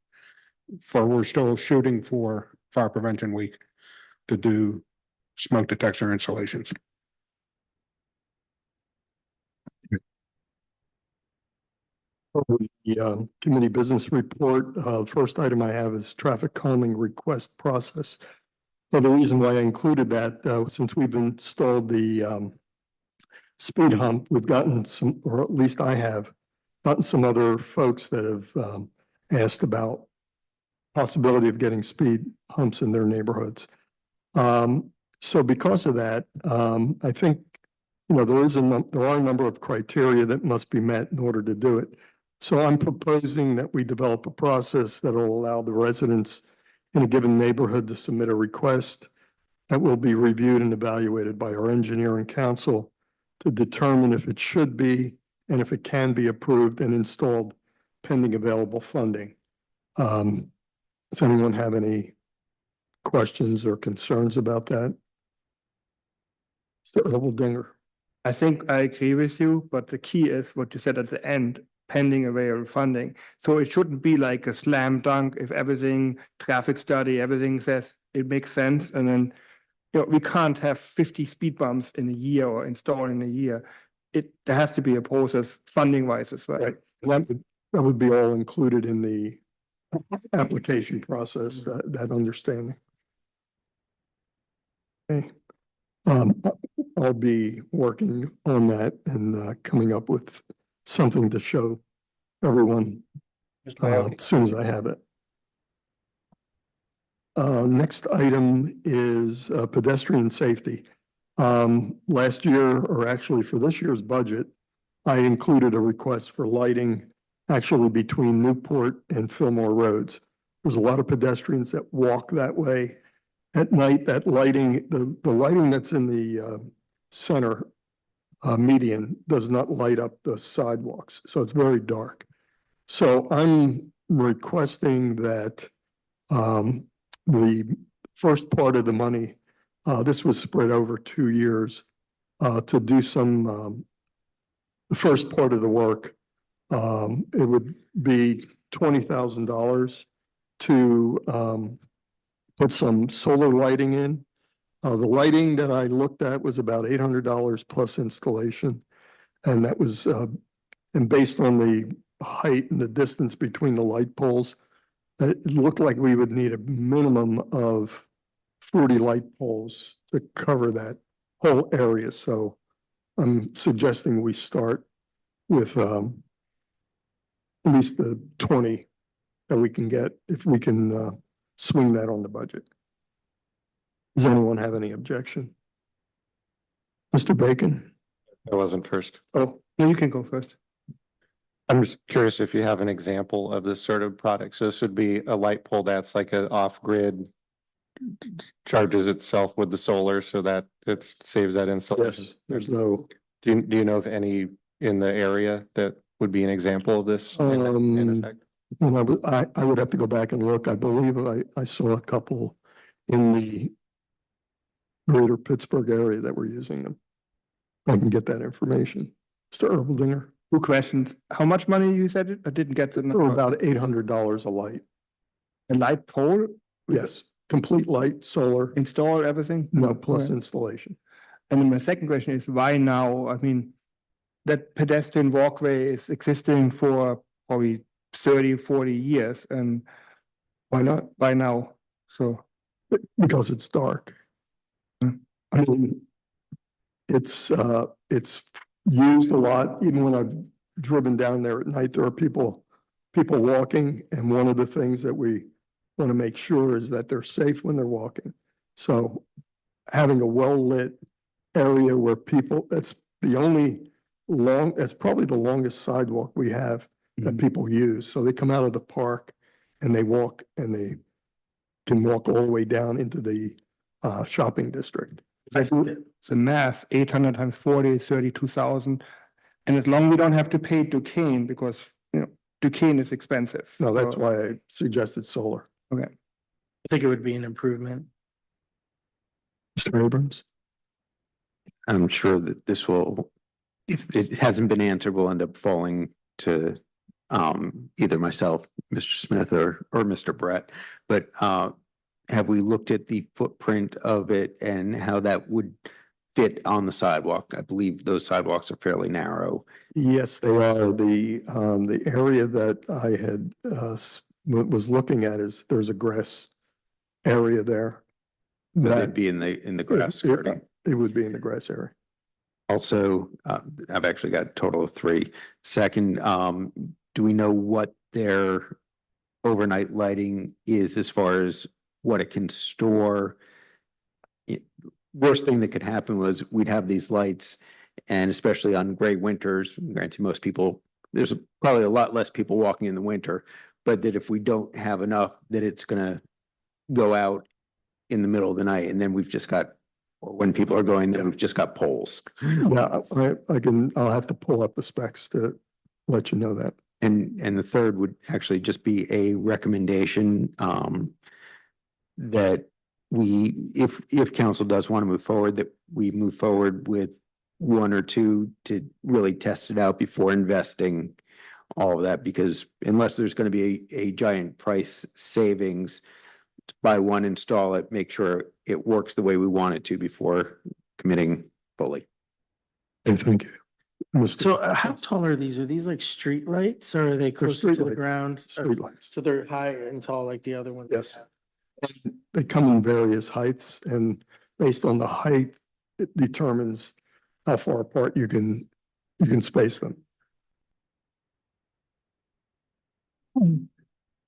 Speaker 14: We're still shooting for Fire Prevention Week to do smoke detector installations.
Speaker 7: The committee business report, first item I have is traffic calming request process. Well, the reason why I included that, since we've installed the speed hump, we've gotten some, or at least I have gotten some other folks that have asked about possibility of getting speed humps in their neighborhoods. So because of that, I think, there are a number of criteria that must be met in order to do it. So I'm proposing that we develop a process that will allow the residents in a given neighborhood to submit a request that will be reviewed and evaluated by our engineering council to determine if it should be and if it can be approved and installed pending available funding. Does anyone have any questions or concerns about that? Mr. Erdeldinger.
Speaker 10: I think I agree with you, but the key is what you said at the end, pending available funding. So it shouldn't be like a slam dunk if everything, traffic study, everything says it makes sense. And then, we can't have 50 speed bumps in a year or install in a year. There has to be a process funding wise as well.
Speaker 7: Right. That would be all included in the application process, that understanding. Okay. I'll be working on that and coming up with something to show everyone as soon as I have it. Next item is pedestrian safety. Last year, or actually for this year's budget, I included a request for lighting actually between Newport and Fillmore Roads. There's a lot of pedestrians that walk that way. At night, that lighting, the lighting that's in the center median does not light up the sidewalks, so it's very dark. So I'm requesting that the first part of the money, this was spread over 2 years, to do some, the first part of the work, it would be $20,000 to put some solar lighting in. The lighting that I looked at was about $800 plus installation. And that was, and based on the height and the distance between the light poles, it looked like we would need a minimum of 40 light poles to cover that whole area. So I'm suggesting we start with at least the 20 that we can get if we can swing that on the budget. Does anyone have any objection? Mr. Bacon?
Speaker 12: I wasn't first.
Speaker 10: Oh, no, you can go first.
Speaker 12: I'm just curious if you have an example of this sort of product. So this would be a light pole that's like an off-grid, charges itself with the solar so that it saves that installation.
Speaker 7: Yes, there's no.
Speaker 12: Do you know of any in the area that would be an example of this in effect?
Speaker 7: Well, I would have to go back and look. I believe I saw a couple in the greater Pittsburgh area that were using them. I can get that information. Mr. Erbaldinger,
Speaker 10: Two questions. How much money you said it? I didn't get the
Speaker 7: for
Speaker 10: number.
Speaker 7: about $800 a light.
Speaker 10: A light pole,
Speaker 7: Yes, complete light, solar,
Speaker 10: install everything?
Speaker 7: no plus
Speaker 10: Okay.
Speaker 7: installation.
Speaker 10: And then my second question is why now? I mean, that pedestrian walkway is existing for probably 30, 40 years and
Speaker 7: Why not?
Speaker 10: by now, so.
Speaker 7: Because it's dark.
Speaker 10: Hmm.
Speaker 7: I mean, it's used a lot, even when I've driven down there at night, there are people walking, and one of the things that we want to make sure is that they're safe when they're walking. So having a well-lit area where people, that's probably the longest sidewalk we have that people use. So they come out of the park and they walk and they can walk all the way down into the shopping district.
Speaker 10: The math, 800 times 40 is 32,000. And as long as we don't have to pay Duquesne, because, you know, Duquesne is expensive.
Speaker 7: No, that's
Speaker 10: So-
Speaker 7: why I suggested solar.
Speaker 10: Okay.
Speaker 13: I think it would be an improvement.
Speaker 7: Mr. Abrams?
Speaker 4: I'm sure that this will, if it hasn't been answered, will end up falling to either myself, Mr. Smith, or Mr. Brett. But have we looked at the footprint of it and how that would fit on the sidewalk? I believe those sidewalks are fairly narrow.
Speaker 7: Yes, they are. The area that I had was looking at is there's a grass area there.
Speaker 4: Would
Speaker 7: That
Speaker 4: it be in the grass skirting?
Speaker 7: it would be in the grass area.
Speaker 4: Also, I've actually got a total of three. Second, do we know what their overnight lighting is as far as what it can store? Worst thing that could happen was we'd have these lights, and especially on gray winters, granted most people, there's probably a lot less people walking in the winter, but that if we don't have enough, that it's gonna go out in the middle of the night, and then we've just got, or when people are going, then we've just got poles.
Speaker 7: Yeah, I'll have to pull up the specs to let you know that.
Speaker 4: And the third would actually just be a recommendation, that we, if council does want to move forward, that we move forward with one or two to really test it out before investing all of that, because unless there's going to be a giant price savings, buy one, install it, make sure it works the way we want it to before committing fully.
Speaker 7: Thank you.
Speaker 13: So how tall are these? Are these like street lights or are they closer to the
Speaker 7: streetlights.
Speaker 13: ground?
Speaker 7: Streetlights.
Speaker 13: So they're higher and tall like the other ones? we
Speaker 7: Yes.
Speaker 13: have.
Speaker 7: They come in various heights, and based on the height, it determines how far apart you can space them.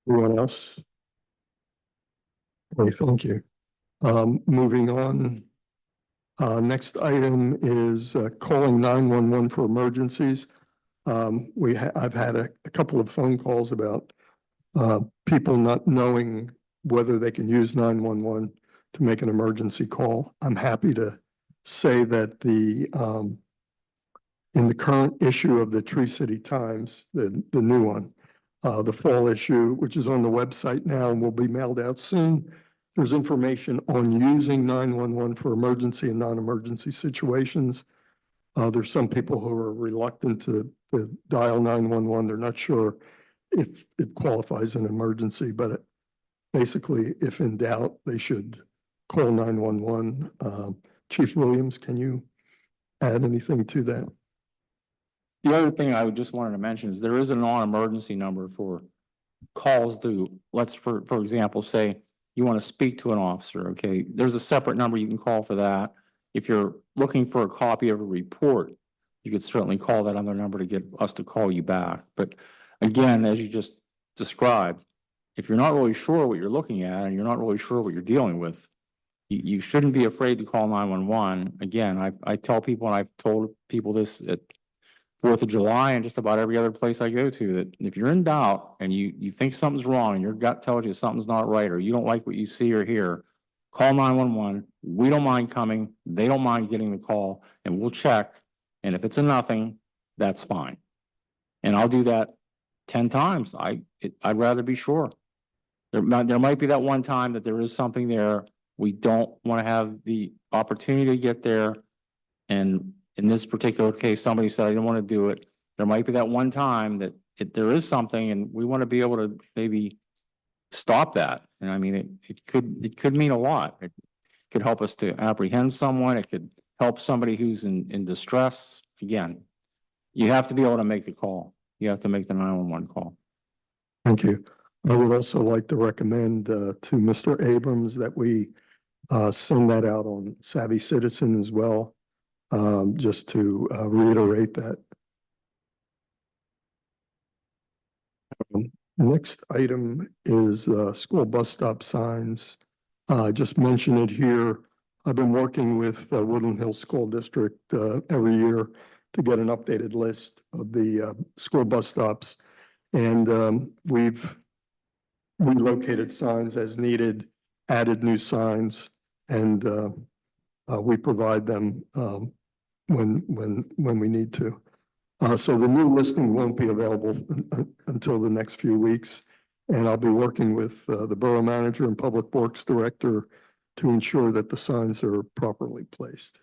Speaker 7: Anyone else? Okay, thank you. Moving on. Next item is calling 911 for emergencies. I've had a couple of phone calls about people not knowing whether they can use 911 to make an emergency call. I'm happy to say that in the current issue of the Tree City Times, the new one, the fall issue, which is on the website now and will be mailed out soon, there's information on using 911 for emergency and non-emergency situations. There's some people who are reluctant to dial 911. They're not sure if it qualifies an emergency, but basically, if in doubt, they should call 911. Chief Williams, can you add anything to that?
Speaker 6: The other thing I would just wanted to mention is there is a non-emergency number for calls to, let's for example, say you want to speak to an officer, okay? There's a separate number you can call for that. If you're looking for a copy of a report, you could certainly call that other number to get us to call you back. But again, as you just described, if you're not really sure what you're looking at and you're not really sure what you're dealing with, you shouldn't be afraid to call 911. Again, I tell people, and I've told people this at 4th of July and just about every other place I go to, that if you're in doubt and you think something's wrong and your gut tells you something's not right, or you don't like what you see or hear, call 911. We don't mind coming. They don't mind getting the call, and we'll check. And if it's a nothing, that's fine. And I'll do that 10 times. I'd rather be sure. There might be that one time that there is something there. We don't want to have the opportunity to get there and in this particular case, somebody said, I didn't want to do it. There might be that one time that there is something and we want to be able to maybe stop that. And I mean, it could mean a lot. It could help us to apprehend someone. It could help somebody who's in distress. Again, you have to be able to make the call. You have to make the 911 call.
Speaker 7: Thank you. I would also like to recommend to Mr. Abrams that we send that out on Savvy Citizen as well, just to reiterate that. Next item is school bus stop signs. I just mentioned it here. I've been working with Woodland Hills School District every year to get an updated list of the school bus stops. And we've relocated signs as needed, added new signs, and we provide them when we need to. So the new listing won't be available until the next few weeks. And I'll be working with the borough manager and public works director to ensure that the signs are properly placed.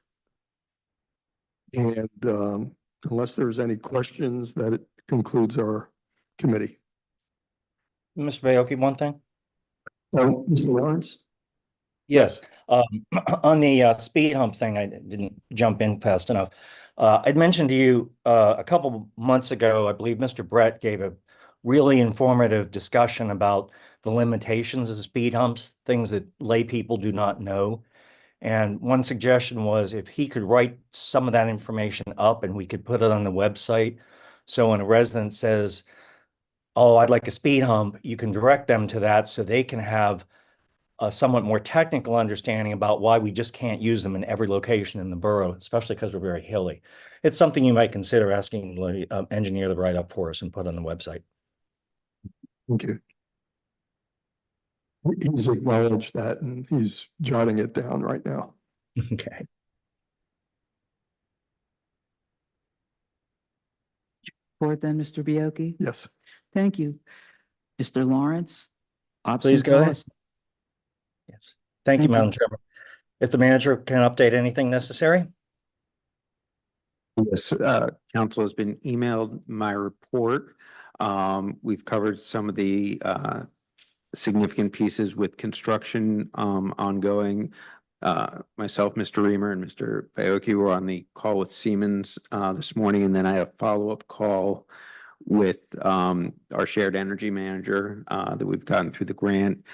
Speaker 7: And unless there's any questions, that concludes our committee.
Speaker 15: Mr. Baoki, one thing?
Speaker 7: Mr. Lawrence?
Speaker 15: Yes, on the speed hump thing, I didn't jump in fast enough. I'd mentioned to you a couple months ago, I believe Mr. Brett gave a really informative discussion about the limitations of speed humps, things that lay people do not know. And one suggestion was if he could write some of that information up and we could put it on the website. So when a resident says, oh, I'd like a speed hump, you can direct them to that so they can have a somewhat more technical understanding about why we just can't use them in every location in the borough, especially because we're very hilly. It's something you might consider asking the engineer to write up for us and put on the website.
Speaker 7: Thank you. He's acknowledged that and he's jotting it down right now.
Speaker 15: Okay.
Speaker 1: Report then, Mr. Bioki?
Speaker 7: Yes.
Speaker 1: Thank you. Mr. Lawrence?
Speaker 15: Please go ahead.
Speaker 1: Yes.
Speaker 15: Thank you,
Speaker 1: Thank
Speaker 15: Madam
Speaker 1: you.
Speaker 15: Chairman. If the manager can update anything necessary?
Speaker 4: Yes, council has been emailed my report. We've covered some of the significant pieces with construction ongoing. Myself, Mr. Reamer, and Mr. Baoki were on the call with Siemens this morning, and then I had a follow-up call with our shared energy manager that we've gotten through the grant.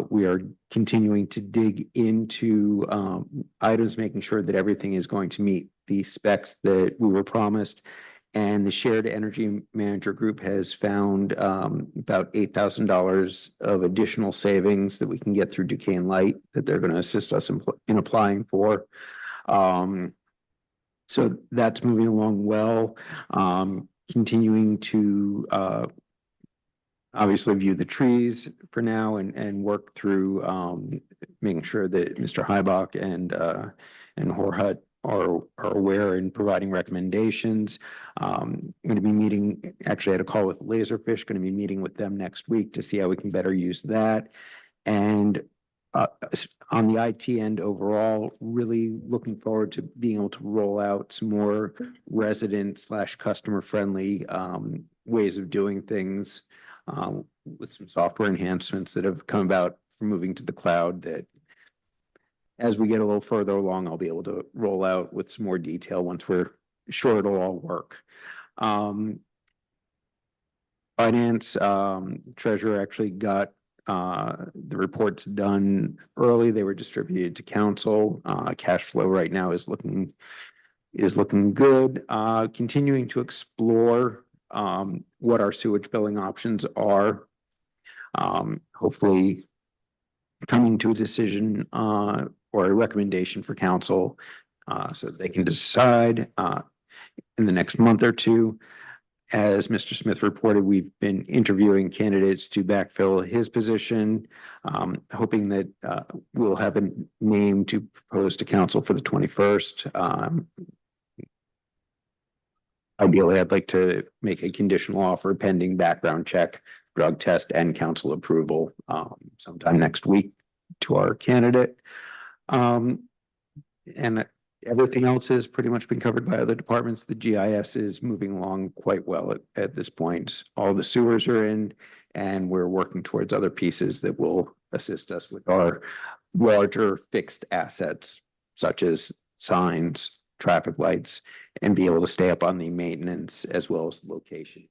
Speaker 4: We are continuing to dig into items, making sure that everything is going to meet the specs that we were promised. And the shared energy manager group has found about $8,000 of additional savings that we can get through Duquesne Light that they're going to assist us in applying for. So that's moving along well. Continuing to obviously view the trees for now and work through making sure that Mr. Hybach and Horhut are aware and providing recommendations. I'm going to be meeting, actually I had a call with Laserfish, going to be meeting with them next week to see how we can better use that. And on the IT end overall, really looking forward to being able to roll out some more resident/customer friendly ways of doing things with some software enhancements that have come about from moving to the cloud that as we get a little further along, I'll be able to roll out with some more detail once we're sure it'll all work. Finance, treasurer actually got the reports done early. They were distributed to council. Cash flow right now is looking good. Continuing to explore what our sewage billing options are. Hopefully coming to a decision or a recommendation for council so they can decide in the next month or two. As Mr. Smith reported, we've been interviewing candidates to backfill his position, hoping that we'll have a name to propose to council for the 21st. Ideally, I'd like to make a conditional offer pending background check, drug test, and council approval sometime next week to our candidate. And everything else has pretty much been covered by other departments. The GIS is moving along quite well at this point. All the sewers are in, and we're working towards other pieces that will assist us with our larger fixed assets, such as signs, traffic lights, and be able to stay up on the maintenance as well as the location.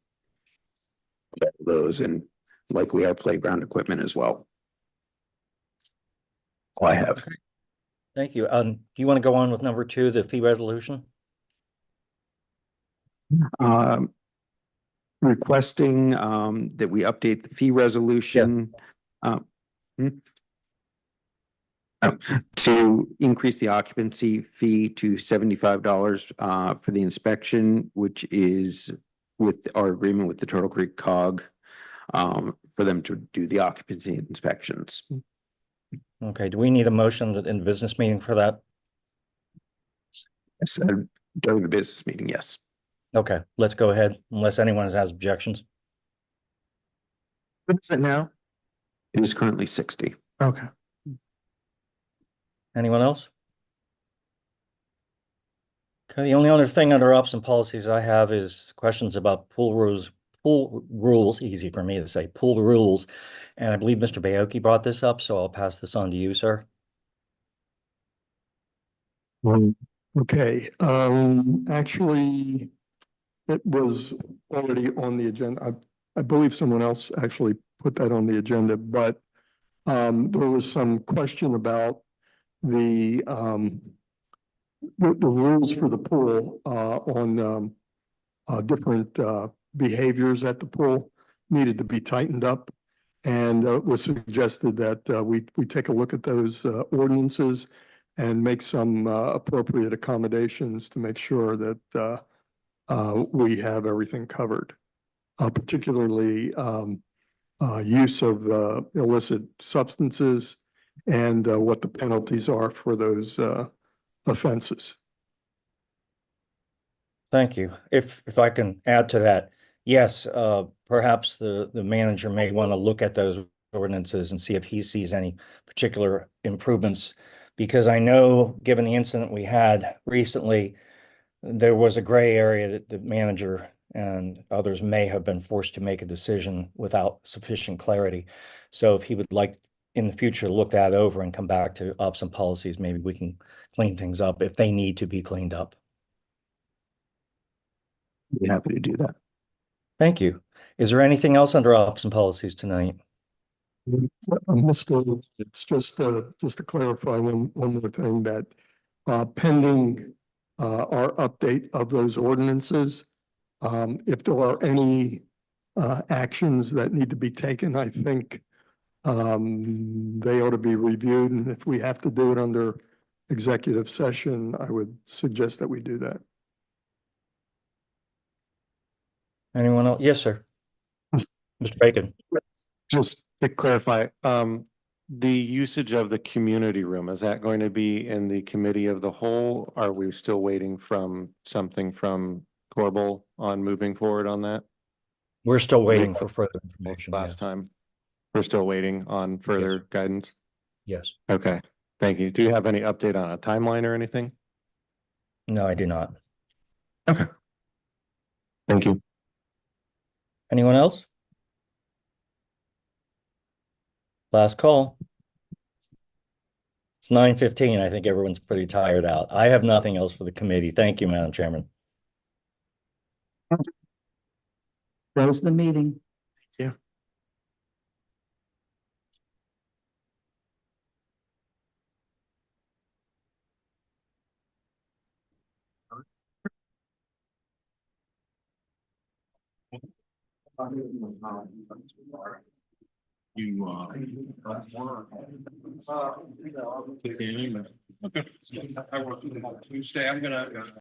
Speaker 4: Those and likely our playground equipment as well. All I have.
Speaker 15: Thank you. Do you want to go on with number 2, the fee resolution?
Speaker 4: Requesting that we update the fee resolution. To increase the occupancy fee to $75 for the inspection, which is with our agreement with the Turtle Creek COG for them to do the occupancy inspections.
Speaker 15: Okay, do we need a motion in the business meeting for that?
Speaker 4: I said during the business meeting, yes.
Speaker 15: Okay, let's go ahead unless anyone has objections.
Speaker 13: What is it now?
Speaker 4: It is currently 60.
Speaker 13: Okay.
Speaker 15: Anyone else? Okay, the only other thing under ops and policies I have is questions about pool rules, easy for me to say, pool rules. And I believe Mr. Baoki brought this up, so I'll pass this on to you, sir.
Speaker 7: Okay, actually, it was already on the agenda. I believe someone else actually put that on the agenda, but there was some question about the rules for the pool on different behaviors at the pool needed to be tightened up. And it was suggested that we take a look at those ordinances and make some appropriate accommodations to make sure that we have everything covered, particularly use of illicit substances and what the penalties are for those offenses.
Speaker 15: Thank you. If I can add to that, yes, perhaps the manager may want to look at those ordinances and see if he sees any particular improvements. Because I know, given the incident we had recently, there was a gray area that the manager and others may have been forced to make a decision without sufficient clarity. So if he would like in the future, look that over and come back to ops and policies, maybe we can clean things up if they need to be cleaned up.
Speaker 4: Be happy to do that.
Speaker 15: Thank you. Is there anything else under ops and policies tonight?
Speaker 7: Mr. It's just to clarify one more thing, that pending our update of those ordinances, if there are any actions that need to be taken, I think they ought to be reviewed. And if we have to do it under executive session, I would suggest that we do that.
Speaker 15: Anyone else? Yes, sir. Mr. Bacon.
Speaker 12: Just to clarify, the usage of the community room, is that going to be in the committee of the whole? Are we still waiting from something from Corbel on moving forward on that?
Speaker 15: We're still waiting for further information.
Speaker 12: Last time. We're still waiting on further guidance?
Speaker 15: Yes.
Speaker 12: Okay, thank you. Do you have any update on a timeline or anything?
Speaker 15: No, I do not.
Speaker 12: Okay. Thank you.
Speaker 15: Anyone else? Last call. It's 9:15. I think everyone's pretty tired out. I have nothing else for the committee. Thank you, Madam Chairman.
Speaker 1: Close the meeting.
Speaker 6: You, Tuesday, I'm gonna